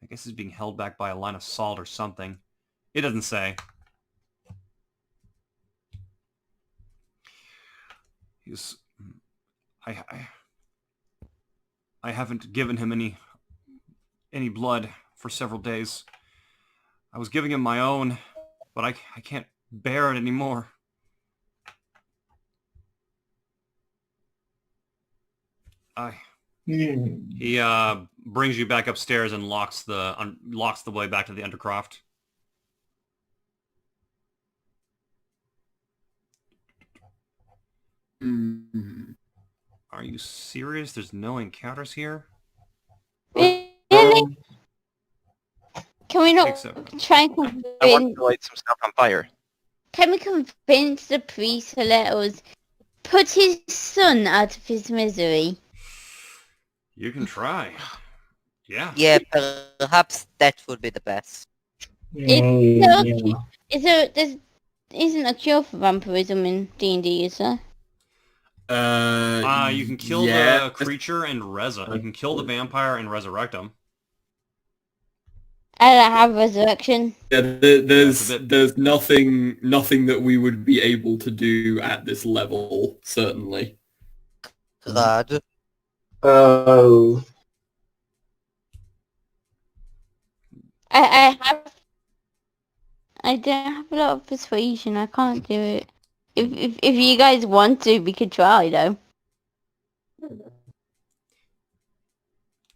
Speaker 1: I guess it's being held back by a line of salt or something. It doesn't say. He's... I haven't given him any blood for several days. I was giving him my own, but I can't bear it anymore. He brings you back upstairs and locks the way back to the undercroft. Are you serious? There's no encounters here?
Speaker 6: Really? Can we not
Speaker 1: Except...
Speaker 6: try and
Speaker 2: I want
Speaker 6: convince?
Speaker 2: to light some stuff on fire.
Speaker 6: Can we convince the priest to let us put his son out of his misery?
Speaker 1: You can try. Yeah.
Speaker 3: Yeah, perhaps that would be the best.
Speaker 5: Yeah.
Speaker 6: There isn't a cure for vampirism in D&D, is there?
Speaker 1: You can kill
Speaker 4: yeah.
Speaker 1: the creature and you can kill the vampire and resurrect him.
Speaker 6: I don't have resurrection.
Speaker 4: Yeah,
Speaker 1: it's a bit-
Speaker 4: there's nothing that we would be able to do at this level, certainly.
Speaker 3: Strahd.
Speaker 5: Oh.
Speaker 6: I don't have a lot of persuasion. I can't do it. If you guys want to, we could try though.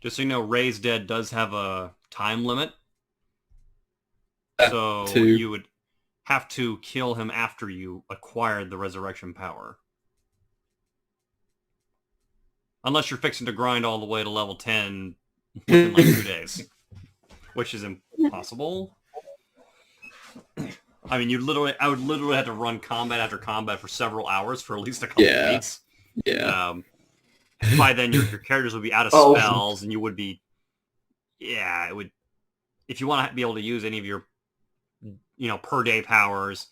Speaker 1: Just so you know, Raise Dead does have a time limit. So you would have to kill him after you acquired the resurrection power. Unless you're fixing to grind all the way to level 10 within like 2 days. Which is impossible. I mean, I would literally have to run combat after combat for several hours for at least a couple of weeks.
Speaker 4: Yeah.
Speaker 1: By then, your characters would be out of spells, and you would be... Yeah, it would... If you want to be able to use any of your, per day powers,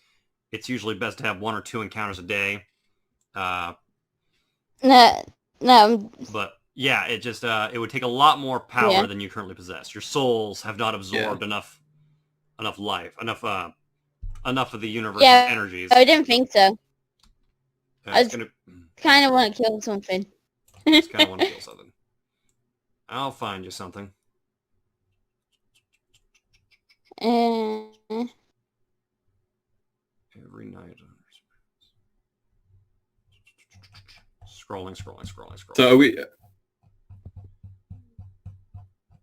Speaker 1: it's usually best to have 1 or 2 encounters a day.
Speaker 6: No.
Speaker 1: But yeah, it just it would take a lot more power than you currently possess. Your souls have not absorbed enough life, enough of the universe's energies.
Speaker 6: I didn't think so. I
Speaker 1: It's gonna...
Speaker 6: kind of want to kill something.
Speaker 1: Just kind of want to kill something. I'll find you something. Every night. Scrolling.
Speaker 4: So are we?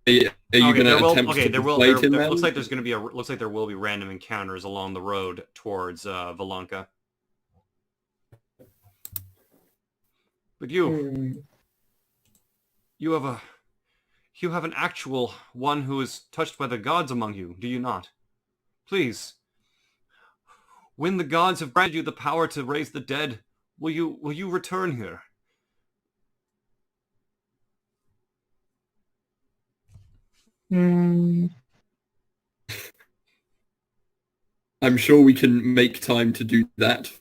Speaker 4: Are you going to attempt to deflate him?
Speaker 1: Looks like there's going to be looks like there will be random encounters along the road towards Valanka. But you have an actual one who is touched by the gods among you, do you not? Please, when the gods have granted you the power to raise the dead, will you return here?
Speaker 4: I'm sure we can make time to do that.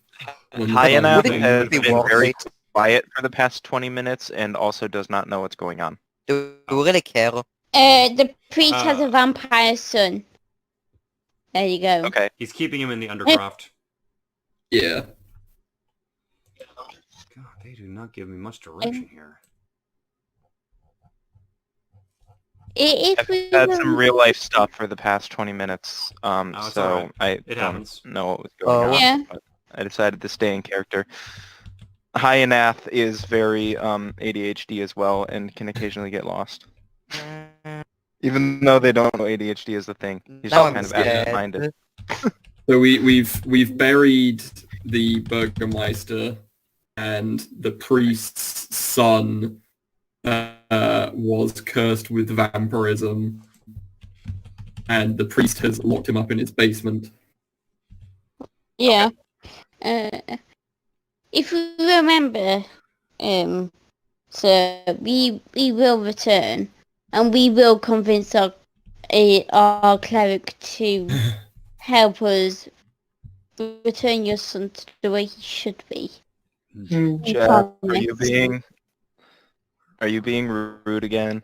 Speaker 2: Ireena
Speaker 3: Wouldn't
Speaker 2: has
Speaker 3: it be
Speaker 2: been
Speaker 3: worth
Speaker 2: very
Speaker 3: it?
Speaker 2: quiet for the past 20 minutes and also does not know what's going on.
Speaker 3: Do you really care?
Speaker 6: The priest has a vampire son. There you go.
Speaker 2: Okay.
Speaker 1: He's keeping him in the undercroft.
Speaker 4: Yeah.
Speaker 1: God, they do not give me much direction here.
Speaker 6: If we
Speaker 2: I've had some real life stuff for the past 20 minutes,
Speaker 1: it's
Speaker 2: so
Speaker 1: alright.
Speaker 2: I
Speaker 1: It
Speaker 2: don't
Speaker 1: happens.
Speaker 2: know what was going on.
Speaker 6: Yeah.
Speaker 2: But I decided to stay in character. Ireena is very ADHD as well and can occasionally get lost. Even though they don't know ADHD is the thing. He's
Speaker 3: Now
Speaker 2: just
Speaker 3: I'm
Speaker 2: kind of
Speaker 3: scared.
Speaker 2: absent-minded.
Speaker 4: So we've buried the Burgermeister, and the priest's son was cursed with vampirism, and the priest has locked him up in his basement.
Speaker 6: Yeah. If we remember, so we will return, and we will convince our cleric to help us return your son to the way he should be.
Speaker 2: Jeff, are you being rude again?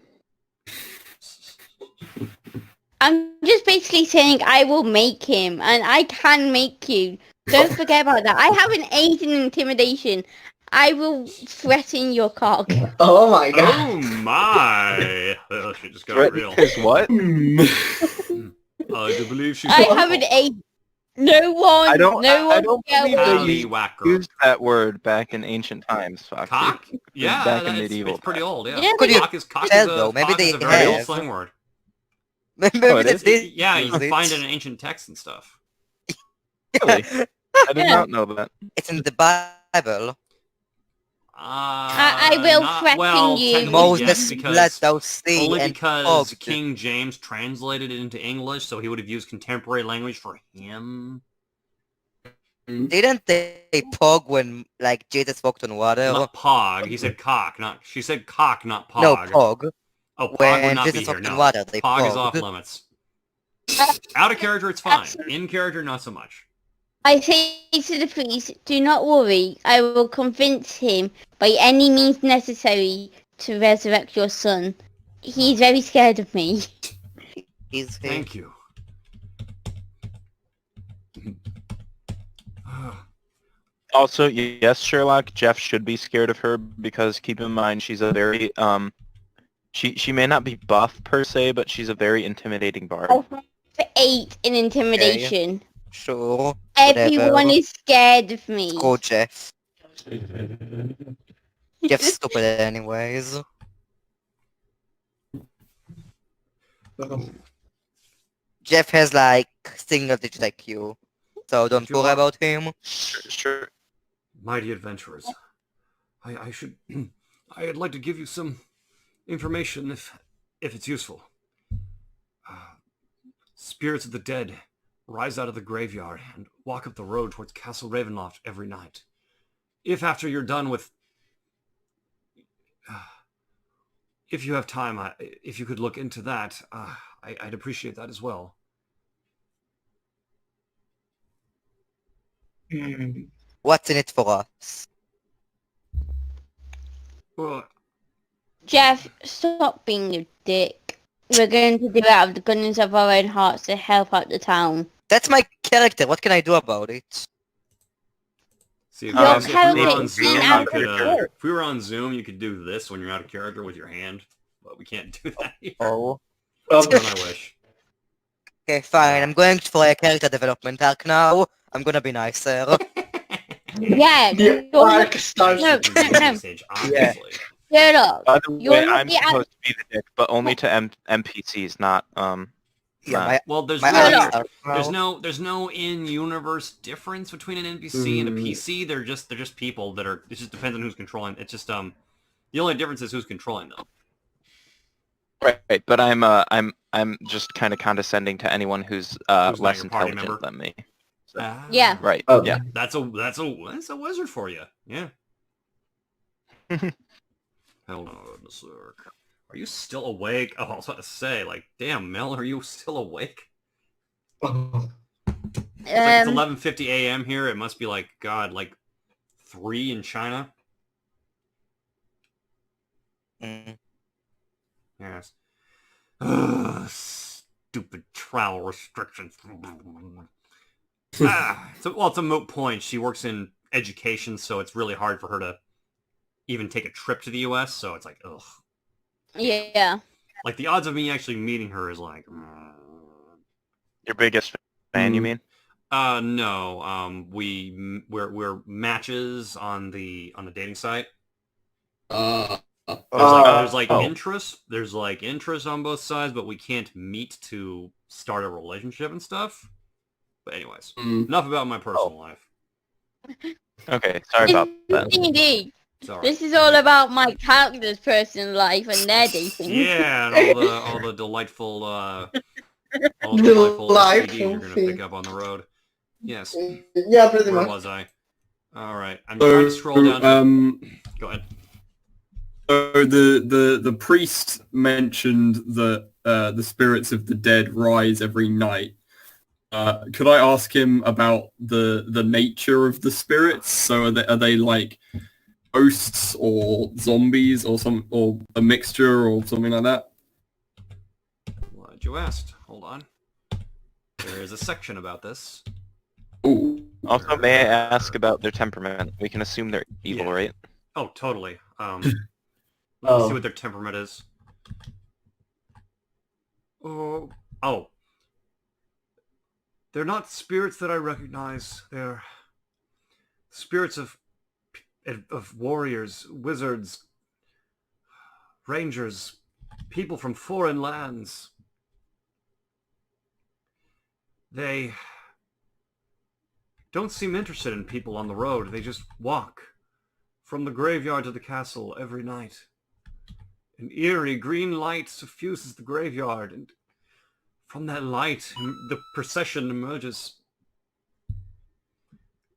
Speaker 6: I'm just basically saying I will make him, and I can make you. Don't forget about that. I have an 8 in intimidation. I will threaten your cock.
Speaker 5: Oh my god.
Speaker 1: Oh my! Oh, she just got
Speaker 2: Threat
Speaker 1: real.
Speaker 2: is what?
Speaker 1: I do believe she's...
Speaker 6: I have an 8. No one.
Speaker 2: I don't
Speaker 6: will
Speaker 2: believe that
Speaker 6: go.
Speaker 2: you used that word back in ancient times, Foxy.
Speaker 1: Cock? Yeah,
Speaker 2: back in
Speaker 1: it's
Speaker 2: medieval
Speaker 1: pretty old, yeah.
Speaker 6: Yeah,
Speaker 3: Could you
Speaker 1: Cock is
Speaker 3: tell, though? Maybe
Speaker 1: cock is
Speaker 3: they
Speaker 1: a very old
Speaker 3: have.
Speaker 1: slang word.
Speaker 3: Maybe
Speaker 2: Oh, it
Speaker 3: that
Speaker 2: is?
Speaker 3: this
Speaker 1: Yeah, you
Speaker 3: use
Speaker 1: can
Speaker 3: it.
Speaker 1: find it in ancient texts and stuff.
Speaker 2: Really? I did not know that.
Speaker 3: It's in the Bible.
Speaker 6: I will threaten you.
Speaker 1: technically
Speaker 3: Moses
Speaker 1: yes,
Speaker 3: blessed
Speaker 1: because
Speaker 3: thou sea
Speaker 1: only
Speaker 3: and
Speaker 1: because
Speaker 3: fog.
Speaker 1: King James translated it into English, so he would have used contemporary language for him.
Speaker 3: Didn't they pog when like Jesus walked on water?
Speaker 1: Not pog. He said cock, not... She said cock, not pog.
Speaker 3: No, pog.
Speaker 1: Oh, pog would
Speaker 3: When
Speaker 1: not be
Speaker 3: Jesus
Speaker 1: here,
Speaker 3: walked on
Speaker 1: no.
Speaker 3: water, they
Speaker 1: Pog is off
Speaker 3: pogged.
Speaker 1: limits. Out of character, it's fine. In character, not so much.
Speaker 6: I say to the priest, do not worry. I will convince him by any means necessary to resurrect your son. He's very scared of me.
Speaker 3: He's here.
Speaker 1: Thank you.
Speaker 2: Also, yes, Sherlock, Jeff should be scared of her because keep in mind she's a very she may not be buff per se, but she's a very intimidating bard.
Speaker 6: I have 8 in intimidation.
Speaker 3: Sure.
Speaker 6: Everyone
Speaker 3: Whatever.
Speaker 6: is scared of me.
Speaker 3: Go, Jeff. Jeff's stupid anyways. Jeff has like single-digit IQ, so don't
Speaker 1: If you
Speaker 3: worry
Speaker 1: are-
Speaker 3: about him.
Speaker 2: Sure.
Speaker 1: Mighty adventurers, I should I'd like to give you some information if it's useful. Spirits of the dead rise out of the graveyard and walk up the road towards Castle Ravenloft every night. If after you're done with if you have time, if you could look into that, I'd appreciate that as well.
Speaker 3: What's in it for us?
Speaker 1: Well,
Speaker 6: Jeff, stop being a dick. We're going to do it out of the goodness of our own hearts to help out the town.
Speaker 3: That's my character. What can I do about it?
Speaker 1: see, if,
Speaker 6: Your
Speaker 1: if we were
Speaker 6: character
Speaker 1: on
Speaker 6: is
Speaker 1: Zoom,
Speaker 6: out
Speaker 1: you could,
Speaker 6: of character.
Speaker 1: if we were on Zoom, you could do this when you're out of character with your hand, but we can't do that here.
Speaker 2: Oh.
Speaker 1: Don't I wish?
Speaker 3: Okay, fine. I'm going for a character development arc now. I'm gonna be nicer.
Speaker 6: Yeah,
Speaker 5: The
Speaker 6: you're
Speaker 5: arc
Speaker 6: not-
Speaker 5: starts
Speaker 6: no,
Speaker 5: with
Speaker 6: no, no.
Speaker 1: Stage, obviously.
Speaker 6: Shut up.
Speaker 2: By the
Speaker 6: You're
Speaker 2: way,
Speaker 6: not
Speaker 2: I'm
Speaker 6: the act-
Speaker 2: supposed to be the dick, but only to NPCs, not
Speaker 3: Yeah, my
Speaker 1: Well, there's
Speaker 3: my
Speaker 6: Shut
Speaker 1: no,
Speaker 3: arcs
Speaker 6: up.
Speaker 3: are
Speaker 1: there's no in-universe difference between an NPC and a
Speaker 4: Mm.
Speaker 1: PC. They're just people that are. It just depends on who's controlling. It's just the only difference is who's controlling them.
Speaker 2: right. But I'm just kind of condescending to anyone who's
Speaker 1: not
Speaker 2: less
Speaker 1: your party
Speaker 2: intelligent
Speaker 1: member?
Speaker 2: than me.
Speaker 6: Yeah.
Speaker 2: Right.
Speaker 5: Oh.
Speaker 2: Yeah.
Speaker 1: That's a wizard for you. Yeah. Hold on a sec. Are you still awake? Oh, I was about to say, like, damn, Mel, are you still awake? It's like it's 11:50 a.m. here. It must be like, God, like 3 in China.
Speaker 3: Mm.
Speaker 1: Yes. Ugh, stupid travel restrictions. It's a moot point. She works in education, so it's really hard for her to even take a trip to the U.S. So it's like, ugh.
Speaker 6: Yeah.
Speaker 1: Like the odds of me actually meeting her is like,
Speaker 2: Your biggest fan, you mean?
Speaker 1: no. We're matches on the dating site. There's like
Speaker 2: Oh.
Speaker 1: interest. There's like interest on both sides, but we can't meet to start a relationship and stuff. But anyways, enough about my personal life.
Speaker 2: Okay, sorry about that.
Speaker 6: Indeed.
Speaker 1: It's all right.
Speaker 6: This is all about my character's personal life and their dating.
Speaker 1: Yeah, and all the delightful delightful STDs you're gonna pick up on the road. Yes.
Speaker 5: Yeah, pretty
Speaker 1: Where
Speaker 5: much.
Speaker 1: was I? All right, I'm trying to scroll down. Go ahead.
Speaker 4: So the priest mentioned that the spirits of the dead rise every night. Could I ask him about the nature of the spirits? So are they like ghosts or zombies or a mixture or something like that?
Speaker 1: Glad you asked. Hold on. There is a section about this.
Speaker 4: Ooh.
Speaker 2: Also, may I ask about their temperament? We can assume they're evil,
Speaker 1: Yeah.
Speaker 2: right?
Speaker 1: Oh, totally. Let me see what their temperament is. Oh. They're not spirits that I recognize. They're spirits of warriors, wizards, rangers, people from foreign lands. They don't seem interested in people on the road. They just walk from the graveyard to the castle every night. An eerie green light suffuses the graveyard, and from that light, the procession emerges.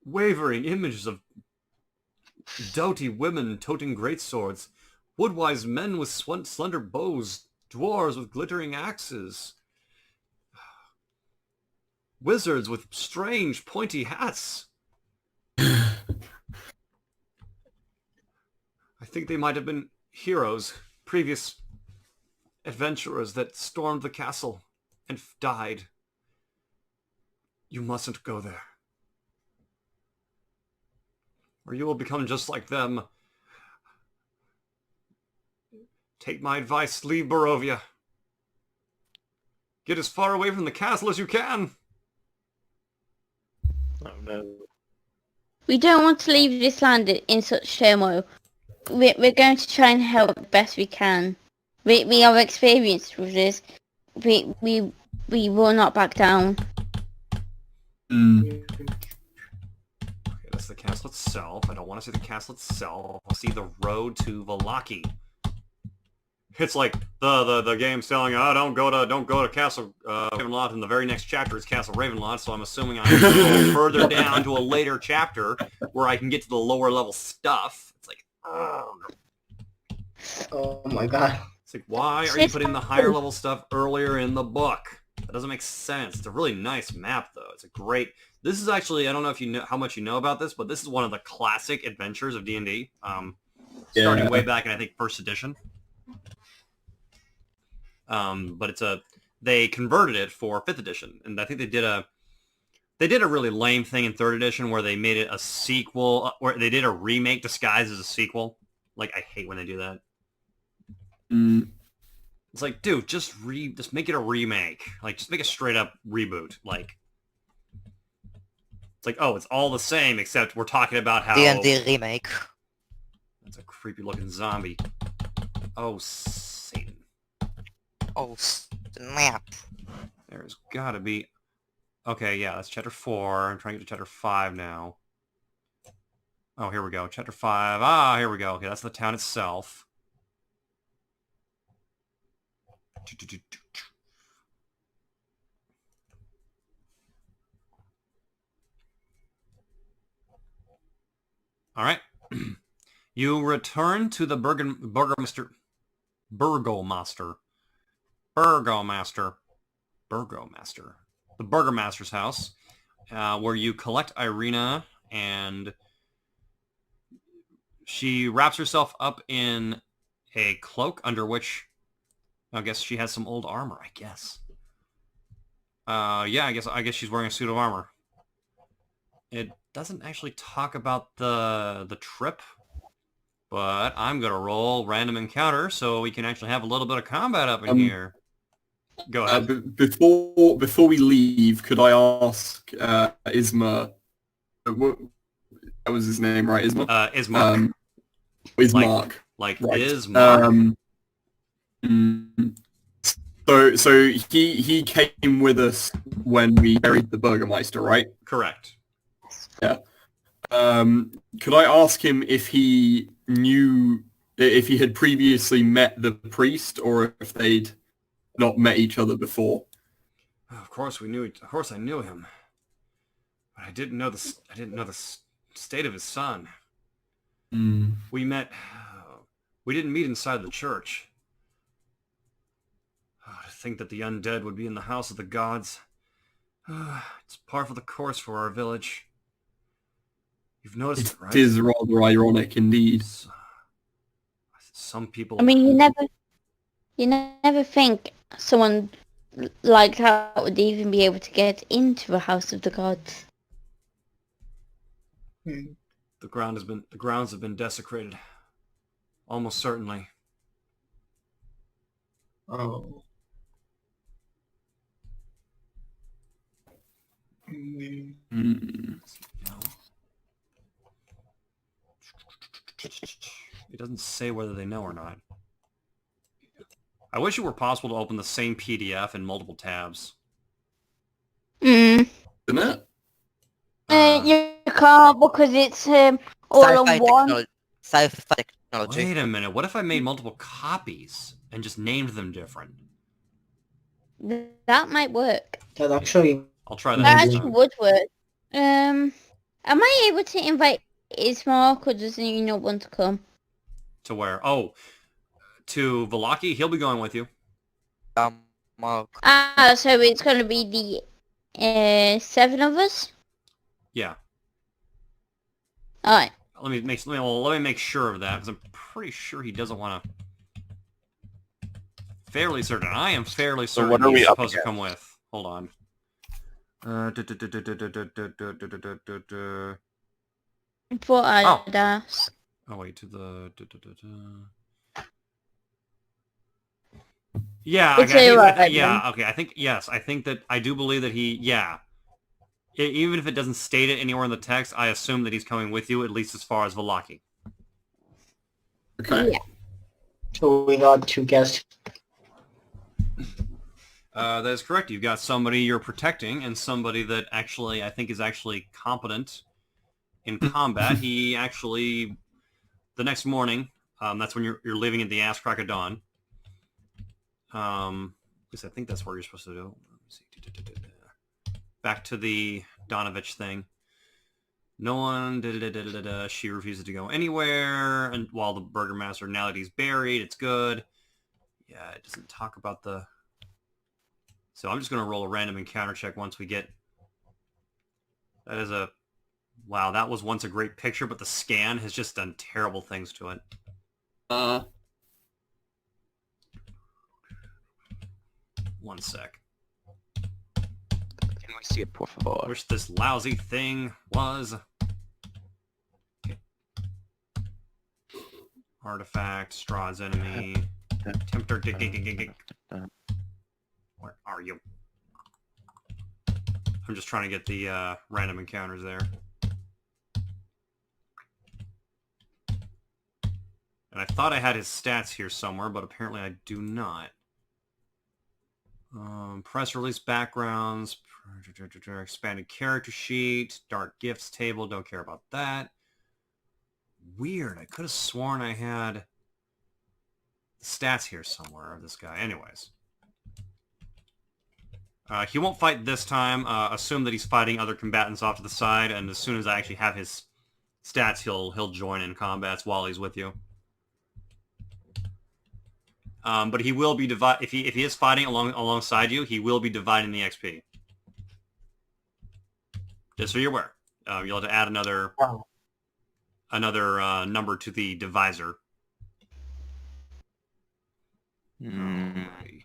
Speaker 1: Wavering images of doughty women toting greatswords, wood-wise men with slender bows, dwarves with glittering axes, wizards with strange pointy hats. I think they might have been heroes, previous adventurers that stormed the castle. and died. You mustn't go there. Or you will become just like them. Take my advice, leave Barovia. Get as far away from the castle as you can.
Speaker 2: Oh no.
Speaker 6: We don't want to leave this land in such turmoil. We're going to try and help best we can. We are experienced with this. We will not back down.
Speaker 1: Okay, that's the castle itself. I don't want to see the castle itself. I see the road to Vallaki. It's like the game's telling you, oh, don't go to Castle Ravenloft, and the very next chapter is Castle Ravenloft. So I'm assuming I have to go further down to a later chapter where I can get to the lower level stuff. It's like, oh
Speaker 5: my god.
Speaker 1: It's like, why are you putting the higher level stuff earlier in the book? That doesn't make sense. It's a really nice map, though. It's a great... This is actually... I don't know if you know how much you know about this, but this is one of the classic adventures of D&D. Starting way back in, I think, 1st edition. But it's a... They converted it for 5th edition, and I think they did a really lame thing in 3rd edition where they made it a sequel, or they did a remake disguised as a sequel. Like, I hate when they do that. It's like, dude, just make it a remake. Like, just make a straight up reboot. Like, it's like, oh, it's all the same, except we're talking about how...
Speaker 3: D&D remake.
Speaker 1: That's a creepy looking zombie. Oh, Satan.
Speaker 3: Oh, snap.
Speaker 1: There's gotta be... Okay, yeah, that's chapter 4. I'm trying to get to chapter 5 now. Oh, here we go. Chapter 5. Ah, here we go. Okay, that's the town itself. All right. You return to the Burgomaster. The Burgomaster's house, where you collect Ireena, and she wraps herself up in a cloak under which I guess she has some old armor, I guess. Yeah, I guess she's wearing a suit of armor. It doesn't actually talk about the trip, but I'm gonna roll random encounter so we can actually have a little bit of combat up in here. Go ahead.
Speaker 4: Before we leave, could I ask Isma? What, that was his name, right? Isma.
Speaker 1: Ismark.
Speaker 4: Ismark.
Speaker 1: Like
Speaker 4: right.
Speaker 1: Ismark.
Speaker 4: So he came with us when we buried the Burgermeister, right?
Speaker 1: Correct.
Speaker 4: Yeah. Could I ask him if he had previously met the priest, or if they'd not met each other before?
Speaker 1: Of course we knew. Of course I knew him, but I didn't know the state of his son. We met. We didn't meet inside the church. To think that the undead would be in the house of the gods. It's par for the course for our village. You've noticed it, right?
Speaker 4: It is rather ironic indeed.
Speaker 1: Some people...
Speaker 6: I mean, you never think someone like that would even be able to get into a house of the gods.
Speaker 1: The grounds have been desecrated. Almost certainly.
Speaker 5: Oh.
Speaker 1: It doesn't say whether they know or not. I wish it were possible to open the same PDF in multiple tabs.
Speaker 4: Isn't it?
Speaker 6: You can't, because it's all on one.
Speaker 3: Sci-fi technology.
Speaker 1: Wait a minute. What if I made multiple copies and just named them different?
Speaker 6: That might work.
Speaker 5: That actually...
Speaker 1: I'll try that.
Speaker 6: That actually would work. Am I able to invite Ismark, or does he not want to come?
Speaker 1: To where? Oh, to Vallaki? He'll be going with you.
Speaker 3: Mark.
Speaker 6: So it's going to be the 7 of us?
Speaker 1: Yeah.
Speaker 6: Alright.
Speaker 1: Let me make sure of that, because I'm pretty sure he doesn't want to fairly certain. I am fairly
Speaker 2: So
Speaker 1: certain
Speaker 2: what are we
Speaker 1: he's
Speaker 2: up
Speaker 1: supposed to
Speaker 2: against?
Speaker 1: come with. Hold on.
Speaker 6: Thought
Speaker 1: Oh.
Speaker 6: I'd ask.
Speaker 1: Oh wait, to the. Yeah,
Speaker 6: It's
Speaker 1: okay,
Speaker 6: alright
Speaker 1: yeah,
Speaker 6: then.
Speaker 1: okay. I think yes. I think that I do believe that he. Yeah, even if it doesn't state it anywhere in the text, I assume that he's coming with you at least as far as Valaki.
Speaker 4: Okay.
Speaker 6: Yeah.
Speaker 5: So we got 2 guests.
Speaker 1: That is correct. You've got somebody you're protecting and somebody that actually I think is actually competent in combat. He actually the next morning. That's when you're leaving at the ass crack of dawn. At least I think that's where you're supposed to do. Let me see. Back to the Donovich thing. No one. She refuses to go anywhere, and while the Burgermaster, now that he's buried, it's good. Yeah, it doesn't talk about the. So I'm just gonna roll a random encounter check once we get. That is a. Wow, that was once a great picture, but the scan has just done terrible things to it. One sec.
Speaker 2: Can we see it, por favor?
Speaker 1: Wish this lousy thing was. Okay. Artifact, Strahd's enemy, Tempter. Where are you? I'm just trying to get the random encounters there. And I thought I had his stats here somewhere, but apparently I do not. Press release backgrounds, expanded character sheet, dark gifts table, don't care about that. Weird, I could have sworn I had the stats here somewhere of this guy. Anyways. He won't fight this time. Assume that he's fighting other combatants off to the side, and as soon as I actually have his stats, he'll join in combats while he's with you. But he will be if he is fighting alongside you, he will be dividing the XP. Just so you're aware, you'll have to add another number to the divisor. Alrighty.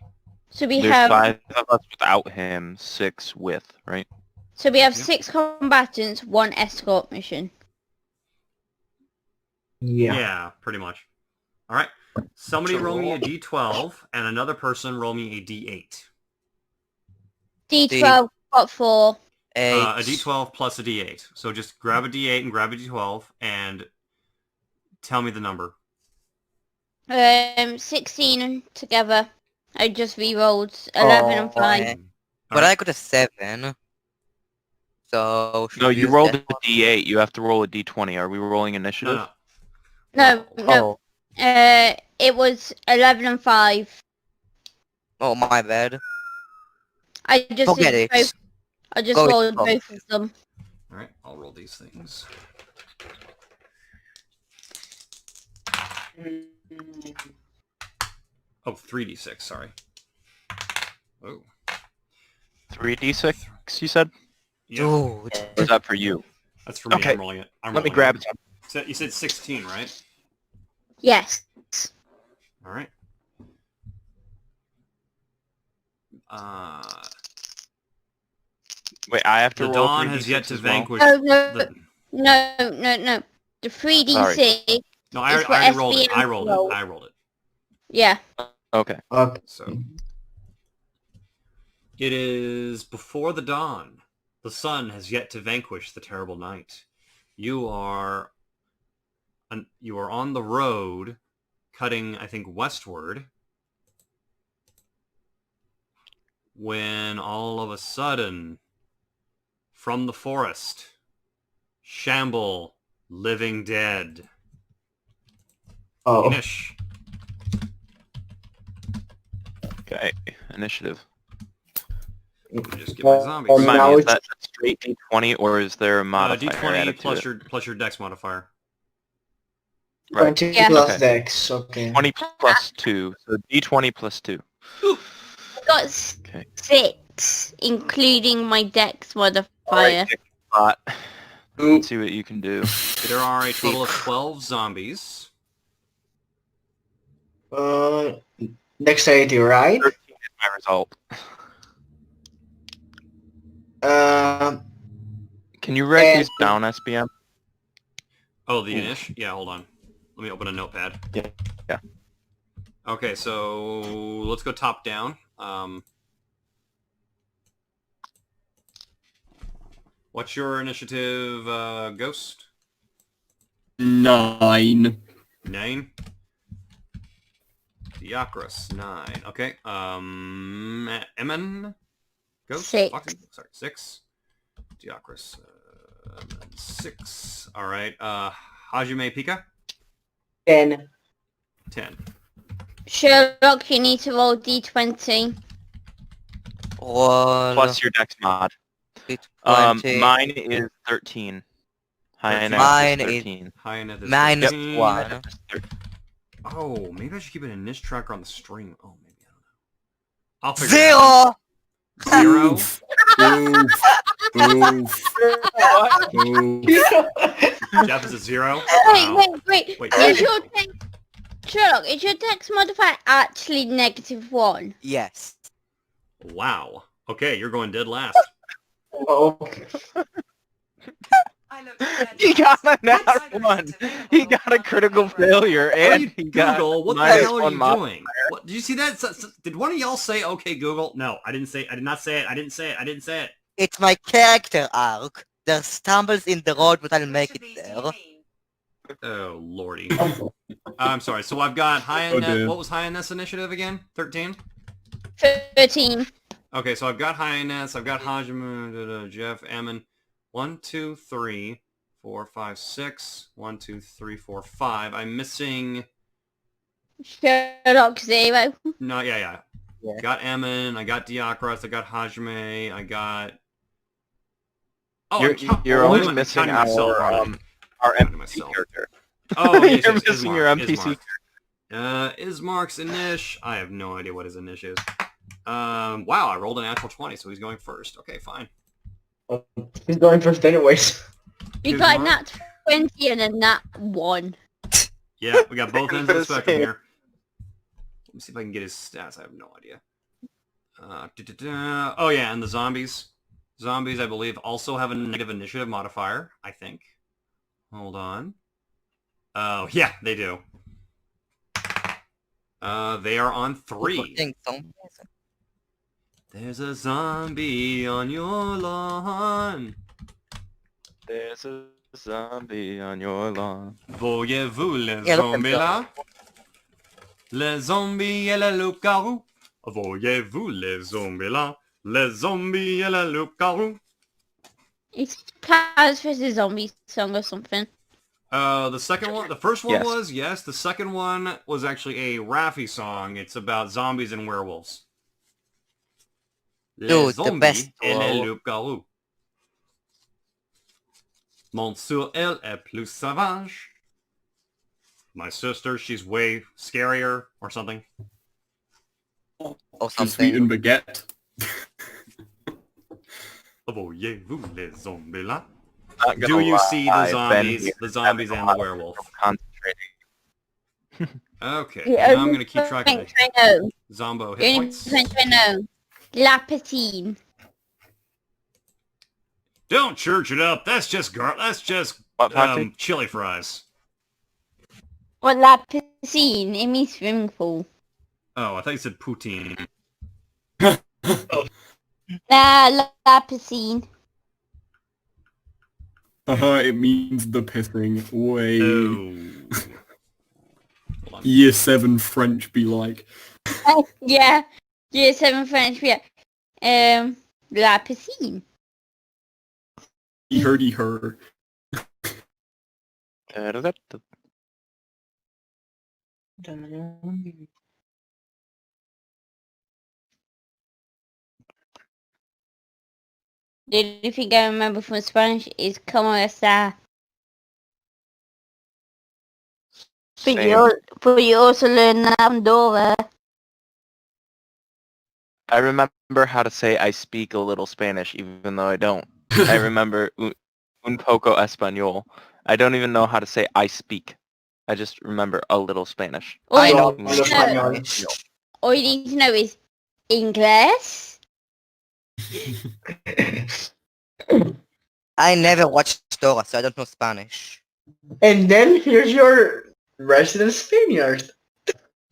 Speaker 6: So we
Speaker 2: There's
Speaker 6: have
Speaker 2: 5 of us without him, 6 with, right?
Speaker 6: So we have
Speaker 1: Yep.
Speaker 6: 6 combatants, 1 escort mission.
Speaker 5: Yeah.
Speaker 1: Pretty much. All right. Somebody roll me a d12, and another person roll me a d8.
Speaker 6: D12 got 4.
Speaker 1: A d12 plus a d8. So just grab a d8 and grab a d12, and tell me the number.
Speaker 6: 16 together. I just re-rolled 11 and 5.
Speaker 3: yeah.
Speaker 1: All
Speaker 3: But
Speaker 1: right.
Speaker 3: I got a 7. So should
Speaker 2: No,
Speaker 3: we
Speaker 2: you
Speaker 3: use
Speaker 2: rolled
Speaker 3: that?
Speaker 2: a d8. You have to roll a d20. Are we rolling initiative?
Speaker 1: No.
Speaker 6: No. It was 11 and 5.
Speaker 3: Oh, my bad.
Speaker 6: I just
Speaker 3: Forget
Speaker 6: did
Speaker 3: it.
Speaker 6: both. I just
Speaker 3: Go with
Speaker 6: rolled
Speaker 3: both.
Speaker 6: both of them.
Speaker 1: All right. I'll roll these things. Oh, 3d6. Sorry. Oh.
Speaker 2: 3d6, you said?
Speaker 1: Yeah.
Speaker 2: Or
Speaker 3: Dude.
Speaker 2: is that for you?
Speaker 1: That's for me.
Speaker 2: Okay.
Speaker 1: I'm rolling it.
Speaker 2: Let me grab it.
Speaker 1: So you said 16, right?
Speaker 6: Yes.
Speaker 1: All right.
Speaker 2: Wait, I have to
Speaker 1: The
Speaker 2: roll
Speaker 1: dawn
Speaker 2: 3d6
Speaker 1: has yet to
Speaker 2: as well?
Speaker 1: vanquish.
Speaker 6: Oh, no.
Speaker 1: The...
Speaker 6: No. The 3d6.
Speaker 1: No, I
Speaker 6: It's
Speaker 1: already
Speaker 6: for
Speaker 1: rolled it.
Speaker 6: SBM
Speaker 1: I rolled
Speaker 6: roll.
Speaker 1: it. I rolled it.
Speaker 6: Yeah.
Speaker 2: Okay.
Speaker 5: Okay.
Speaker 1: So it is before the dawn. The sun has yet to vanquish the terrible night. You are on the road, cutting, I think, westward, when all of a sudden, from the forest, shamble living dead.
Speaker 5: Oh.
Speaker 1: Inish.
Speaker 2: Okay. Initiative.
Speaker 1: Let me just get my zombies.
Speaker 5: Now
Speaker 2: Remind me, is
Speaker 5: it's-
Speaker 2: that a straight d20 or is there a modifier
Speaker 1: D20
Speaker 2: added
Speaker 1: plus
Speaker 2: to it?
Speaker 1: your dex modifier.
Speaker 2: Right.
Speaker 5: 20
Speaker 6: Yeah.
Speaker 5: plus
Speaker 2: Okay.
Speaker 5: dex, okay.
Speaker 2: 20 plus 2. So d20 plus 2.
Speaker 6: I got
Speaker 2: Okay.
Speaker 6: 6, including my dex modifier.
Speaker 2: Alright, pick a spot.
Speaker 4: Ooh.
Speaker 2: Let's see what you can do.
Speaker 1: There are a total of 12 zombies.
Speaker 5: Dexterity, right?
Speaker 2: 13 is my result. Can you write
Speaker 5: And-
Speaker 2: these down, SBM?
Speaker 1: Oh, the initial? Yeah, hold on. Let me open a notepad.
Speaker 2: Yeah.
Speaker 1: Okay, so let's go top down. What's your initiative, Ghost?
Speaker 4: 9.
Speaker 1: 9. Diacrus, 9. Okay, Emin? Ghost?
Speaker 6: 6.
Speaker 1: Foxy? Sorry, 6. Diacrus, 6. Alright, Hajime Pika?
Speaker 5: 10.
Speaker 1: 10.
Speaker 6: Sherlock, you need to roll d20.
Speaker 3: Roll
Speaker 2: Plus your dex mod.
Speaker 3: d20.
Speaker 2: Mine is 13. High
Speaker 3: Mine
Speaker 2: is
Speaker 3: is
Speaker 2: 13.
Speaker 1: High-Enough is
Speaker 3: minus
Speaker 1: 13.
Speaker 3: 1.
Speaker 1: Oh, maybe I should keep an initiative tracker on the stream. Oh, maybe, I don't know. I'll figure it out.
Speaker 3: 0!
Speaker 1: 0?
Speaker 4: Oof. Oof.
Speaker 1: Jeff is a 0?
Speaker 6: Wait,
Speaker 1: Wow.
Speaker 6: wait.
Speaker 1: Wait.
Speaker 6: Is your Sherlock, is your dex modifier actually -1?
Speaker 3: Yes.
Speaker 1: Wow. Okay, you're going dead last.
Speaker 5: Oh.
Speaker 2: He got a nat 1. He got a critical failure, and he got
Speaker 1: Google, what the
Speaker 2: minus
Speaker 1: hell are
Speaker 2: 1
Speaker 1: you
Speaker 2: mod.
Speaker 1: doing? What, did you see that? Did one of y'all say, okay, Google? No, I didn't say it. I did not say it. I didn't say it. I didn't say it.
Speaker 3: It's my character arc. There stumbles in the road, but I'll make it there.
Speaker 1: Oh, lordy. I'm sorry. So I've got high
Speaker 4: Oh,
Speaker 1: in
Speaker 4: dear.
Speaker 1: what was high in this initiative again? 13?
Speaker 6: 13.
Speaker 1: Okay, so I've got Highness, I've got Hajime, Jeff, Ammon. 1, 2, 3, 4, 5, 6. 1, 2, 3, 4, 5. I'm missing...
Speaker 6: Sherlock 0.
Speaker 1: No, yeah.
Speaker 3: Yeah.
Speaker 1: Got Ammon, I got Diacrus, I got Hajime, I got... Oh,
Speaker 2: You're
Speaker 1: wait a
Speaker 2: only
Speaker 1: minute, I'm
Speaker 2: missing
Speaker 1: counting myself,
Speaker 2: our
Speaker 1: aren't I?
Speaker 2: our
Speaker 1: Counting
Speaker 2: NPC
Speaker 1: myself.
Speaker 2: character.
Speaker 1: Oh, yes,
Speaker 2: You're
Speaker 1: yes,
Speaker 2: missing
Speaker 1: Ismark,
Speaker 2: your NPC.
Speaker 1: Ismark. Ismark's Inish. I have no idea what his Inish is. Wow, I rolled a natural 20, so he's going first. Okay, fine.
Speaker 5: He's going first anyways.
Speaker 6: You got a
Speaker 1: Ismark?
Speaker 6: nat 20 and a nat 1.
Speaker 1: Yeah, we got both ends of the spectrum
Speaker 2: Same.
Speaker 1: here. Let me see if I can get his stats. I have no idea. Oh yeah, and the zombies. Zombies, I believe, also have a negative initiative modifier, I think. Hold on. Oh, yeah, they do. They are on 3.
Speaker 3: Fucking zombies.
Speaker 1: There's a zombie on your lawn.
Speaker 2: There's a zombie on your lawn.
Speaker 1: Voyez-vous les
Speaker 3: Yeah, look at
Speaker 1: zombies là? Les zombies et le loup-garou. Voyez-vous les zombies là? Les zombies et le loup-garou.
Speaker 6: It's Plants vs. Zombies song or something.
Speaker 1: The second one, the first one
Speaker 2: Yes.
Speaker 1: was, yes. The second one was actually a Raffi song. It's about zombies and werewolves. Les
Speaker 3: Dude, the
Speaker 1: zombies
Speaker 3: best
Speaker 1: et le
Speaker 3: role.
Speaker 1: loup-garou. Mon sur elle est plus sauvage. My sister, she's way scarier, or something.
Speaker 3: Or
Speaker 4: To sweeten
Speaker 3: something.
Speaker 4: baguette.
Speaker 1: Voyez-vous les zombies là?
Speaker 2: Not gonna
Speaker 1: Do you
Speaker 2: lie,
Speaker 1: see the
Speaker 2: I've been
Speaker 1: zombies,
Speaker 2: here
Speaker 1: the zombies
Speaker 2: having a
Speaker 1: and the
Speaker 2: lot of
Speaker 1: werewolf?
Speaker 2: trouble concentrating.
Speaker 1: Okay, now I'm gonna keep track of the
Speaker 6: I know.
Speaker 1: Zombo
Speaker 6: The
Speaker 1: hit
Speaker 6: only
Speaker 1: points.
Speaker 6: thing I know. Lapatine.
Speaker 1: Don't church it up. That's just
Speaker 2: What, Patsy?
Speaker 1: chili fries.
Speaker 6: What lapatine? It means swimming pool.
Speaker 1: Oh, I thought you said poutine.
Speaker 6: Lapatine.
Speaker 4: It means the pissing. Way.
Speaker 1: Oh. Hold on.
Speaker 4: Year 7 French be like.
Speaker 6: Yeah. Year 7 French beer. Lapatine.
Speaker 4: He heard her.
Speaker 6: The only thing I remember from Spanish is como esta. But
Speaker 2: Same.
Speaker 6: you also learn that from Dora.
Speaker 2: I remember how to say I speak a little Spanish, even though I don't. I remember un poco español. I don't even know how to say I speak. I just remember a little Spanish.
Speaker 6: Well,
Speaker 3: I know
Speaker 5: Well,
Speaker 6: no,
Speaker 5: Spanish.
Speaker 6: all you need to know is English.
Speaker 3: I never watched Dora, so I don't know Spanish.
Speaker 5: And then here's your resident Spaniard.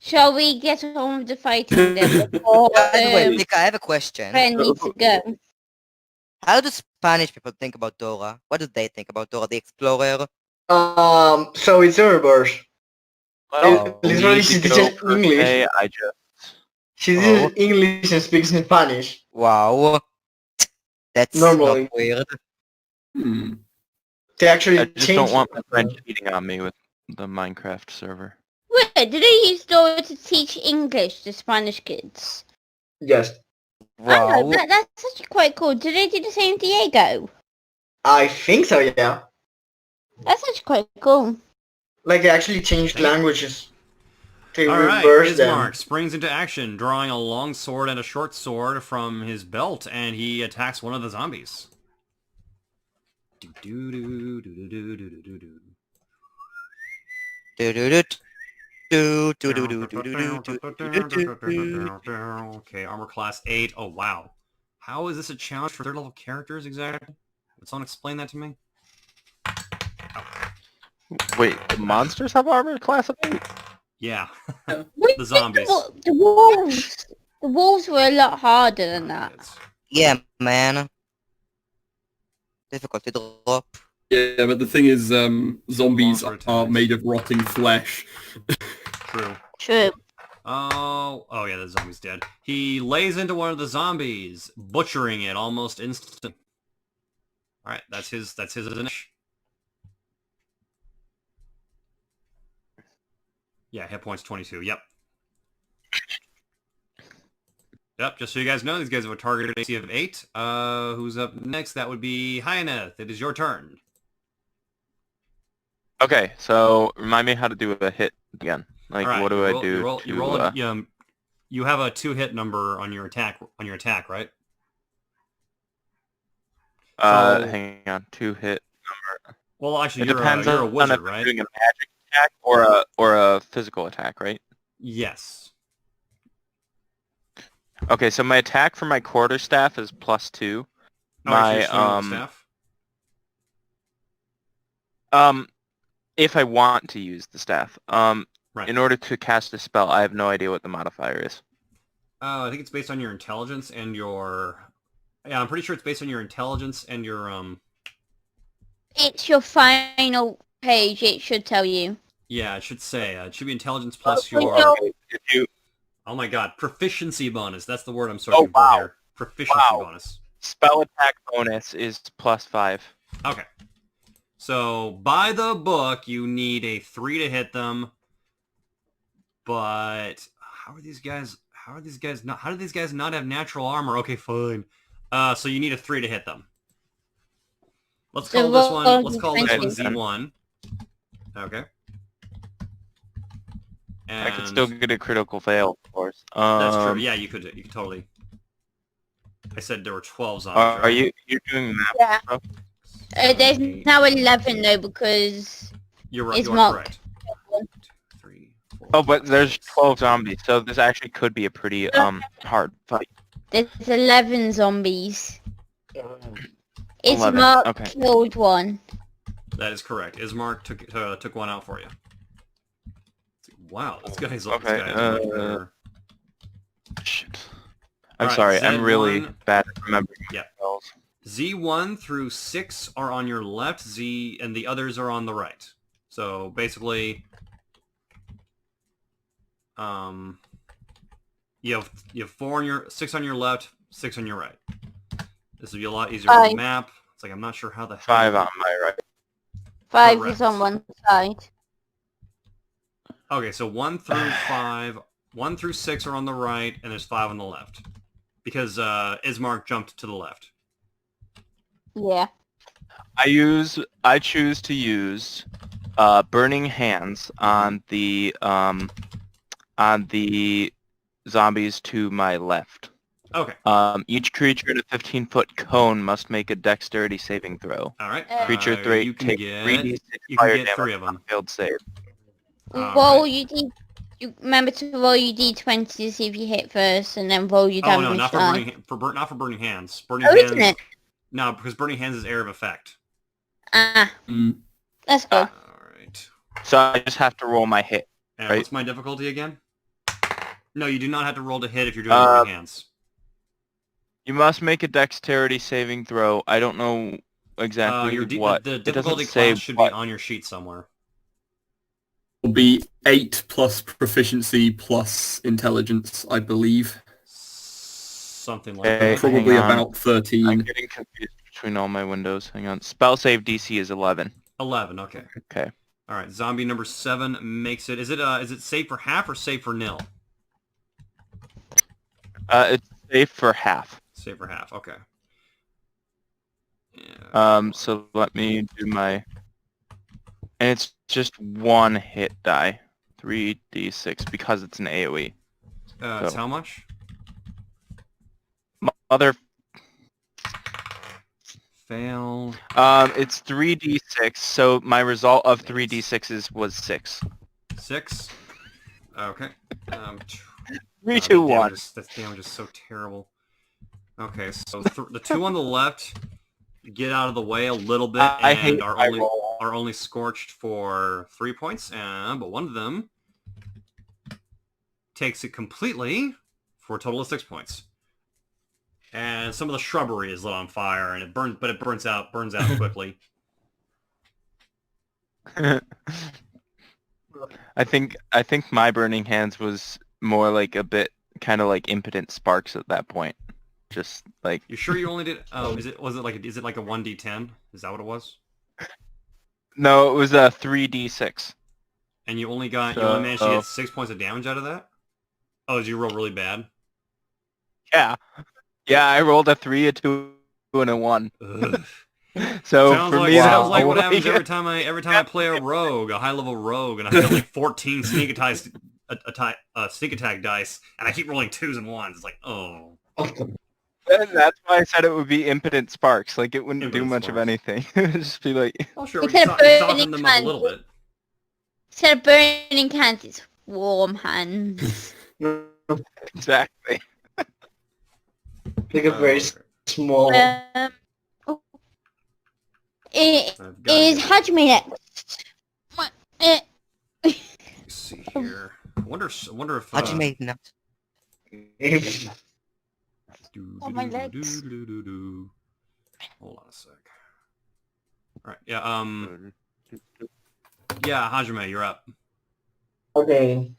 Speaker 6: Shall we get on with the fighting then before
Speaker 3: By the way, Mika, I have a question.
Speaker 6: friend needs to go?
Speaker 3: How do Spanish people think about Dora? What do they think about Dora the Explorer?
Speaker 5: So it's a reverse.
Speaker 2: Well,
Speaker 5: Literally,
Speaker 2: we
Speaker 5: she
Speaker 2: need to
Speaker 5: teaches
Speaker 2: go per
Speaker 5: English.
Speaker 2: se, I just...
Speaker 5: She teaches English and speaks in Spanish.
Speaker 3: Wow. That's
Speaker 5: Normally.
Speaker 3: not weird.
Speaker 4: Hmm.
Speaker 5: They actually
Speaker 2: I just
Speaker 5: changed
Speaker 2: don't want my friend cheating on me with the Minecraft server.
Speaker 6: Wait, did they use Dora to teach English to Spanish kids?
Speaker 5: Yes.
Speaker 3: Wow.
Speaker 6: Oh, that's actually quite cool. Did they do the same in Diego?
Speaker 5: I think so, yeah.
Speaker 6: That's actually quite cool.
Speaker 5: Like, they actually changed languages. They
Speaker 1: Alright,
Speaker 5: reversed them.
Speaker 1: Ismark springs into action, drawing a long sword and a short sword from his belt, and he attacks one of the zombies. Okay, armor class 8. Oh, wow. How is this a challenge for third level characters exactly? Would someone explain that to me?
Speaker 2: Wait, the monsters have armor class of 8?
Speaker 1: Yeah.
Speaker 6: Wait,
Speaker 1: The zombies.
Speaker 6: The wolves. The wolves were a lot harder than that.
Speaker 3: Yeah, man. Difficult to drop.
Speaker 4: Yeah, but the thing is, zombies
Speaker 1: Long for
Speaker 4: are
Speaker 1: attacks.
Speaker 4: made of rotting flesh.
Speaker 1: True.
Speaker 6: True.
Speaker 1: Oh yeah, the zombie's dead. He lays into one of the zombies, butchering it almost instant. Alright, that's his initiative. Yeah, hit points 22, yep. Yep, just so you guys know, these guys have a targeted AC of 8. Who's up next? That would be Hyaneth. It is your turn.
Speaker 2: Okay, so remind me how to do a hit again. Like,
Speaker 1: Alright,
Speaker 2: what do I do?
Speaker 1: You roll you have a 2-hit number on your attack, right? So-
Speaker 2: Hang on, 2-hit.
Speaker 1: Well, actually,
Speaker 2: It
Speaker 1: you're
Speaker 2: depends
Speaker 1: a
Speaker 2: on
Speaker 1: wizard,
Speaker 2: if I'm
Speaker 1: right?
Speaker 2: doing a magic attack or a physical attack, right?
Speaker 1: Yes.
Speaker 2: Okay, so my attack for my quarterstaff is +2.
Speaker 1: Oh, actually,
Speaker 2: My
Speaker 1: you're swinging with the staff?
Speaker 2: if I want to use the staff.
Speaker 1: Right.
Speaker 2: In order to cast a spell, I have no idea what the modifier is.
Speaker 1: I think it's based on your intelligence and your... Yeah, I'm pretty sure it's based on your intelligence and your,
Speaker 6: It's your final page. It should tell you.
Speaker 1: Yeah, it should say. It should be intelligence plus
Speaker 6: Oh,
Speaker 1: your...
Speaker 6: no.
Speaker 2: If you
Speaker 1: Oh my god, proficiency bonus. That's the word I'm searching
Speaker 2: wow.
Speaker 1: for here. Proficiency
Speaker 2: Wow.
Speaker 1: bonus.
Speaker 2: spell attack bonus is +5.
Speaker 1: Okay. So, by the book, you need a 3 to hit them. But how do these guys not have natural armor? Okay, fine. So you need a 3 to hit them. Let's call this one Z1. Okay. And
Speaker 2: I could still get a critical fail, of course.
Speaker 1: that's true. Yeah, you could totally. I said there were 12 zombies.
Speaker 2: Are
Speaker 1: right?
Speaker 2: you doing that?
Speaker 6: Yeah.
Speaker 2: stuff?
Speaker 6: There's
Speaker 1: 8.
Speaker 6: now 11 though because
Speaker 1: You're right.
Speaker 6: it's
Speaker 1: You are
Speaker 6: marked.
Speaker 1: correct. 1, 2, 3, 4,
Speaker 2: Oh, but there's
Speaker 1: 5,
Speaker 2: 12 zombies, so this actually could be a pretty hard fight.
Speaker 6: there's 11 zombies.
Speaker 2: 11,
Speaker 6: Ismark
Speaker 2: okay.
Speaker 6: killed one.
Speaker 1: That is correct. Ismark took one out for you. Wow, this guy's
Speaker 2: Okay,
Speaker 1: better.
Speaker 2: Shit. I'm
Speaker 1: Alright,
Speaker 2: sorry, I'm really
Speaker 1: Z1.
Speaker 2: bad at remembering
Speaker 1: Yeah.
Speaker 2: spells.
Speaker 1: Z1 through 6 are on your left, and the others are on the right. So basically, you have 6 on your left, 6 on your right. This will be a lot easier on the map. It's like I'm not sure how the hell.
Speaker 2: 5 on my right.
Speaker 6: 5
Speaker 1: Correct.
Speaker 6: is on one side.
Speaker 1: Okay, so 1 through 5, 1 through 6 are on the right, and there's 5 on the left. Because Ismark jumped to the left.
Speaker 6: Yeah.
Speaker 2: I choose to use Burning Hands on the zombies to my left.
Speaker 1: Okay,
Speaker 2: Each creature in a 15-foot cone must make a dexterity saving throw.
Speaker 1: alright.
Speaker 2: Creature 3
Speaker 1: you can
Speaker 2: take
Speaker 1: get
Speaker 2: 3d6
Speaker 1: you can
Speaker 2: fire
Speaker 1: get
Speaker 2: damage
Speaker 1: 3 of them.
Speaker 2: on failed save.
Speaker 6: Well, you need You remember to roll your d20 to see if you hit first, and then roll your
Speaker 1: Oh
Speaker 6: damage
Speaker 1: no, not for
Speaker 6: die.
Speaker 1: not for burning hands. Burning
Speaker 6: Oh,
Speaker 1: hands.
Speaker 6: isn't it?
Speaker 1: No, because burning hands is area of effect.
Speaker 6: Ah,
Speaker 4: Mm.
Speaker 6: let's go.
Speaker 1: All right.
Speaker 2: So I just have to roll my hit.
Speaker 1: And
Speaker 2: Right.
Speaker 1: what's my difficulty again? No, you do not have to roll to hit if you're doing burning hands.
Speaker 2: You must make a dexterity saving throw. I don't know exactly what.
Speaker 1: The
Speaker 2: It doesn't
Speaker 1: difficulty
Speaker 2: say
Speaker 1: class should
Speaker 2: what.
Speaker 1: be on your sheet somewhere.
Speaker 4: Will be 8 plus proficiency plus intelligence, I believe.
Speaker 1: Something like
Speaker 2: Okay.
Speaker 1: that.
Speaker 4: Probably
Speaker 2: hang on.
Speaker 4: about
Speaker 2: I'm
Speaker 4: 13.
Speaker 2: getting confused between all my windows. Hang on. Spell save DC is 11.
Speaker 1: 11. Okay.
Speaker 2: Okay.
Speaker 1: All right. Zombie number 7 makes it. Is it safe for half or safe for nil?
Speaker 2: It's safe for half.
Speaker 1: Safe for half. Okay. Yeah.
Speaker 2: So let me do my... And it's just one hit die. 3d6 because it's an AoE.
Speaker 1: It's
Speaker 2: so-
Speaker 1: how much?
Speaker 2: Other...
Speaker 1: Fail.
Speaker 2: It's 3d6, so my result of 3d6s was 6.
Speaker 1: 6. Okay.
Speaker 2: 3, 2, 1.
Speaker 1: That damage is so terrible. Okay, so the 2 on the left get out of the way a little bit
Speaker 2: I hate
Speaker 1: and are
Speaker 2: my
Speaker 1: only
Speaker 2: roll.
Speaker 1: are only scorched for 3 points, but one of them takes it completely for a total of 6 points. And some of the shrubbery is lit on fire, and it burns out quickly.
Speaker 2: I think my burning hands was more like a bit kind of like impotent sparks at that point. Just like
Speaker 1: You sure you only did? Oh, is it like a 1d10? Is that what it was?
Speaker 2: no, it was a 3d6.
Speaker 1: And you only managed to get 6 points of damage out of that? Oh, did you roll really bad?
Speaker 2: Yeah, I rolled a 3, a 2, and a 1.
Speaker 1: Ugh.
Speaker 2: So
Speaker 1: sounds
Speaker 2: for
Speaker 1: like,
Speaker 2: me,
Speaker 1: sounds like
Speaker 2: that-
Speaker 1: what happens every time I play a rogue, a high level rogue, and I have like 14 sneak attack dice, and I keep rolling 2s and 1s. It's like, oh.
Speaker 2: And that's why I said it would be impotent sparks. Like it wouldn't do
Speaker 1: Impotent
Speaker 2: much of
Speaker 1: sparks.
Speaker 2: anything. It would just be like,
Speaker 1: Oh, sure, we
Speaker 6: Instead
Speaker 1: can
Speaker 6: of burning
Speaker 1: soften them up a little bit.
Speaker 6: Instead of burning hands, it's warm hands.
Speaker 2: exactly.
Speaker 5: Like a very
Speaker 1: Okay.
Speaker 5: small.
Speaker 6: Oh. It
Speaker 1: I've gotta
Speaker 6: is
Speaker 1: get-
Speaker 6: Hajime next. What?
Speaker 1: Let's see here. I wonder if...
Speaker 3: How'd you make that?
Speaker 6: Oh, my legs.
Speaker 1: Hold on a sec. Alright, yeah, yeah, Hajime, you're up.
Speaker 5: Okay.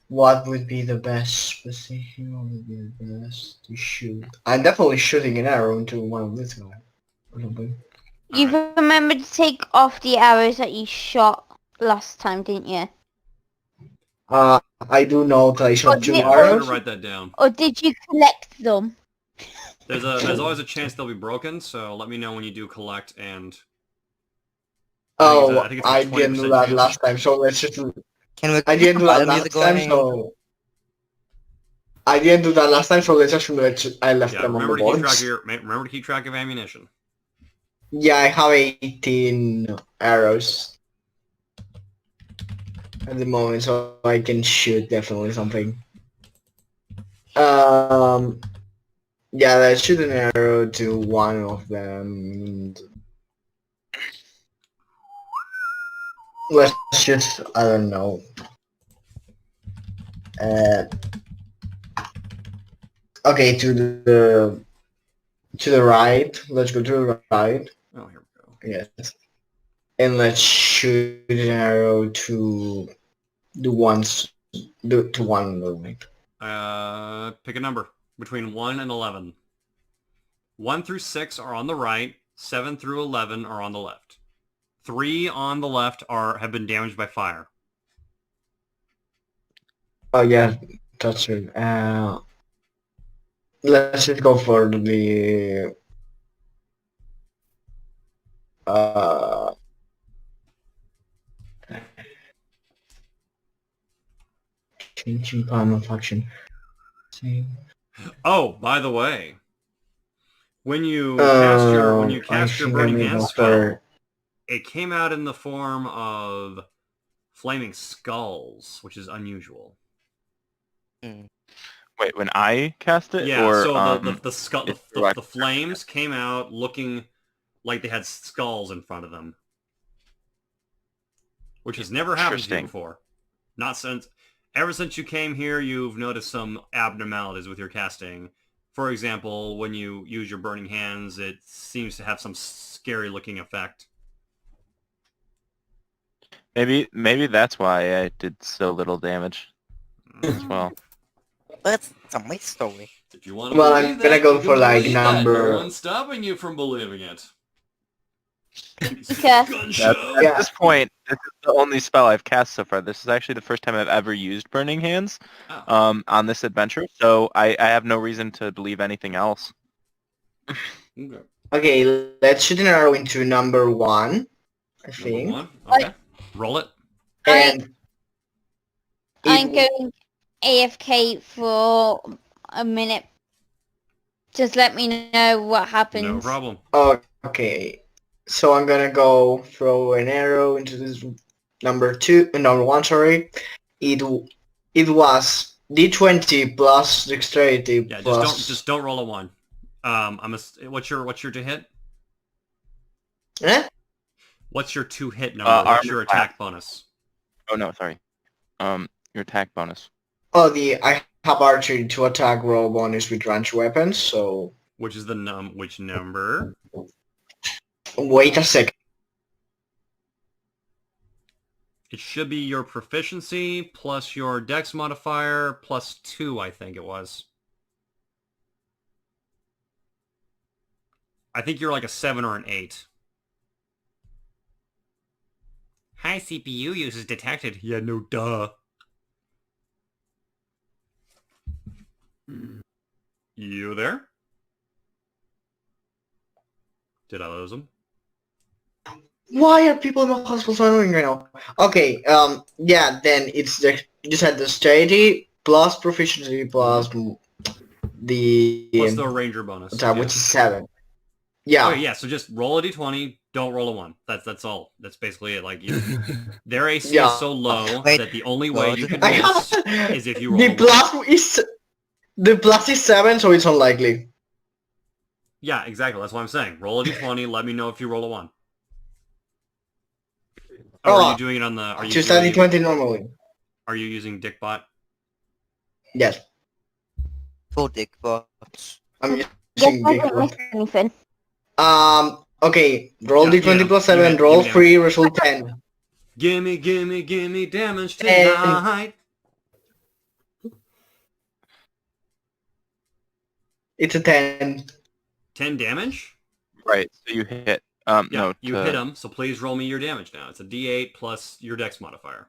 Speaker 5: What would be the best position? What would be the best to shoot? I'm definitely shooting an arrow into one of these guys. Or something.
Speaker 6: You remembered to take off the arrows that you shot last time, didn't you?
Speaker 5: I do know that I shot 2
Speaker 6: yeah,
Speaker 1: I'm
Speaker 5: arrows.
Speaker 1: gonna write that down.
Speaker 6: Or did you collect them?
Speaker 1: There's always a chance they'll be broken, so let me know when you do collect and...
Speaker 5: Oh,
Speaker 1: I think it's a
Speaker 5: I didn't
Speaker 1: 20%
Speaker 5: do that
Speaker 1: chance.
Speaker 5: last time, so let's just...
Speaker 3: Can we
Speaker 5: I didn't do that
Speaker 3: battle
Speaker 5: last
Speaker 3: music
Speaker 5: time,
Speaker 3: going?
Speaker 5: so... let's just remember that I left
Speaker 1: Yeah,
Speaker 5: them on the
Speaker 1: remember
Speaker 5: boards.
Speaker 1: to keep track of ammunition.
Speaker 5: Yeah, I have 18 arrows at the moment, so I can shoot definitely something. Yeah, let's shoot an arrow to one of them. Let's just, I don't know. Okay, to the right. Let's go to the right.
Speaker 1: Oh, here we go.
Speaker 5: Yes. And let's shoot an arrow to the ones to one on the right.
Speaker 1: Pick a number between 1 and 11. 1 through 6 are on the right. 7 through 11 are on the left. 3 on the left have been damaged by fire.
Speaker 5: Oh yeah, that's it. Let's just go for the changing plan of action. Same.
Speaker 1: Oh, by the way, when you cast your
Speaker 5: I
Speaker 1: burning
Speaker 5: think I
Speaker 1: hands
Speaker 5: go
Speaker 1: spell,
Speaker 5: for-
Speaker 1: it came out in the form of flaming skulls, which is unusual.
Speaker 2: Wait, when I cast it,
Speaker 1: Yeah,
Speaker 2: or
Speaker 1: so the
Speaker 2: it's
Speaker 1: flames came out looking like they had skulls in front of them, which has never happened to you
Speaker 2: Interesting.
Speaker 1: before. Not since ever since you came here, you've noticed some abnormalities with your casting. For example, when you use your burning hands, it seems to have some scary looking effect.
Speaker 2: maybe that's why I did so little damage as well.
Speaker 3: That's a my story.
Speaker 1: If you want to
Speaker 5: Well,
Speaker 1: believe
Speaker 5: I'm gonna
Speaker 1: that,
Speaker 5: go
Speaker 1: you can
Speaker 5: for, like,
Speaker 1: believe that. No
Speaker 5: number-
Speaker 1: one's stopping you from believing it.
Speaker 6: Okay.
Speaker 1: Gun
Speaker 2: At
Speaker 1: show.
Speaker 5: Yeah.
Speaker 2: this point, this is the only spell I've cast so far. This is actually the first time I've ever used Burning Hands
Speaker 1: Oh,
Speaker 2: on this adventure, so I have no reason to believe anything else.
Speaker 1: okay.
Speaker 5: Okay, let's shoot an arrow into number 1, I
Speaker 1: Number
Speaker 5: think.
Speaker 1: 1. Okay. Roll it.
Speaker 5: And
Speaker 6: I'm
Speaker 5: it-
Speaker 6: going AFK for a minute. Just let me know what happens.
Speaker 1: No problem.
Speaker 5: okay, so I'm gonna go throw an arrow into this number 1. Sorry, it was D20 plus dexterity
Speaker 1: Yeah,
Speaker 5: plus.
Speaker 1: just don't roll a 1. What's your to hit?
Speaker 5: Eh?
Speaker 1: What's your to hit number? What's your
Speaker 2: Armor
Speaker 1: attack bonus?
Speaker 2: Oh no, sorry. Your attack bonus.
Speaker 5: Oh, I have archery to attack roll bonus with ranged weapons. So
Speaker 1: Which is which number?
Speaker 5: wait a second.
Speaker 1: It should be your proficiency plus your dex modifier plus 2, I think it was. I think you're like a 7 or an 8. High CPU use is detected. Yeah, no duh. You there? Did I lose him?
Speaker 5: Why are people in the hospital so annoying right now? Okay, yeah, then it's you just had the dexterity plus proficiency plus the
Speaker 1: Plus the ranger bonus.
Speaker 5: attack,
Speaker 1: Yeah.
Speaker 5: which is 7. Yeah.
Speaker 1: Okay, yeah, so just roll a d20, don't roll a 1. That's all. That's basically it. Like, their AC
Speaker 5: Yeah.
Speaker 1: is so low
Speaker 3: Wait,
Speaker 1: that the only way you can
Speaker 5: I
Speaker 1: miss
Speaker 5: have
Speaker 1: is if you roll
Speaker 5: the
Speaker 1: a 1.
Speaker 5: plus is 7, so it's unlikely.
Speaker 1: Yeah, exactly. That's what I'm saying. Roll a d20, let me know if you roll a 1. Or are you doing it on the... Are you,
Speaker 5: Just add D20 normally.
Speaker 1: Are you using Dickbot?
Speaker 5: Yes.
Speaker 3: Full dick, but
Speaker 5: I'm
Speaker 6: Yes,
Speaker 5: using
Speaker 6: I
Speaker 5: big
Speaker 6: don't
Speaker 5: one.
Speaker 6: miss anything.
Speaker 5: Okay, roll
Speaker 1: Yeah,
Speaker 5: D20
Speaker 1: yeah,
Speaker 5: plus
Speaker 1: you
Speaker 5: 7,
Speaker 1: hit-
Speaker 5: roll
Speaker 1: you hit.
Speaker 5: 3, result 10.
Speaker 1: Gimme damage
Speaker 5: And-
Speaker 1: tonight.
Speaker 5: It's a 10.
Speaker 1: 10 damage?
Speaker 2: Right, so you hit.
Speaker 1: Yeah,
Speaker 2: No,
Speaker 1: you hit him, so please roll me your damage now. It's a d8 plus your dex modifier.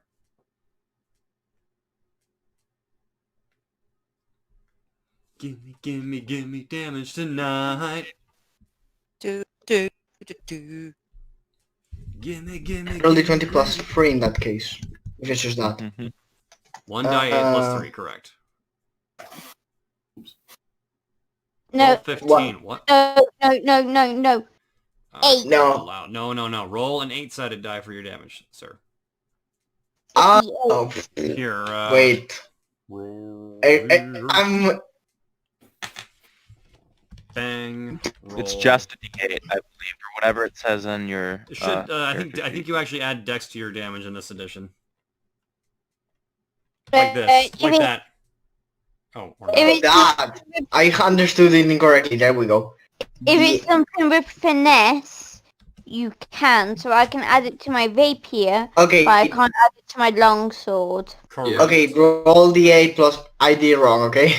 Speaker 1: Gimme damage tonight.
Speaker 3: do do do do.
Speaker 1: Gimme
Speaker 5: Roll D20 plus 3 in that case. If it's just that.
Speaker 2: Mhm.
Speaker 1: 1 die 8 plus
Speaker 5: Uh,
Speaker 1: 3, correct.
Speaker 6: No,
Speaker 1: Roll 15. What?
Speaker 6: no. Eight.
Speaker 5: No.
Speaker 1: Allowed. No. Roll an 8-sided die for your damage, sir.
Speaker 5: Oh,
Speaker 1: Here,
Speaker 5: wait.
Speaker 1: Roll.
Speaker 5: I'm...
Speaker 1: Bang.
Speaker 2: It's
Speaker 1: roll.
Speaker 2: just a D8, I believe, or whatever it says on your.
Speaker 1: It should. I
Speaker 2: character
Speaker 1: think
Speaker 2: sheet.
Speaker 1: you actually add dex to your damage in this edition. Like this, like that. Oh, or
Speaker 6: If
Speaker 1: not.
Speaker 6: it's,
Speaker 5: That! I understood it incorrectly. There we go.
Speaker 6: if it's something with finesse, you can. So I can add it to my rapier,
Speaker 5: Okay,
Speaker 6: but I can't add it to my longsword.
Speaker 1: Correct.
Speaker 5: okay, roll D8 plus... I did wrong, okay?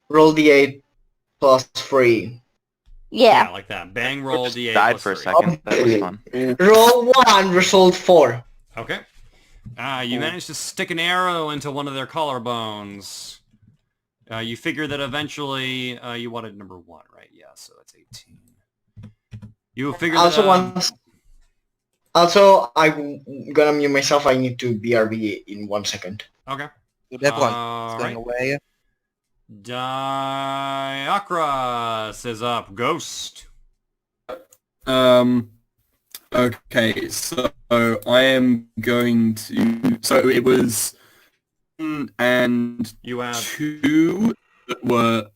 Speaker 5: Roll D8 plus 3.
Speaker 1: Yeah,
Speaker 6: Yeah.
Speaker 1: like that. Bang, roll
Speaker 2: Just
Speaker 1: d8
Speaker 2: died
Speaker 1: plus
Speaker 2: for a
Speaker 1: 3.
Speaker 2: second. That was fun.
Speaker 5: Roll 1, result 4.
Speaker 1: Okay. You managed to stick an arrow into one of their collarbones. You figure that eventually you wanted number 1, right? Yeah, so that's 18. You figure
Speaker 5: Also,
Speaker 1: that...
Speaker 5: I'm gonna mute myself. I need to BRB in 1 second.
Speaker 1: Okay.
Speaker 3: Good, everyone.
Speaker 1: All
Speaker 3: It's going
Speaker 1: right.
Speaker 3: away.
Speaker 1: Diakra says up. Ghost.
Speaker 4: I Okay, so I am going to. So it was 1 and
Speaker 1: You have
Speaker 4: 2 that were.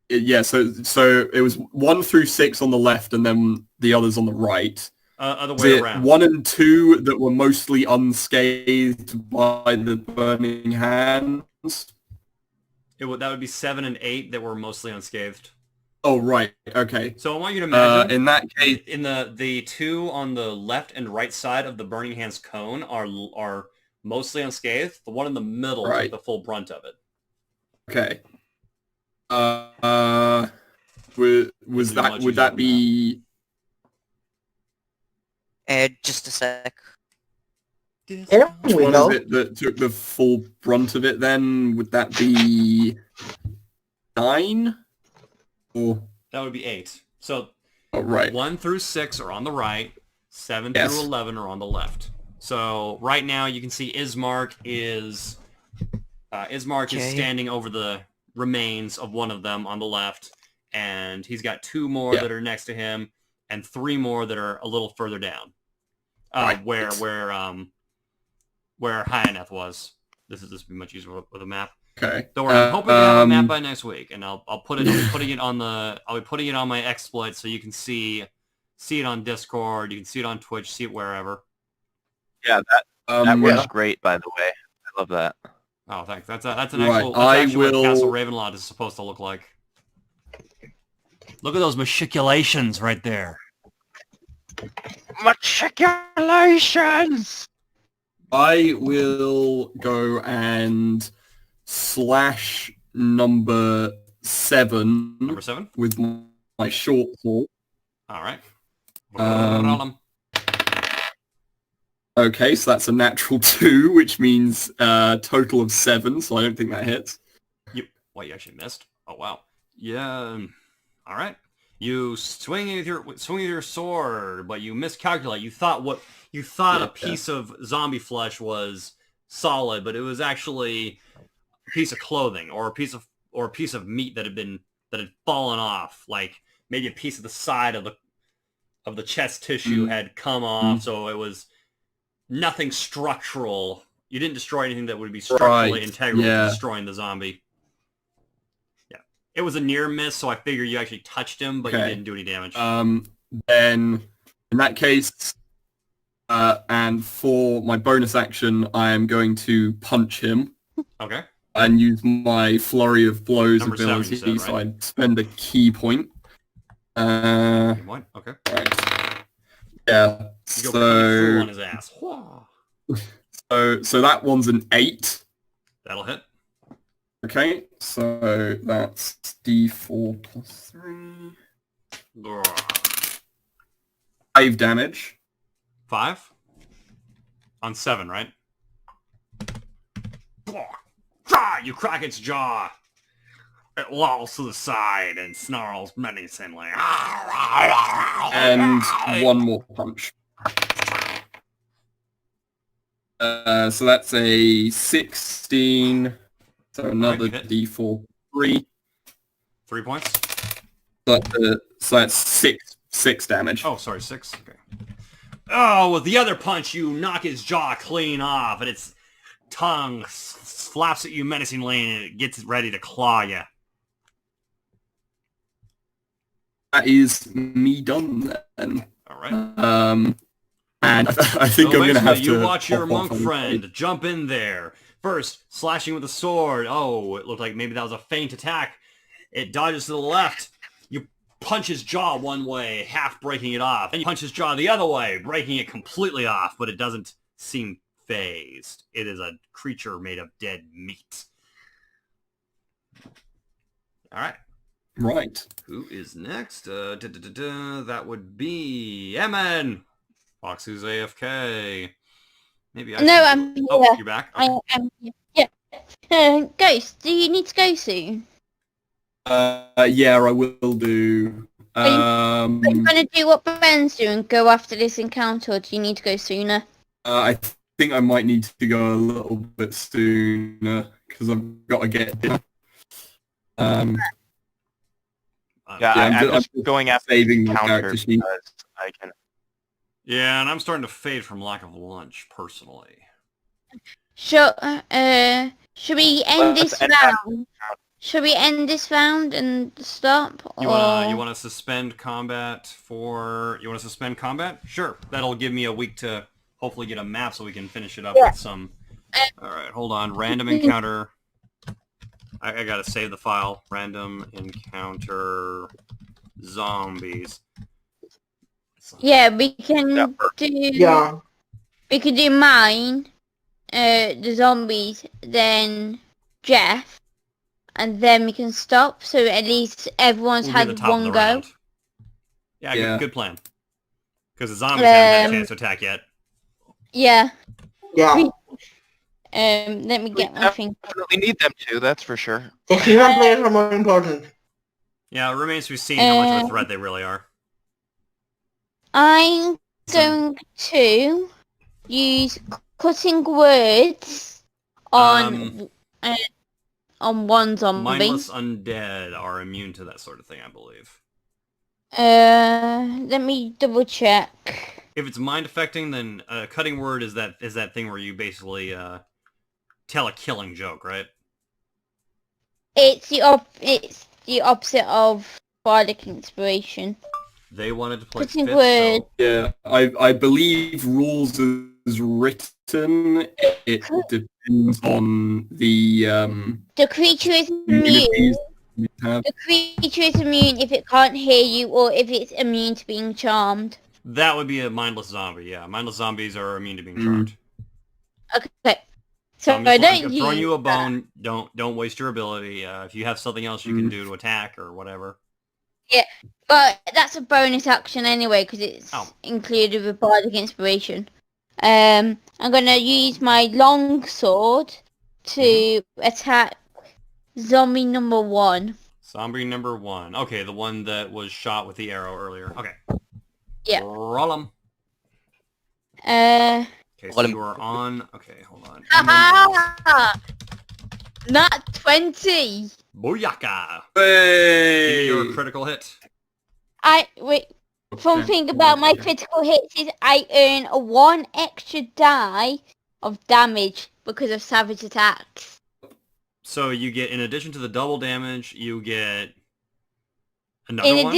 Speaker 4: Yeah, so it was 1 through 6 on the left, and then the others on the right.
Speaker 1: other
Speaker 4: Was
Speaker 1: way
Speaker 4: it
Speaker 1: around.
Speaker 4: 1 and 2 that were mostly unscathed by the burning hands?
Speaker 1: That would be 7 and 8 that were mostly unscathed.
Speaker 4: Oh, right. Okay.
Speaker 1: So I want you to imagine
Speaker 4: In that case,
Speaker 1: in the 2 on the left and right side of the Burning Hands cone are mostly unscathed. The one in the middle took
Speaker 4: Right.
Speaker 1: the full brunt of it.
Speaker 4: okay. Would that be?
Speaker 3: Just a sec.
Speaker 5: Here
Speaker 4: Which
Speaker 5: we
Speaker 4: one
Speaker 5: go.
Speaker 4: is it that took the full brunt of it? Then would that be 9? Or
Speaker 1: That would be 8. So
Speaker 4: oh, right.
Speaker 1: 1 through 6 are on the right. 7
Speaker 4: Yes.
Speaker 1: through 11 are on the left. So right now you can see Ismark is
Speaker 3: Okay.
Speaker 1: standing over the remains of one of them on the left, and he's got 2 more
Speaker 4: Yeah.
Speaker 1: that are next to him, and 3 more that are a little further down.
Speaker 4: Right.
Speaker 1: Where Hyaneth was. This would be much easier with a map.
Speaker 4: Okay.
Speaker 1: Don't worry, I'm hoping to have a map by next week, and I'll be putting it on my exploit so you can see it on Discord, you can see it on Twitch, see it wherever.
Speaker 2: Yeah, that works
Speaker 5: Yeah.
Speaker 2: great, by the way. I love that.
Speaker 1: Oh, thanks. That's an
Speaker 4: Right,
Speaker 1: actual.
Speaker 4: I
Speaker 1: That's actually
Speaker 4: will-
Speaker 1: what Castle Ravenloft is supposed to look like. Look at those maculations right there.
Speaker 2: Matriculations!
Speaker 4: I will go and slash number 7
Speaker 1: Number 7.
Speaker 4: with my short sword.
Speaker 1: All right.
Speaker 4: Okay, so that's a natural 2, which means total of 7, so I don't think that hits.
Speaker 1: Well, you actually missed. Oh wow. Yeah. All right. You swing with your sword, but you miscalculate. You thought a piece of zombie flesh was solid, but it was actually a piece of clothing or a piece of meat that had fallen off. Like maybe a piece of the side of the chest tissue had come off, so it was nothing structural. You didn't destroy anything that would be structurally integral to destroying the zombie. It was a near miss, so I figured you actually touched him, but you didn't do any damage.
Speaker 4: Then, in that case, and for my bonus action, I am going to punch him.
Speaker 1: Okay.
Speaker 4: And use my flurry of blows
Speaker 1: Number 7,
Speaker 4: ability,
Speaker 1: you said,
Speaker 4: so
Speaker 1: right?
Speaker 4: I'd spend a key point.
Speaker 1: Good point. Okay.
Speaker 4: Right. Yeah.
Speaker 1: You go pretty full on his ass.
Speaker 4: So that one's an 8.
Speaker 1: That'll hit.
Speaker 4: Okay, so that's D4 plus 3. 5 damage.
Speaker 1: 5? On 7, right? You crack its jaw. It lolls to the side and snarls menacingly.
Speaker 4: And one more punch. So that's a 16. So another
Speaker 1: hit.
Speaker 4: D4 3.
Speaker 1: 3 points?
Speaker 4: So that's 6 damage.
Speaker 1: Oh, sorry, 6. Okay. Oh, with the other punch, you knock his jaw clean off, and its tongue flaps at you menacingly, and it gets ready to claw you.
Speaker 4: That is me done then.
Speaker 1: All right.
Speaker 4: And I think I'm gonna have to.
Speaker 1: You watch your
Speaker 4: hop off
Speaker 1: monk
Speaker 4: on the
Speaker 1: friend jump in there. First, slashing with a sword. Oh, it looked like maybe that was a feint attack. It dodges to the left. You punch his jaw one way, half breaking it off. And you punch his jaw the other way, breaking it completely off, but it doesn't seem phased. It is a creature made of dead meat. All right.
Speaker 4: Right.
Speaker 1: Who is next? That would be Emin. Foxy's AFK. Maybe I
Speaker 6: No,
Speaker 1: should
Speaker 6: I'm
Speaker 1: do it. Oh,
Speaker 6: here.
Speaker 1: you're back? Okay.
Speaker 6: I am. Yeah. Ghost, do you need to go soon?
Speaker 4: Yeah, I will do.
Speaker 6: Are you going to do what Ben's doing, go after this encounter, or do you need to go sooner?
Speaker 4: I think I might need to go a little bit sooner because I've got to get dinner.
Speaker 2: Yeah,
Speaker 4: Yeah,
Speaker 2: I'm
Speaker 4: I'm
Speaker 2: just going after
Speaker 4: saving
Speaker 2: the
Speaker 4: my
Speaker 2: counter
Speaker 4: character sheet.
Speaker 2: because I can.
Speaker 1: Yeah, and I'm starting to fade from lack of lunch, personally.
Speaker 6: Should we end
Speaker 2: Let's
Speaker 6: this
Speaker 2: end that.
Speaker 6: round? Should we end this round and stop?
Speaker 1: You
Speaker 6: or...
Speaker 1: wanna suspend combat for... You wanna suspend combat? Sure. That'll give me a week to hopefully get a map so we can finish it up with some... Alright, hold on. Random encounter... I gotta save the file. Random encounter... Zombies.
Speaker 6: Yeah, we can do...
Speaker 5: Yeah.
Speaker 6: We could do mine, the zombies, then Jeff, and then we can stop, so at least everyone's
Speaker 1: We'll be the
Speaker 6: had
Speaker 1: top of
Speaker 6: one
Speaker 1: the
Speaker 6: go.
Speaker 1: round. Yeah,
Speaker 4: Yeah.
Speaker 1: good plan. Because the zombies haven't had a chance to attack yet.
Speaker 6: Yeah.
Speaker 5: Yeah.
Speaker 6: Let me get my thing.
Speaker 2: Definitely need them to, that's for sure.
Speaker 5: The human players are more important.
Speaker 1: Yeah, it remains to be seen how much of a threat they really are.
Speaker 6: I'm going to use cutting words on one zombie.
Speaker 1: Mindless undead are immune to that sort of thing, I believe.
Speaker 6: Let me double check.
Speaker 1: If it's mind affecting, then cutting word is that thing where you basically tell a killing joke, right?
Speaker 6: It's the opposite of bardic inspiration.
Speaker 1: They wanted to play
Speaker 6: Cutting
Speaker 1: Spit,
Speaker 6: word.
Speaker 1: so...
Speaker 4: Yeah, I believe rules as written, it depends on the
Speaker 6: The creature is
Speaker 4: immunities
Speaker 6: immune.
Speaker 4: you have.
Speaker 6: The creature is immune if it can't hear you or if it's immune to being charmed.
Speaker 1: That would be a mindless zombie, yeah. Mindless zombies are immune to being charmed.
Speaker 6: Okay. So
Speaker 1: I'm
Speaker 6: I
Speaker 1: just
Speaker 6: don't
Speaker 1: I'm
Speaker 6: use
Speaker 1: throwing you a
Speaker 6: that.
Speaker 1: bone. Don't waste your ability. If you have something else you can do to attack or whatever.
Speaker 6: But that's a bonus action anyway because it's included with bardic inspiration. I'm gonna use my long sword to attack zombie number 1.
Speaker 1: Zombie number 1. Okay, the one that was shot with the arrow earlier. Okay.
Speaker 6: Yeah.
Speaker 1: Roll 'em.
Speaker 6: Uh.
Speaker 1: Okay, so you are on... Okay, hold on.
Speaker 6: Haha! Not 20.
Speaker 1: Booyaka!
Speaker 4: Hey!
Speaker 1: Give me your critical hit.
Speaker 6: Fun thing about my critical hits is I earn a 1 extra die of damage because of savage attacks.
Speaker 1: So you get, in addition to the double damage, you get another
Speaker 6: In
Speaker 1: one?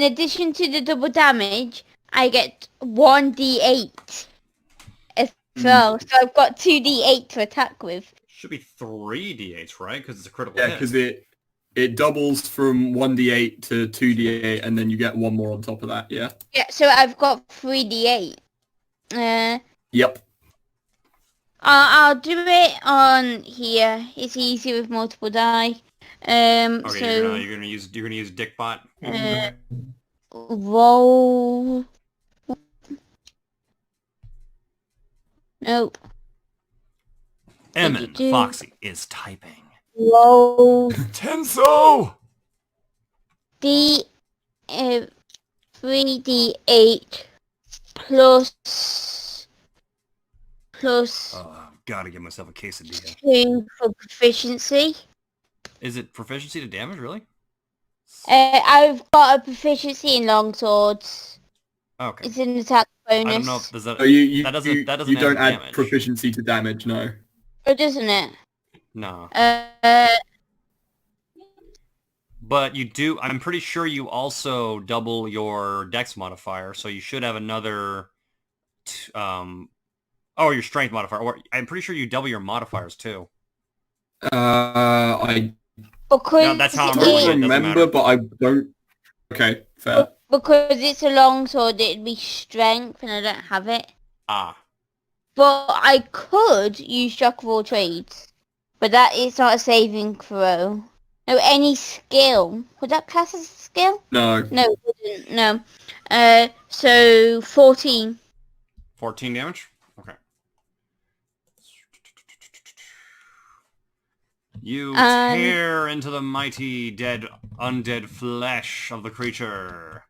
Speaker 6: addition to the double damage, I get 1d8 as well. So I've got 2d8 to attack with.
Speaker 1: Should be 3 d8s, right? Because it's a critical
Speaker 4: Yeah,
Speaker 1: hit.
Speaker 4: because it doubles from 1d8 to 2d8, and then you get one more on top of that, yeah?
Speaker 6: Yeah, so I've got 3d8.
Speaker 4: Yep.
Speaker 6: I'll do it on here. It's easy with multiple die.
Speaker 1: Okay,
Speaker 6: So
Speaker 1: you're gonna use Dickbot.
Speaker 6: roll. Nope.
Speaker 1: Emin Foxy is typing.
Speaker 6: Roll
Speaker 1: Tenso!
Speaker 6: 3d8 plus
Speaker 1: Gotta give myself a quesadilla.
Speaker 6: 2 for proficiency.
Speaker 1: Is it proficiency to damage, really?
Speaker 6: I've got a proficiency in longswords.
Speaker 1: Okay.
Speaker 6: It's an attack bonus.
Speaker 1: I don't know if does that.
Speaker 4: So you
Speaker 1: that doesn't
Speaker 4: you
Speaker 1: add
Speaker 4: don't
Speaker 1: to
Speaker 4: add
Speaker 1: damage.
Speaker 4: proficiency to damage, no.
Speaker 6: Oh, doesn't it?
Speaker 1: No.
Speaker 6: Uh,
Speaker 1: But you do. I'm pretty sure you also double your Dex modifier, so you should have another. Your Strength modifier. Or I'm pretty sure you double your modifiers too.
Speaker 4: I
Speaker 6: because
Speaker 1: No, that's how I'm
Speaker 6: it-
Speaker 1: rolling it.
Speaker 4: don't
Speaker 1: doesn't
Speaker 4: remember,
Speaker 1: matter.
Speaker 4: but I don't... Okay, fair.
Speaker 6: because it's a longsword, it'd be strength, and I don't have it.
Speaker 1: Ah.
Speaker 6: But I could use Jack of all trades, but that is not a saving throw. No, any skill. Would that class as a skill?
Speaker 4: No.
Speaker 6: No, it wouldn't. No. So 14.
Speaker 1: 14 damage? Okay. You tear into the mighty undead flesh of the creature,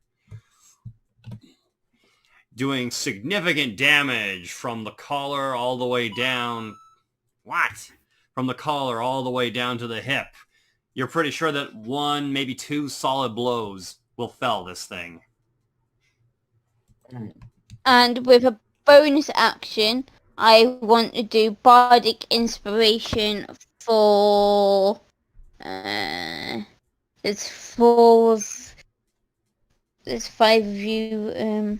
Speaker 1: doing significant damage from the collar all the way down. What? From the collar all the way down to the hip. You're pretty sure that 1, maybe 2 solid blows will fell this thing.
Speaker 6: And with a bonus action, I want to do bardic inspiration for. There's 5 of you.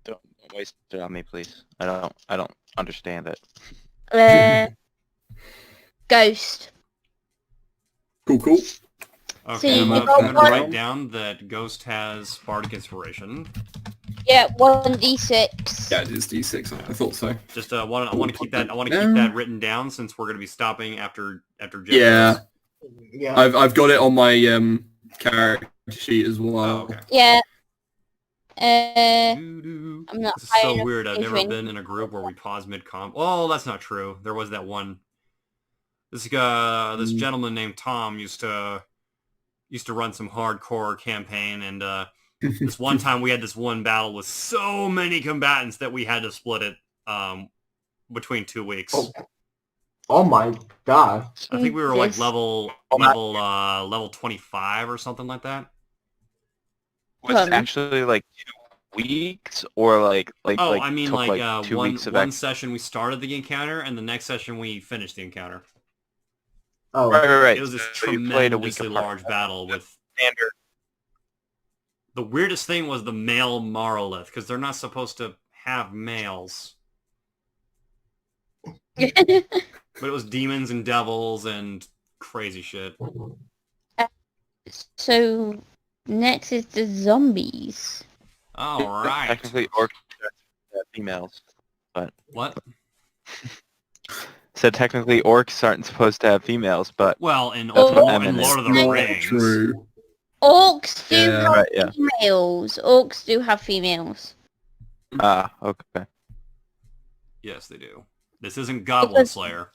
Speaker 2: Don't waste it on me, please. I don't understand it.
Speaker 6: Ghost.
Speaker 4: Cool.
Speaker 6: So
Speaker 1: Okay,
Speaker 6: you
Speaker 1: I'm
Speaker 6: got
Speaker 1: gonna
Speaker 6: one-
Speaker 1: write down that Ghost has Bardic Inspiration.
Speaker 6: Yeah, 1d6.
Speaker 4: Yeah, it is D6. I thought so.
Speaker 1: Just I want to keep that. I want to
Speaker 4: No.
Speaker 1: keep that written down since we're gonna be stopping after Jeff
Speaker 4: Yeah.
Speaker 1: goes.
Speaker 5: Yeah.
Speaker 4: I've got it on my character sheet as well.
Speaker 1: Oh, okay.
Speaker 6: Yeah.
Speaker 1: Doo-doo.
Speaker 6: I'm not
Speaker 1: This is
Speaker 6: high
Speaker 1: so
Speaker 6: enough
Speaker 1: weird. I've
Speaker 6: to
Speaker 1: never
Speaker 6: win.
Speaker 1: been in a group where we pause mid-comp. Oh, that's not true. There was that one. This gentleman named Tom used to run some hardcore campaign, and this one time we had this one battle with so many combatants that we had to split it between 2 weeks.
Speaker 5: Oh my god.
Speaker 1: I think we were like
Speaker 6: This-
Speaker 1: level 25 or something like that.
Speaker 2: Was it actually like 2 weeks or like
Speaker 1: Oh, I mean,
Speaker 2: took,
Speaker 1: like
Speaker 2: 2 weeks of
Speaker 1: one
Speaker 2: extra?
Speaker 1: session we started the encounter, and the next session we finished the encounter.
Speaker 5: Oh.
Speaker 2: Right.
Speaker 1: It was this
Speaker 2: So you played a week
Speaker 1: tremendously
Speaker 2: apart.
Speaker 1: large battle with...
Speaker 2: Standard.
Speaker 1: The weirdest thing was the male Marlith, because they're not supposed to have males. But it was demons and devils and crazy shit.
Speaker 6: So next is the zombies.
Speaker 1: All right.
Speaker 2: Technically, orcs have females.
Speaker 1: What?
Speaker 2: Said technically, orcs aren't supposed to have females, but
Speaker 1: Well, in
Speaker 6: Oh,
Speaker 1: Lord
Speaker 2: that's
Speaker 1: of the
Speaker 6: not
Speaker 1: Rings.
Speaker 4: True.
Speaker 6: Orcs do
Speaker 2: Yeah,
Speaker 6: have
Speaker 2: right, yeah.
Speaker 6: females. Orcs do have females.
Speaker 2: okay.
Speaker 1: Yes, they do. This isn't Goblin Slayer.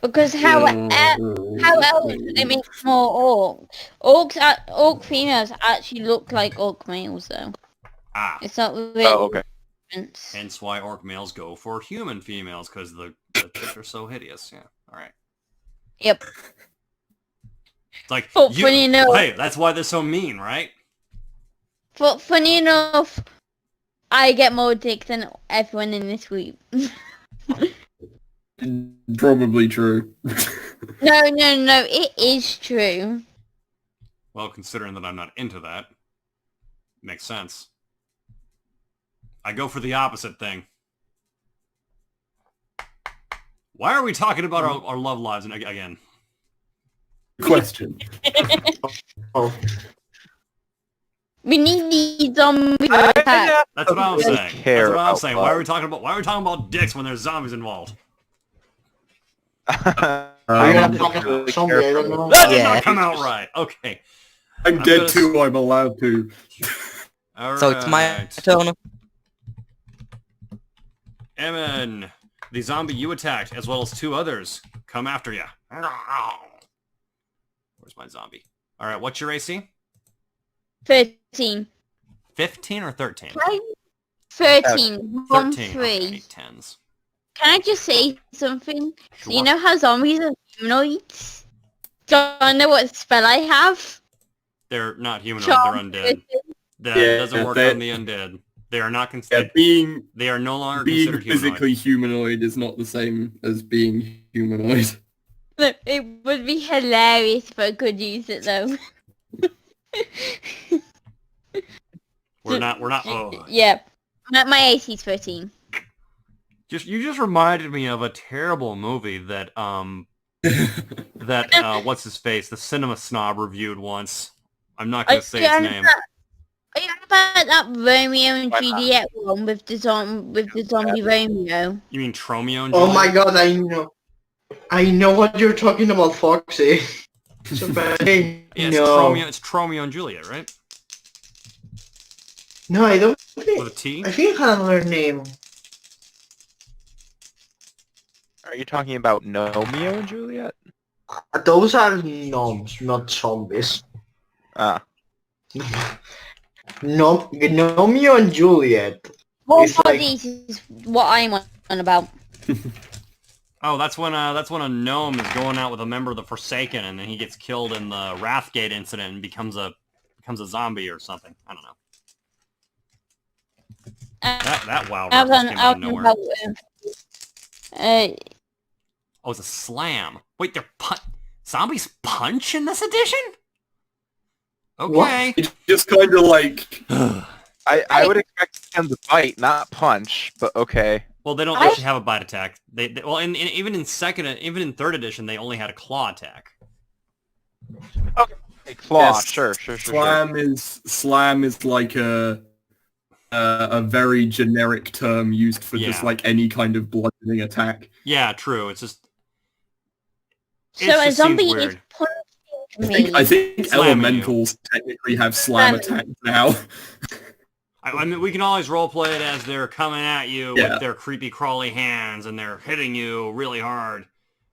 Speaker 6: Because how else do they make more orcs? Orc females actually look like orc males, though.
Speaker 1: Ah.
Speaker 6: It's not really.
Speaker 2: Oh, okay.
Speaker 6: difference.
Speaker 1: Hence why orc males go for human females, because the tits are so hideous. Yeah. All right.
Speaker 6: Yep.
Speaker 1: It's like,
Speaker 6: But funny enough,
Speaker 1: hey, that's why they're so mean, right?
Speaker 6: but funny enough, I get more dick than everyone in this group.
Speaker 4: Probably true.
Speaker 6: No, it is true.
Speaker 1: Well, considering that I'm not into that, makes sense. I go for the opposite thing. Why are we talking about our love lives again?
Speaker 4: Question.
Speaker 5: Oh.
Speaker 6: We need these zombies to attack.
Speaker 1: That's what I'm
Speaker 2: really
Speaker 1: saying.
Speaker 2: care
Speaker 1: That's what I'm
Speaker 2: about
Speaker 1: saying.
Speaker 2: love.
Speaker 1: Why are we talking about dicks when there's zombies involved?
Speaker 5: Are you
Speaker 2: I'm
Speaker 5: gonna talk
Speaker 2: just
Speaker 5: about
Speaker 2: really
Speaker 5: zombie? I don't
Speaker 2: careful.
Speaker 5: know.
Speaker 1: That did
Speaker 3: Yeah.
Speaker 1: not come out right. Okay.
Speaker 4: I'm
Speaker 1: I'm
Speaker 4: dead
Speaker 1: gonna-
Speaker 4: too, I'm allowed to.
Speaker 1: All
Speaker 3: So it's my
Speaker 1: right.
Speaker 3: turn.
Speaker 1: Emin, the zombie you attacked, as well as 2 others, come after you. Where's my zombie? All right, what's your AC?
Speaker 6: 13.
Speaker 1: 15 or 13?
Speaker 6: 13. 1,
Speaker 1: 13.
Speaker 6: 3.
Speaker 1: Okay, 10s.
Speaker 6: Can I just say something? So you
Speaker 1: Sure.
Speaker 6: know how zombies are humanoids? Don't know what spell I have?
Speaker 1: They're not humanoid,
Speaker 6: Charm
Speaker 1: they're undead. That
Speaker 4: Yeah,
Speaker 1: doesn't work
Speaker 4: they-
Speaker 1: on the undead. They are not
Speaker 4: Yeah,
Speaker 1: considered.
Speaker 4: being
Speaker 1: They are no longer
Speaker 4: being
Speaker 1: considered humanoid.
Speaker 4: physically humanoid is not the same as being humanoid.
Speaker 6: It would be hilarious if I could use it though.
Speaker 1: We're not. Oh,
Speaker 6: Yeah. My AC's 13.
Speaker 1: you just reminded me of a terrible movie that what's his face, the Cinema Snob reviewed once. I'm not gonna say its name.
Speaker 6: Are you on about that Romeo and
Speaker 2: Why not?
Speaker 6: Juliet one with the zombie Romeo?
Speaker 1: You mean Tromeo and
Speaker 5: Oh
Speaker 1: Juliet?
Speaker 5: my god, I know what you're talking about, Foxy. It's a bad name.
Speaker 1: Yeah, it's
Speaker 5: No.
Speaker 1: Tromeo and Juliet, right?
Speaker 5: No, I don't think.
Speaker 1: With a T?
Speaker 5: I think it had another name.
Speaker 2: Are you talking about Romeo and Juliet?
Speaker 5: Those are gnomes, not zombies.
Speaker 2: Ah.
Speaker 5: No, Romeo and Juliet.
Speaker 6: What
Speaker 5: It's
Speaker 6: of
Speaker 5: like-
Speaker 6: these is what I'm on about.
Speaker 1: Oh, that's when a gnome is going out with a member of the Forsaken, and then he gets killed in the Wrathgate incident and becomes a zombie or something. I don't know. That wow
Speaker 6: I was
Speaker 1: reference
Speaker 6: on,
Speaker 1: came
Speaker 6: I
Speaker 1: out of
Speaker 6: was on
Speaker 1: nowhere.
Speaker 6: about,
Speaker 1: Oh, it's a slam. Wait, zombies punch in this edition? Okay.
Speaker 4: It's just kind of like...
Speaker 2: I would expect them to bite, not punch, but okay.
Speaker 1: Well, they don't actually have a bite attack. Well, even in third edition, they only had a claw attack.
Speaker 2: A claw,
Speaker 4: Yes,
Speaker 2: sure.
Speaker 4: Slam is like a very generic term used for just
Speaker 1: Yeah.
Speaker 4: like any kind of bludgeoning attack.
Speaker 1: Yeah, true. It's just...
Speaker 6: so
Speaker 1: it
Speaker 6: a
Speaker 1: just
Speaker 6: zombie
Speaker 1: seems
Speaker 6: is
Speaker 1: weird.
Speaker 6: punching me.
Speaker 4: I think
Speaker 1: Slamming
Speaker 4: elementals technically have slam
Speaker 6: Slamming.
Speaker 4: attacks now.
Speaker 1: I mean, we can always roleplay it as they're coming at you
Speaker 4: Yeah.
Speaker 1: with their creepy crawly hands and they're hitting you really hard.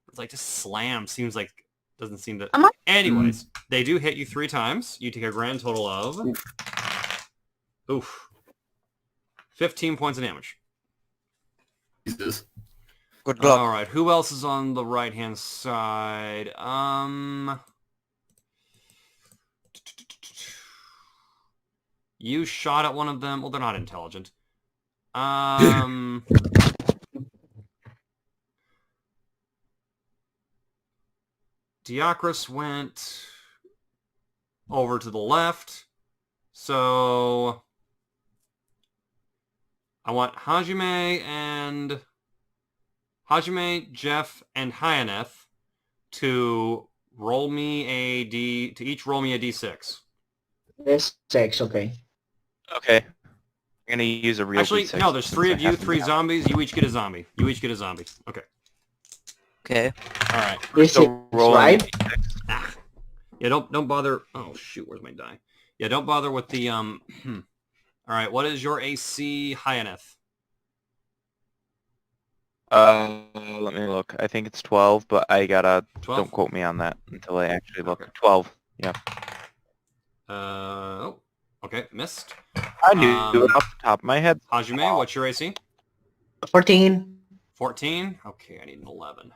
Speaker 1: It's like, just slam seems like... doesn't seem to...
Speaker 6: Am I-
Speaker 1: Anyways, they do hit you 3 times. You take a grand total of... Oof. 15 points of damage.
Speaker 4: Jesus.
Speaker 3: Good luck.
Speaker 1: All right, who else is on the right-hand side? You shot at one of them. Well, they're not intelligent. Diakris went over to the left. So I want Hajime, Jeff, and Hyaneth to roll me to each roll me a d6.
Speaker 5: There's 6, okay.
Speaker 2: Okay. I'm gonna use a real
Speaker 1: Actually,
Speaker 2: D6
Speaker 1: no, there's
Speaker 2: since
Speaker 1: 3
Speaker 2: I
Speaker 1: of you,
Speaker 2: have
Speaker 1: 3
Speaker 2: them now.
Speaker 1: zombies. You each get a zombie. Okay.
Speaker 3: Okay.
Speaker 1: All right.
Speaker 5: This
Speaker 2: So
Speaker 5: is
Speaker 2: rolling
Speaker 5: right?
Speaker 2: D6.
Speaker 1: Ah. Yeah, don't bother. Oh shoot, where's my die? Yeah, don't bother with the All right, what is your AC, Hyaneth?
Speaker 2: Let me look. I think it's 12, but I gotta...
Speaker 1: 12?
Speaker 2: Don't quote me on that until I actually look.
Speaker 1: Okay.
Speaker 2: 12. Yeah.
Speaker 1: Oh, okay, missed.
Speaker 2: I knew it off the top of my head.
Speaker 1: Hajime, what's your AC?
Speaker 5: 14.
Speaker 1: 14? Okay, I need an 11.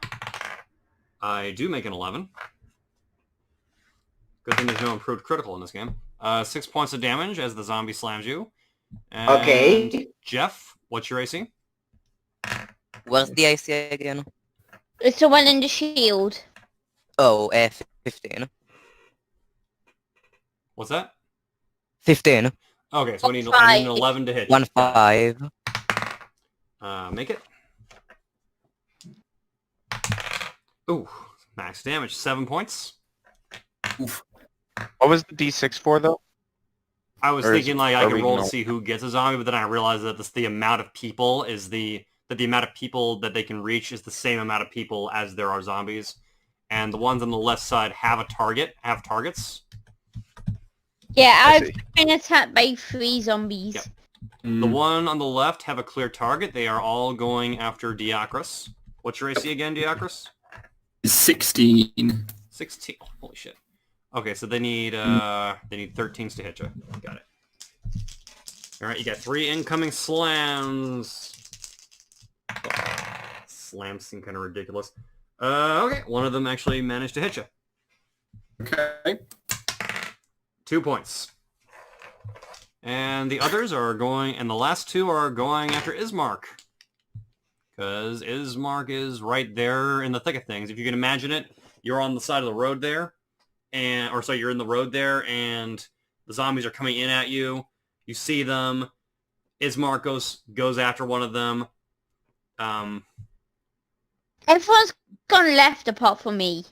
Speaker 1: I do make an 11. Good thing there's no improved critical in this game. 6 points of damage as the zombie slams you. And
Speaker 5: Okay.
Speaker 1: Jeff, what's your AC?
Speaker 3: Where's the IC again?
Speaker 6: It's the one in the shield.
Speaker 3: Oh, 15.
Speaker 1: What's that?
Speaker 3: 15.
Speaker 1: Okay, so I need an 11 to hit. you.
Speaker 3: 1-5.
Speaker 1: Make it. Ooh, max damage, 7 points.
Speaker 2: What was the D6 for, though?
Speaker 1: I was
Speaker 2: Or
Speaker 1: thinking like I
Speaker 2: are
Speaker 1: could
Speaker 2: we
Speaker 1: roll to
Speaker 2: no-
Speaker 1: see who gets a zombie, but then I realized that the amount of people is the amount of people that they can reach is the same amount of people as there are zombies. And the ones on the left side have targets.
Speaker 6: Yeah,
Speaker 2: I
Speaker 6: I've
Speaker 2: see.
Speaker 6: been attacked by 3 zombies.
Speaker 1: Yep. The one on the left have a clear target. They are all going after Diakris. What's your AC again, Diakris?
Speaker 4: 16.
Speaker 1: 16. Oh, holy shit. Okay, so they need 13s to hit you. Got it. All right, you got 3 incoming slams. Slams seem kind of ridiculous. Okay, one of them actually managed to hit you.
Speaker 4: Okay.
Speaker 1: 2 points. And the others are going, and the last 2 are going after Ismark. Because Ismark is right there in the thick of things. If you can imagine it, you're on the side of the road there, you're in the road there, and the zombies are coming in at you. You see them. Ismark goes after one of them.
Speaker 6: Everyone's gone left apart from me.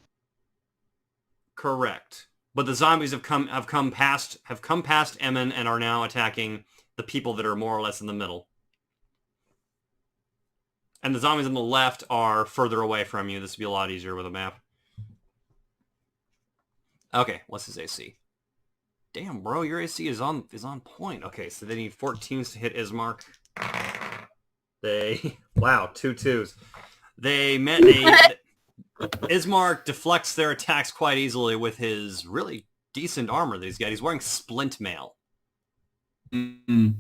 Speaker 1: Correct. But the zombies have come past Emin and are now attacking the people that are more or less in the middle. And the zombies on the left are further away from you. This would be a lot easier with a map. Okay, what's his AC? Damn, bro, your AC is on point. Okay, so they need 14s to hit Ismark. Wow, 2 2s. Ismark deflects their attacks quite easily with his really decent armor that he's got. He's wearing splint mail.
Speaker 4: Mm.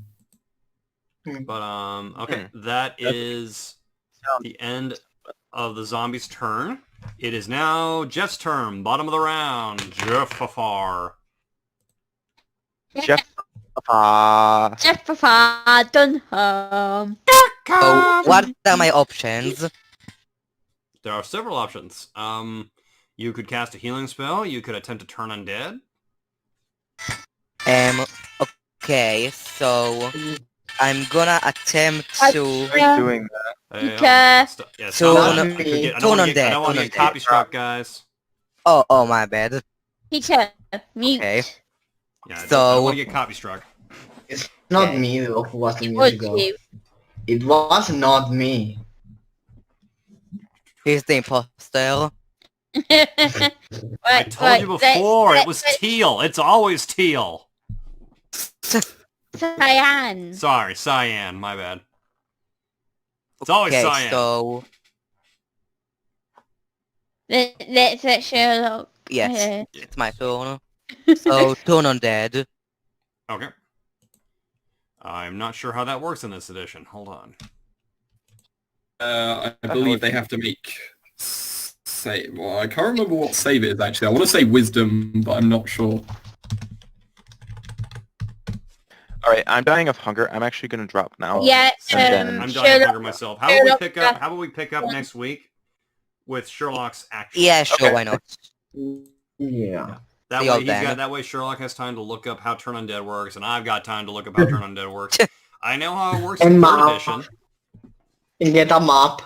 Speaker 1: But, okay, that is the end of the zombie's turn. It is now Jeff's turn, bottom of the round. Jeff Fafar.
Speaker 2: Jeff
Speaker 6: Jeffa Dunham.
Speaker 3: So, what are my options?
Speaker 1: There are several options. You could cast a healing spell. You could attempt to turn undead.
Speaker 3: Okay, so I'm gonna attempt to
Speaker 2: Doing
Speaker 1: Hey,
Speaker 6: Okay.
Speaker 1: yeah,
Speaker 3: So,
Speaker 1: stop
Speaker 5: no,
Speaker 1: that. I could get, I
Speaker 3: turn
Speaker 1: don't want to get, I
Speaker 3: undead,
Speaker 1: don't want to
Speaker 3: turn
Speaker 1: get
Speaker 3: undead.
Speaker 1: copy struck, guys.
Speaker 3: Oh, my bad.
Speaker 6: Peter, mute.
Speaker 3: Okay.
Speaker 1: Yeah, I don't
Speaker 3: So-
Speaker 1: want to get copy struck.
Speaker 5: It's not
Speaker 3: Okay.
Speaker 5: me who was the
Speaker 6: Would
Speaker 5: musical.
Speaker 6: you?
Speaker 5: It was not me.
Speaker 3: Here's the imposter.
Speaker 1: I told you before, it was teal. It's always teal.
Speaker 6: Cyan.
Speaker 1: Sorry, cyan. My bad. It's always
Speaker 3: Okay,
Speaker 1: cyan.
Speaker 3: so
Speaker 6: Let's Sherlock.
Speaker 3: yes, it's my turn. So turn undead.
Speaker 1: Okay. I'm not sure how that works in this edition. Hold on.
Speaker 4: I believe they have to make save. Well, I can't remember what save it is actually. I want to say wisdom, but I'm not sure.
Speaker 2: All right, I'm dying of hunger. I'm actually gonna drop now.
Speaker 6: Yeah,
Speaker 2: then-
Speaker 1: I'm dying of hunger myself. How about we pick up next week with Sherlock's action?
Speaker 3: Yeah, sure,
Speaker 2: Okay.
Speaker 3: why not?
Speaker 5: Yeah.
Speaker 1: That
Speaker 3: See
Speaker 1: way
Speaker 3: you then.
Speaker 1: that way Sherlock has time to look up how Turn Undead works, and I've got time to look up how Turn Undead works. I know how it works in
Speaker 5: And
Speaker 1: 3rd
Speaker 5: map.
Speaker 1: edition.
Speaker 5: And get a map.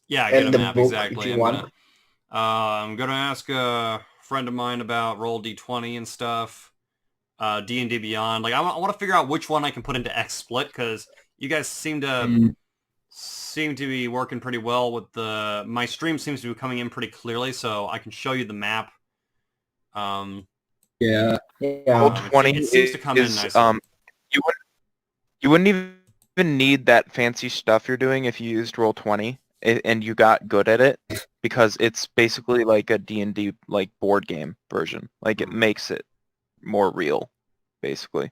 Speaker 1: Yeah, get
Speaker 5: And
Speaker 1: a
Speaker 5: the
Speaker 1: map,
Speaker 5: book
Speaker 1: exactly.
Speaker 5: if you want.
Speaker 1: I'm gonna ask a friend of mine about roll d20 and stuff. D&D Beyond. Like, I want to figure out which one I can put into XSplit, because you guys seem to be working pretty well with the... My stream seems to be coming in pretty clearly, so I can show you the map.
Speaker 4: Yeah.
Speaker 2: Roll
Speaker 5: Yeah.
Speaker 2: 20
Speaker 1: it seems to come in
Speaker 2: is
Speaker 1: nicely.
Speaker 2: you wouldn't even need that fancy stuff you're doing if you used roll 20 and you got good at it, because it's basically like a D&D like board game version. Like, it makes it more real, basically.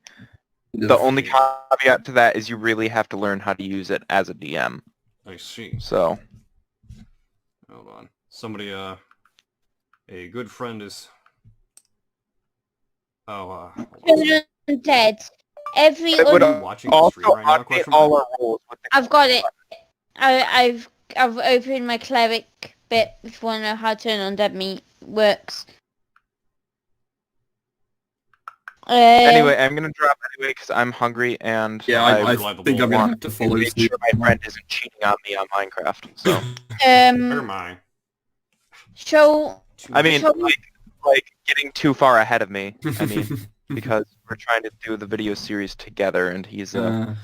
Speaker 2: The only caveat to that is you really have to learn how to use it as a DM.
Speaker 1: I see.
Speaker 2: So
Speaker 1: Hold on. Somebody, a good friend is... hold on.
Speaker 6: Dead. Every
Speaker 2: it would
Speaker 1: Are you watching the
Speaker 2: also
Speaker 1: stream right now?
Speaker 2: automate
Speaker 1: Question
Speaker 2: all
Speaker 1: mark?
Speaker 2: our rolls with the
Speaker 6: I've got it. I've opened my cleric bit if you want to know how Turn Undead me works.
Speaker 2: Anyway, I'm gonna drop anyway because I'm hungry and
Speaker 4: Yeah, I think I'm gonna
Speaker 2: want
Speaker 4: have to follow
Speaker 2: make
Speaker 4: suit.
Speaker 2: sure my friend isn't cheating on me on Minecraft. So
Speaker 1: Where am I?
Speaker 6: So
Speaker 2: I mean,
Speaker 6: So-
Speaker 2: like getting too far ahead of me. I mean, because we're trying to do the video series together, and he's
Speaker 6: Yeah.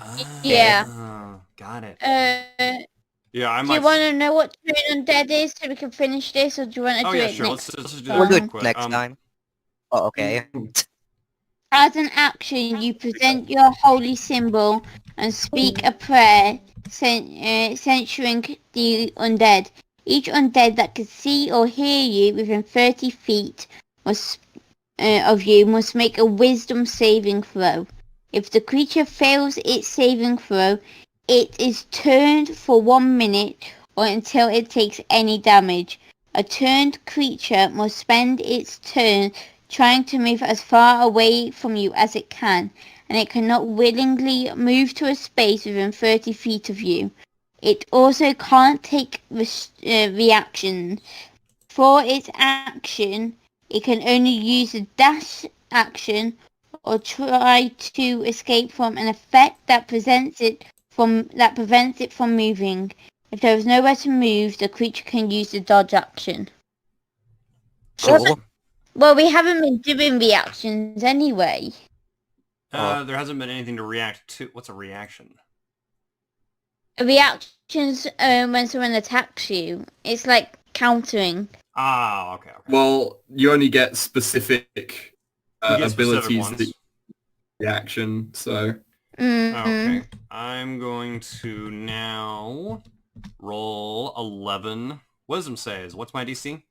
Speaker 1: Got it.
Speaker 6: do
Speaker 1: Yeah, I
Speaker 6: you
Speaker 1: might...
Speaker 6: want to know what Turn Undead is so we can finish this, or do you want to
Speaker 1: Oh
Speaker 6: do
Speaker 1: yeah,
Speaker 6: it
Speaker 1: sure.
Speaker 6: next?
Speaker 1: Let's just do
Speaker 6: time?
Speaker 3: We'll
Speaker 1: that
Speaker 3: do
Speaker 1: real
Speaker 3: it
Speaker 1: quick.
Speaker 3: next time. Oh, okay.
Speaker 6: As an action, you present your holy symbol and speak a prayer censuring the undead. Each undead that can see or hear you within 30 feet of you must make a wisdom saving throw. If the creature fails its saving throw, it is turned for 1 minute or until it takes any damage. A turned creature must spend its turn trying to move as far away from you as it can, and it cannot willingly move to a space within 30 feet of you. It also can't take reactions. For its action, it can only use a dash action or try to escape from an effect that prevents it from moving. If there is nowhere to move, the creature can use the dodge action.
Speaker 3: Sure.
Speaker 6: Well, we haven't been doing reactions anyway.
Speaker 1: There hasn't been anything to react to. What's a reaction?
Speaker 6: Reactions when someone attacks you. It's like countering.
Speaker 1: Ah, okay.
Speaker 4: Well, you only get specific
Speaker 1: You get specific
Speaker 4: abilities
Speaker 1: ones.
Speaker 4: that reaction, so...
Speaker 1: Okay. I'm going to now roll 11 wisdom saves. What's my DC?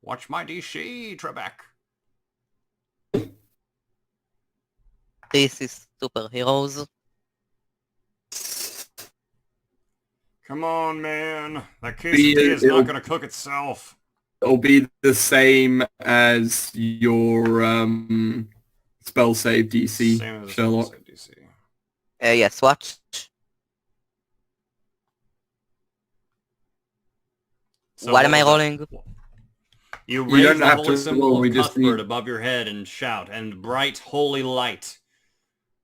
Speaker 1: Watch my DC, Trebek.
Speaker 3: This is superheroes.
Speaker 1: Come on, man. That quesadilla is not going to cook itself.
Speaker 4: It'll be the same as your spell save DC,
Speaker 1: Same as
Speaker 4: Sherlock.
Speaker 1: DC.
Speaker 3: Yes, what?
Speaker 1: So
Speaker 3: what am I
Speaker 1: was that?
Speaker 3: rolling?
Speaker 1: You
Speaker 4: You
Speaker 1: raise
Speaker 4: don't
Speaker 1: the
Speaker 4: have
Speaker 1: holy
Speaker 4: to
Speaker 1: symbol
Speaker 4: roll,
Speaker 1: of
Speaker 4: we just
Speaker 1: Cuthbert
Speaker 4: need-
Speaker 1: above your head and shout, and bright holy light.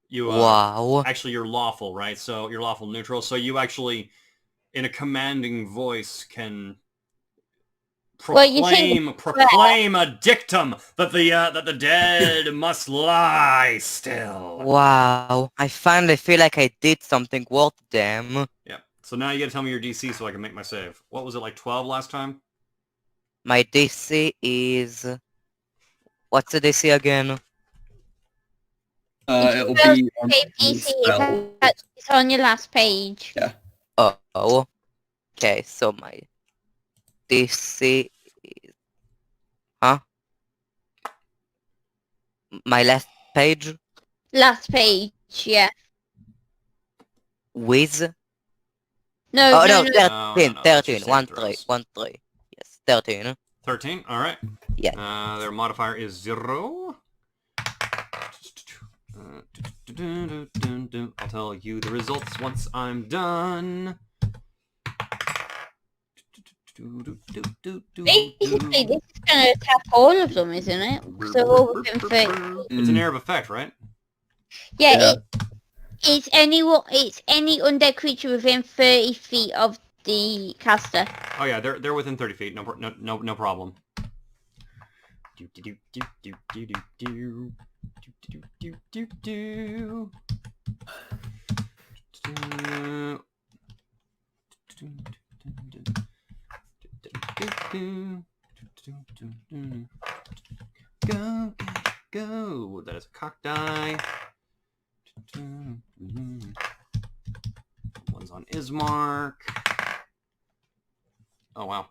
Speaker 1: You
Speaker 3: Wow.
Speaker 1: actually you're lawful, right? So you're lawful neutral. So you actually, in a commanding voice, can
Speaker 6: Well, you think
Speaker 1: proclaim a dictum that the dead must lie still.
Speaker 3: Wow. I finally feel like I did something worth damn.
Speaker 1: Yeah. So now you gotta tell me your DC so I can make my save. What was it, like 12 last time?
Speaker 3: My DC is... What's the DC again?
Speaker 4: It'll be on
Speaker 6: Save
Speaker 4: the
Speaker 6: DC,
Speaker 4: spell.
Speaker 6: it's on your last page.
Speaker 4: Yeah.
Speaker 3: Oh. Okay, so my DC is... Huh? My last page?
Speaker 6: Last page, yeah.
Speaker 3: With?
Speaker 6: No,
Speaker 3: Oh,
Speaker 6: no,
Speaker 3: no,
Speaker 6: no.
Speaker 3: 13,
Speaker 1: No, that's your
Speaker 3: 13,
Speaker 1: save
Speaker 3: 1, 3,
Speaker 1: throws.
Speaker 3: 1, 3. Yes, 13.
Speaker 1: 13. All right.
Speaker 3: Yeah.
Speaker 1: Their modifier is 0. I'll tell you the results once I'm done.
Speaker 6: Basically, this is going to attack all of them, isn't it? So all within 30.
Speaker 1: It's an area of effect, right?
Speaker 6: Yeah, it's any undead creature within 30 feet of the caster.
Speaker 1: Oh yeah, they're within 30 feet. No problem. Go. That is a cock die. One's on Ismark. Oh wow.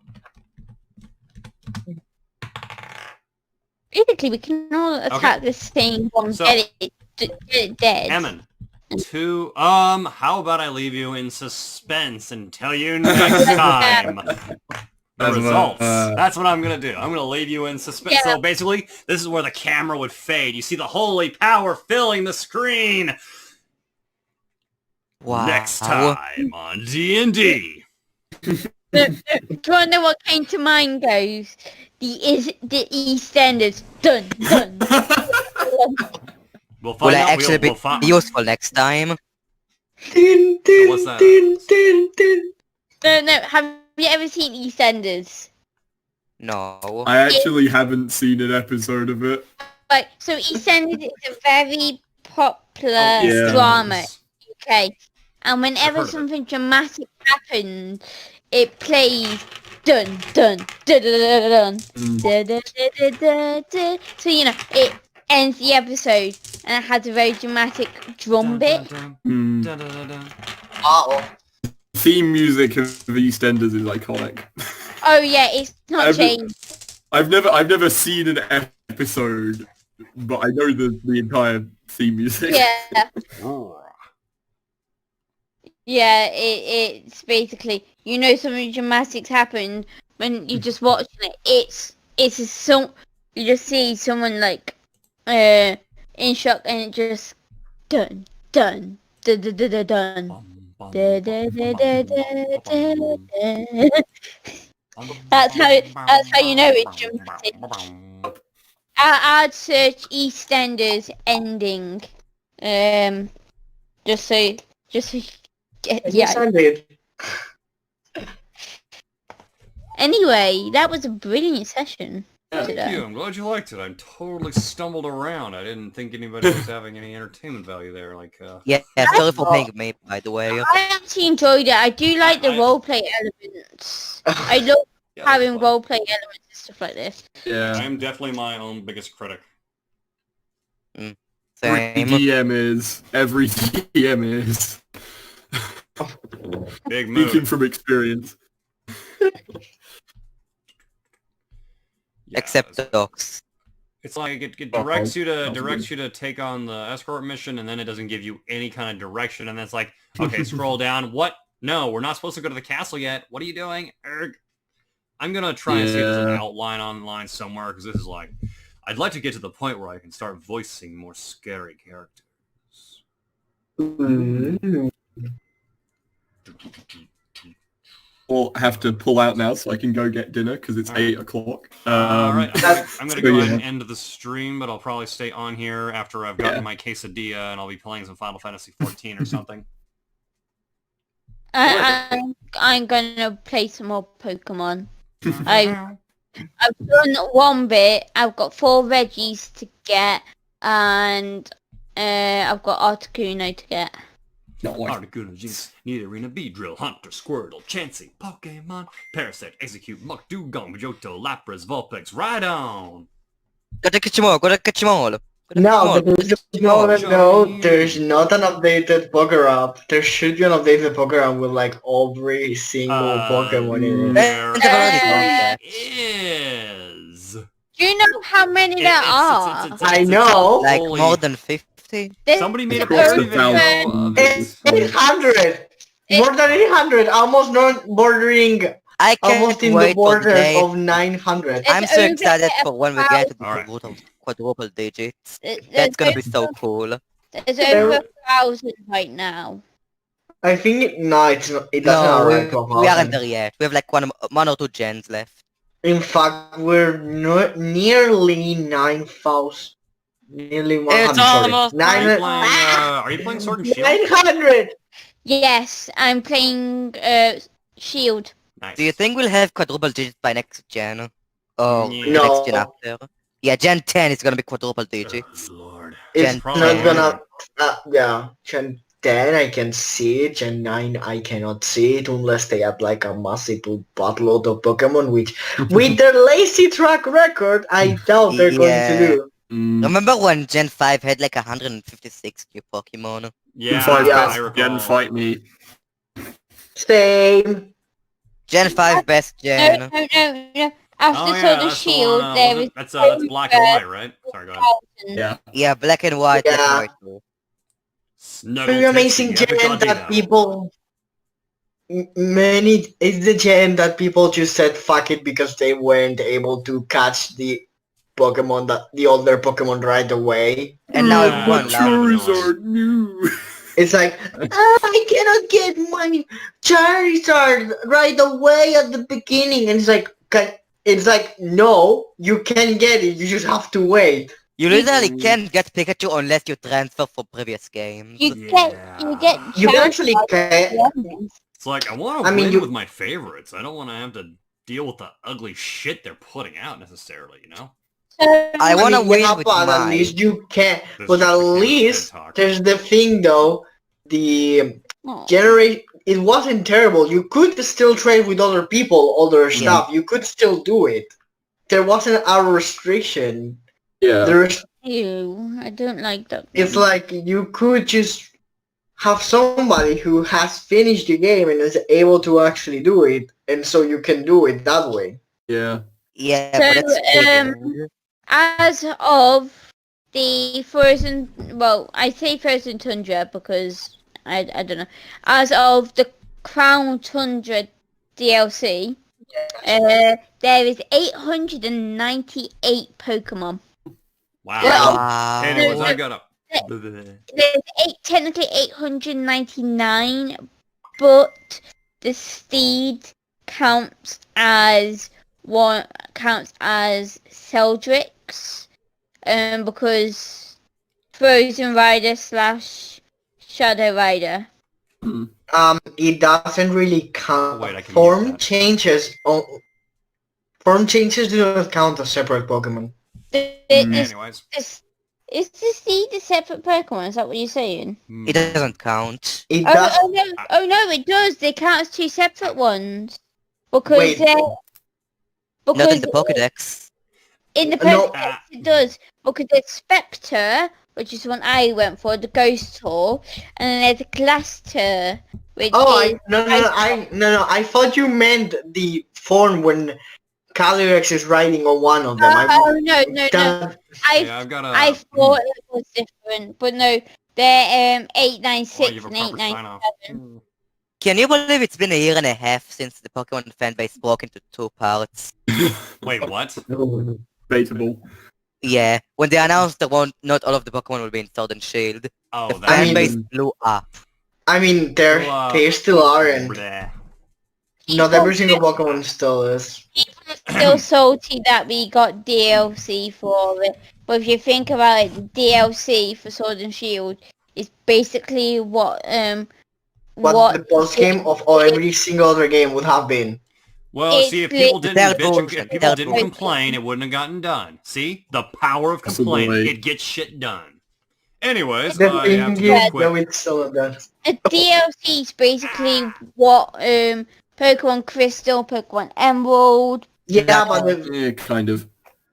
Speaker 6: Basically, we can all attack the same one.
Speaker 1: So-
Speaker 6: Get it dead.
Speaker 1: Emin. 2. How about I leave you in suspense and tell you next time the results. That's what I'm gonna do. I'm gonna leave you in suspense.
Speaker 6: Yeah.
Speaker 1: So basically, this is where the camera would fade. You see the holy power filling the screen.
Speaker 3: Wow.
Speaker 1: Next time on D&D.
Speaker 6: Do you want to know what came to mind, guys? The EastEnders. Done.
Speaker 1: We'll find
Speaker 3: Will I
Speaker 1: out.
Speaker 3: actually
Speaker 1: we'll
Speaker 3: be
Speaker 1: find.
Speaker 3: useful next time?
Speaker 1: What's that?
Speaker 6: No. Have you ever seen EastEnders?
Speaker 3: No.
Speaker 4: I actually haven't seen an episode of it.
Speaker 6: Right. So EastEnders is a very popular
Speaker 4: yeah.
Speaker 6: drama. Okay. And
Speaker 1: I've
Speaker 6: whenever
Speaker 1: heard of it.
Speaker 6: something dramatic happens, it plays dun dun dun dun dun dun dun dun dun dun. So you know it ends the episode and it has a very dramatic drum bit.
Speaker 5: Oh.
Speaker 4: Theme music of EastEnders is iconic.
Speaker 6: Oh yeah, it's not changed.
Speaker 4: I've never seen an episode, but I know the entire theme music.
Speaker 6: Yeah. Yeah, it's basically, you know, something dramatic happened when you just watching it. It's a song. You just see someone like in shock, and it just dun dun dun dun dun dun dun dun dun dun dun dun. That's how you know it's dramatic. I'd search EastEnders ending, just so.
Speaker 5: Yes, I did.
Speaker 6: Anyway, that was a brilliant session.
Speaker 1: Thank you. I'm glad you liked it. I totally stumbled around. I didn't think anybody was having any entertainment value there.
Speaker 3: Yeah, sorry for playing me, by the way.
Speaker 6: I actually enjoyed it. I do like the roleplay elements. I love having roleplay elements and stuff like this.
Speaker 4: Yeah.
Speaker 1: I am definitely my own biggest critic.
Speaker 4: Every
Speaker 3: Same.
Speaker 4: DM is. Every DM is.
Speaker 1: Big move.
Speaker 4: Speaking from experience.
Speaker 3: Except the dogs.
Speaker 1: It's like it directs you to take on the escort mission, and then it doesn't give you any kind of direction, and then it's like, okay, scroll down. What? No, we're not supposed to go to the castle yet. What are you doing? Erg. I'm gonna try and see if there's an
Speaker 4: Yeah.
Speaker 1: outline online somewhere, because this is like, I'd like to get to the point where I can start voicing more scary characters.
Speaker 5: Ooh.
Speaker 4: We'll have to pull out now so I can go get dinner because it's
Speaker 1: Alright.
Speaker 4: 8 o'clock.
Speaker 1: All right, I'm gonna
Speaker 4: so
Speaker 1: go
Speaker 4: yeah.
Speaker 1: ahead and end the stream, but I'll probably stay on here after I've gotten my quesadilla, and I'll be playing some Final Fantasy 14 or something.
Speaker 6: I'm gonna play some more Pokemon. I've done one bit. I've got 4 Reggies to get, and I've got Articuno to get.
Speaker 4: Not like
Speaker 1: Articuno, Jinx, Nidorina, Beedrill, Hunter, Squirtle, Chansey, Pokemon, Parasect, Execute, Muck, Dugong, Johto, Lapras, Vulpix, right on!
Speaker 3: Gotta catch 'em all, gotta catch 'em all.
Speaker 5: No,
Speaker 1: Johnny.
Speaker 5: there's not an updated Pokérap. There should be an updated Pokérap with like every single Pokemon in it.
Speaker 1: There is.
Speaker 6: Do you know how many there are?
Speaker 5: I know.
Speaker 3: Like
Speaker 1: Holy-
Speaker 3: more than 50?
Speaker 1: Somebody made a
Speaker 4: Across
Speaker 1: parody
Speaker 4: the
Speaker 1: video
Speaker 4: town.
Speaker 1: of it.
Speaker 5: 800! More than 800! Almost not bordering,
Speaker 3: I
Speaker 5: almost
Speaker 3: can't
Speaker 5: in the
Speaker 3: wait for the
Speaker 5: border
Speaker 3: day.
Speaker 5: of 900.
Speaker 3: I'm so
Speaker 6: It's
Speaker 3: excited
Speaker 6: over
Speaker 3: for when we get to the
Speaker 1: Alright.
Speaker 3: quadruple digits.
Speaker 6: There's
Speaker 3: That's gonna be so cool.
Speaker 6: There's over 1,000 right now.
Speaker 5: I think it doesn't
Speaker 3: No,
Speaker 5: arrive to
Speaker 3: we aren't
Speaker 5: 1,000.
Speaker 3: there yet. We have like one or two gens left.
Speaker 5: In fact, we're nearly 9,000. Nearly 100.
Speaker 3: It's
Speaker 5: sorry.
Speaker 3: almost
Speaker 1: Are you playing Sword and Shield?
Speaker 5: 900!
Speaker 6: Yes, I'm playing Shield.
Speaker 1: Nice.
Speaker 3: Do you think we'll have quadruple digits by next gen? Or
Speaker 1: Yeah.
Speaker 3: the next gen
Speaker 5: No.
Speaker 3: after? Yeah, gen 10 is gonna be quadruple digits.
Speaker 1: Oh, Lord.
Speaker 5: It's
Speaker 3: Gen
Speaker 1: probably
Speaker 5: not
Speaker 3: 10.
Speaker 5: gonna... yeah, Gen 10 I can see it, Gen 9 I cannot see it unless they add like a massive buttload of Pokemon, which with their lazy track record, I doubt they're going to
Speaker 3: Yeah.
Speaker 5: do.
Speaker 3: Remember when Gen 5 had like 156 new Pokemon?
Speaker 1: Yeah,
Speaker 4: Gen 5
Speaker 5: Yeah.
Speaker 1: I
Speaker 4: best
Speaker 1: recall.
Speaker 4: gen fight me.
Speaker 5: Same.
Speaker 3: Gen 5 best
Speaker 6: No,
Speaker 3: gen.
Speaker 6: no, no, no. After
Speaker 1: Oh,
Speaker 6: Sword
Speaker 1: yeah,
Speaker 6: and
Speaker 1: that's the
Speaker 6: Shield,
Speaker 1: one,
Speaker 6: there is
Speaker 1: that's black and white, right? Sorry, go ahead.
Speaker 4: Yeah.
Speaker 3: Yeah, black and white, black and
Speaker 5: Yeah.
Speaker 3: white too.
Speaker 5: Very amazing gen that people... Many... It's the gen that people just said fuck it because they weren't able to catch the Pokemon the older Pokemon right away.
Speaker 3: And now
Speaker 1: Yeah,
Speaker 3: everyone
Speaker 1: but
Speaker 3: loves
Speaker 1: Charizard-
Speaker 4: new.
Speaker 5: It's like, I cannot get my Charizard right away at the beginning. And it's like, no, you can get it. You just have to wait.
Speaker 3: You literally can't get Pikachu unless you transfer from previous games.
Speaker 6: you
Speaker 1: Yeah.
Speaker 6: get
Speaker 5: You can
Speaker 6: Charizard
Speaker 5: actually get...
Speaker 6: at the end.
Speaker 1: It's like, I want to
Speaker 5: I mean,
Speaker 1: win
Speaker 5: you-
Speaker 1: with my favorites. I don't want to have to deal with the ugly shit they're putting out necessarily, you know?
Speaker 3: I wanna win
Speaker 5: yeah,
Speaker 3: with
Speaker 5: but at
Speaker 3: mine.
Speaker 5: least you can.
Speaker 1: This
Speaker 5: But
Speaker 1: is
Speaker 5: at
Speaker 1: the camera
Speaker 5: least
Speaker 1: talk.
Speaker 5: there's the thing though. The
Speaker 6: Aw.
Speaker 5: generate it wasn't terrible. You could still trade with other people, other stuff. You could still do it. There wasn't a restriction.
Speaker 4: Yeah.
Speaker 5: There's
Speaker 6: Ew, I don't like that.
Speaker 5: it's like you could just have somebody who has finished the game and is able to actually do it, and so you can do it that way.
Speaker 4: Yeah.
Speaker 3: Yeah,
Speaker 6: So,
Speaker 3: but that's cheating.
Speaker 6: As of the Frozen, well, I say Frozen Tundra because I don't know. As of the Crown Tundra DLC, there is 898 Pokemon.
Speaker 1: Wow.
Speaker 5: Yeah.
Speaker 1: Anyways,
Speaker 3: Wow.
Speaker 1: I got up.
Speaker 6: There's technically 899, but the Steed counts as Seldrix, because Frozen Rider / Shadow Rider.
Speaker 5: It doesn't really count.
Speaker 1: Wait, I can use
Speaker 5: Form
Speaker 1: that.
Speaker 5: changes. Form changes do not count as separate Pokemon.
Speaker 1: Anyways.
Speaker 6: Is the Steed a separate Pokemon? Is that what you're saying?
Speaker 3: It doesn't count.
Speaker 5: It does.
Speaker 6: Oh no, it does. They count as 2 separate ones. Because
Speaker 5: Wait.
Speaker 3: Not
Speaker 6: because
Speaker 3: in the Pokedex.
Speaker 6: in the
Speaker 5: No.
Speaker 6: Pokédex it does. Because there's Spectre, which is the one I went for, the Ghost Tour, and then there's Glaster, which
Speaker 5: Oh,
Speaker 6: is
Speaker 5: no! I thought you meant the form when Calyrex is riding on one of them.
Speaker 6: no.
Speaker 1: Yeah, I've got a...
Speaker 6: I thought it was different, but no, they're 896
Speaker 1: you have a
Speaker 6: and
Speaker 1: proper
Speaker 6: 897.
Speaker 1: sign-off.
Speaker 3: Can you believe it's been a year and a half since the Pokemon fanbase broke into 2 parts?
Speaker 1: Wait, what?
Speaker 4: Debatable.
Speaker 3: Yeah, when they announced that not all of the Pokemon will be in Sword and Shield,
Speaker 1: Oh,
Speaker 3: the
Speaker 1: that
Speaker 5: I mean-
Speaker 3: fanbase blew up.
Speaker 5: I mean, they still are, and
Speaker 1: Bleh.
Speaker 5: not every single Pokemon still is.
Speaker 6: Still salty that we got DLC for it. But if you think about it, the DLC for Sword and Shield is basically what
Speaker 5: What the post game of every single other game would have been.
Speaker 1: Well,
Speaker 6: It's
Speaker 1: see, if people
Speaker 3: the
Speaker 1: didn't
Speaker 3: third
Speaker 1: bitch,
Speaker 3: version,
Speaker 1: if people
Speaker 3: third
Speaker 1: didn't
Speaker 3: version.
Speaker 1: complain, it wouldn't have gotten done. See? The power of complaining.
Speaker 4: Possibly.
Speaker 1: It gets shit done. Anyways,
Speaker 5: The
Speaker 1: I
Speaker 5: thing
Speaker 1: have to
Speaker 5: is,
Speaker 1: go quick.
Speaker 5: no, it's still not done.
Speaker 6: the DLC is basically what Pokemon Crystal, Pokemon Emerald.
Speaker 5: Yeah, but
Speaker 4: Yeah, kind of.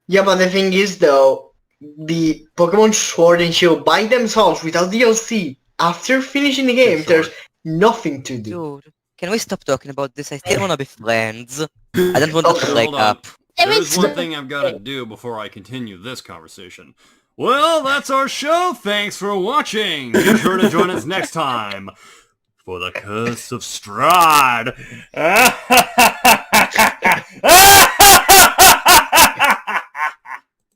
Speaker 5: the thing is though, the Pokemon Sword and Shield by themselves without DLC, after finishing the game,
Speaker 1: Short.
Speaker 5: there's nothing to do.
Speaker 3: Dude, can we stop talking about this? I still wanna be friends. I don't want to break
Speaker 1: Hold on.
Speaker 3: up.
Speaker 6: There
Speaker 1: There's
Speaker 6: is
Speaker 1: one thing I've got to do before I continue this conversation. Well, that's our show. Thanks for watching. Be sure to join us next time for the Curse of Strahd.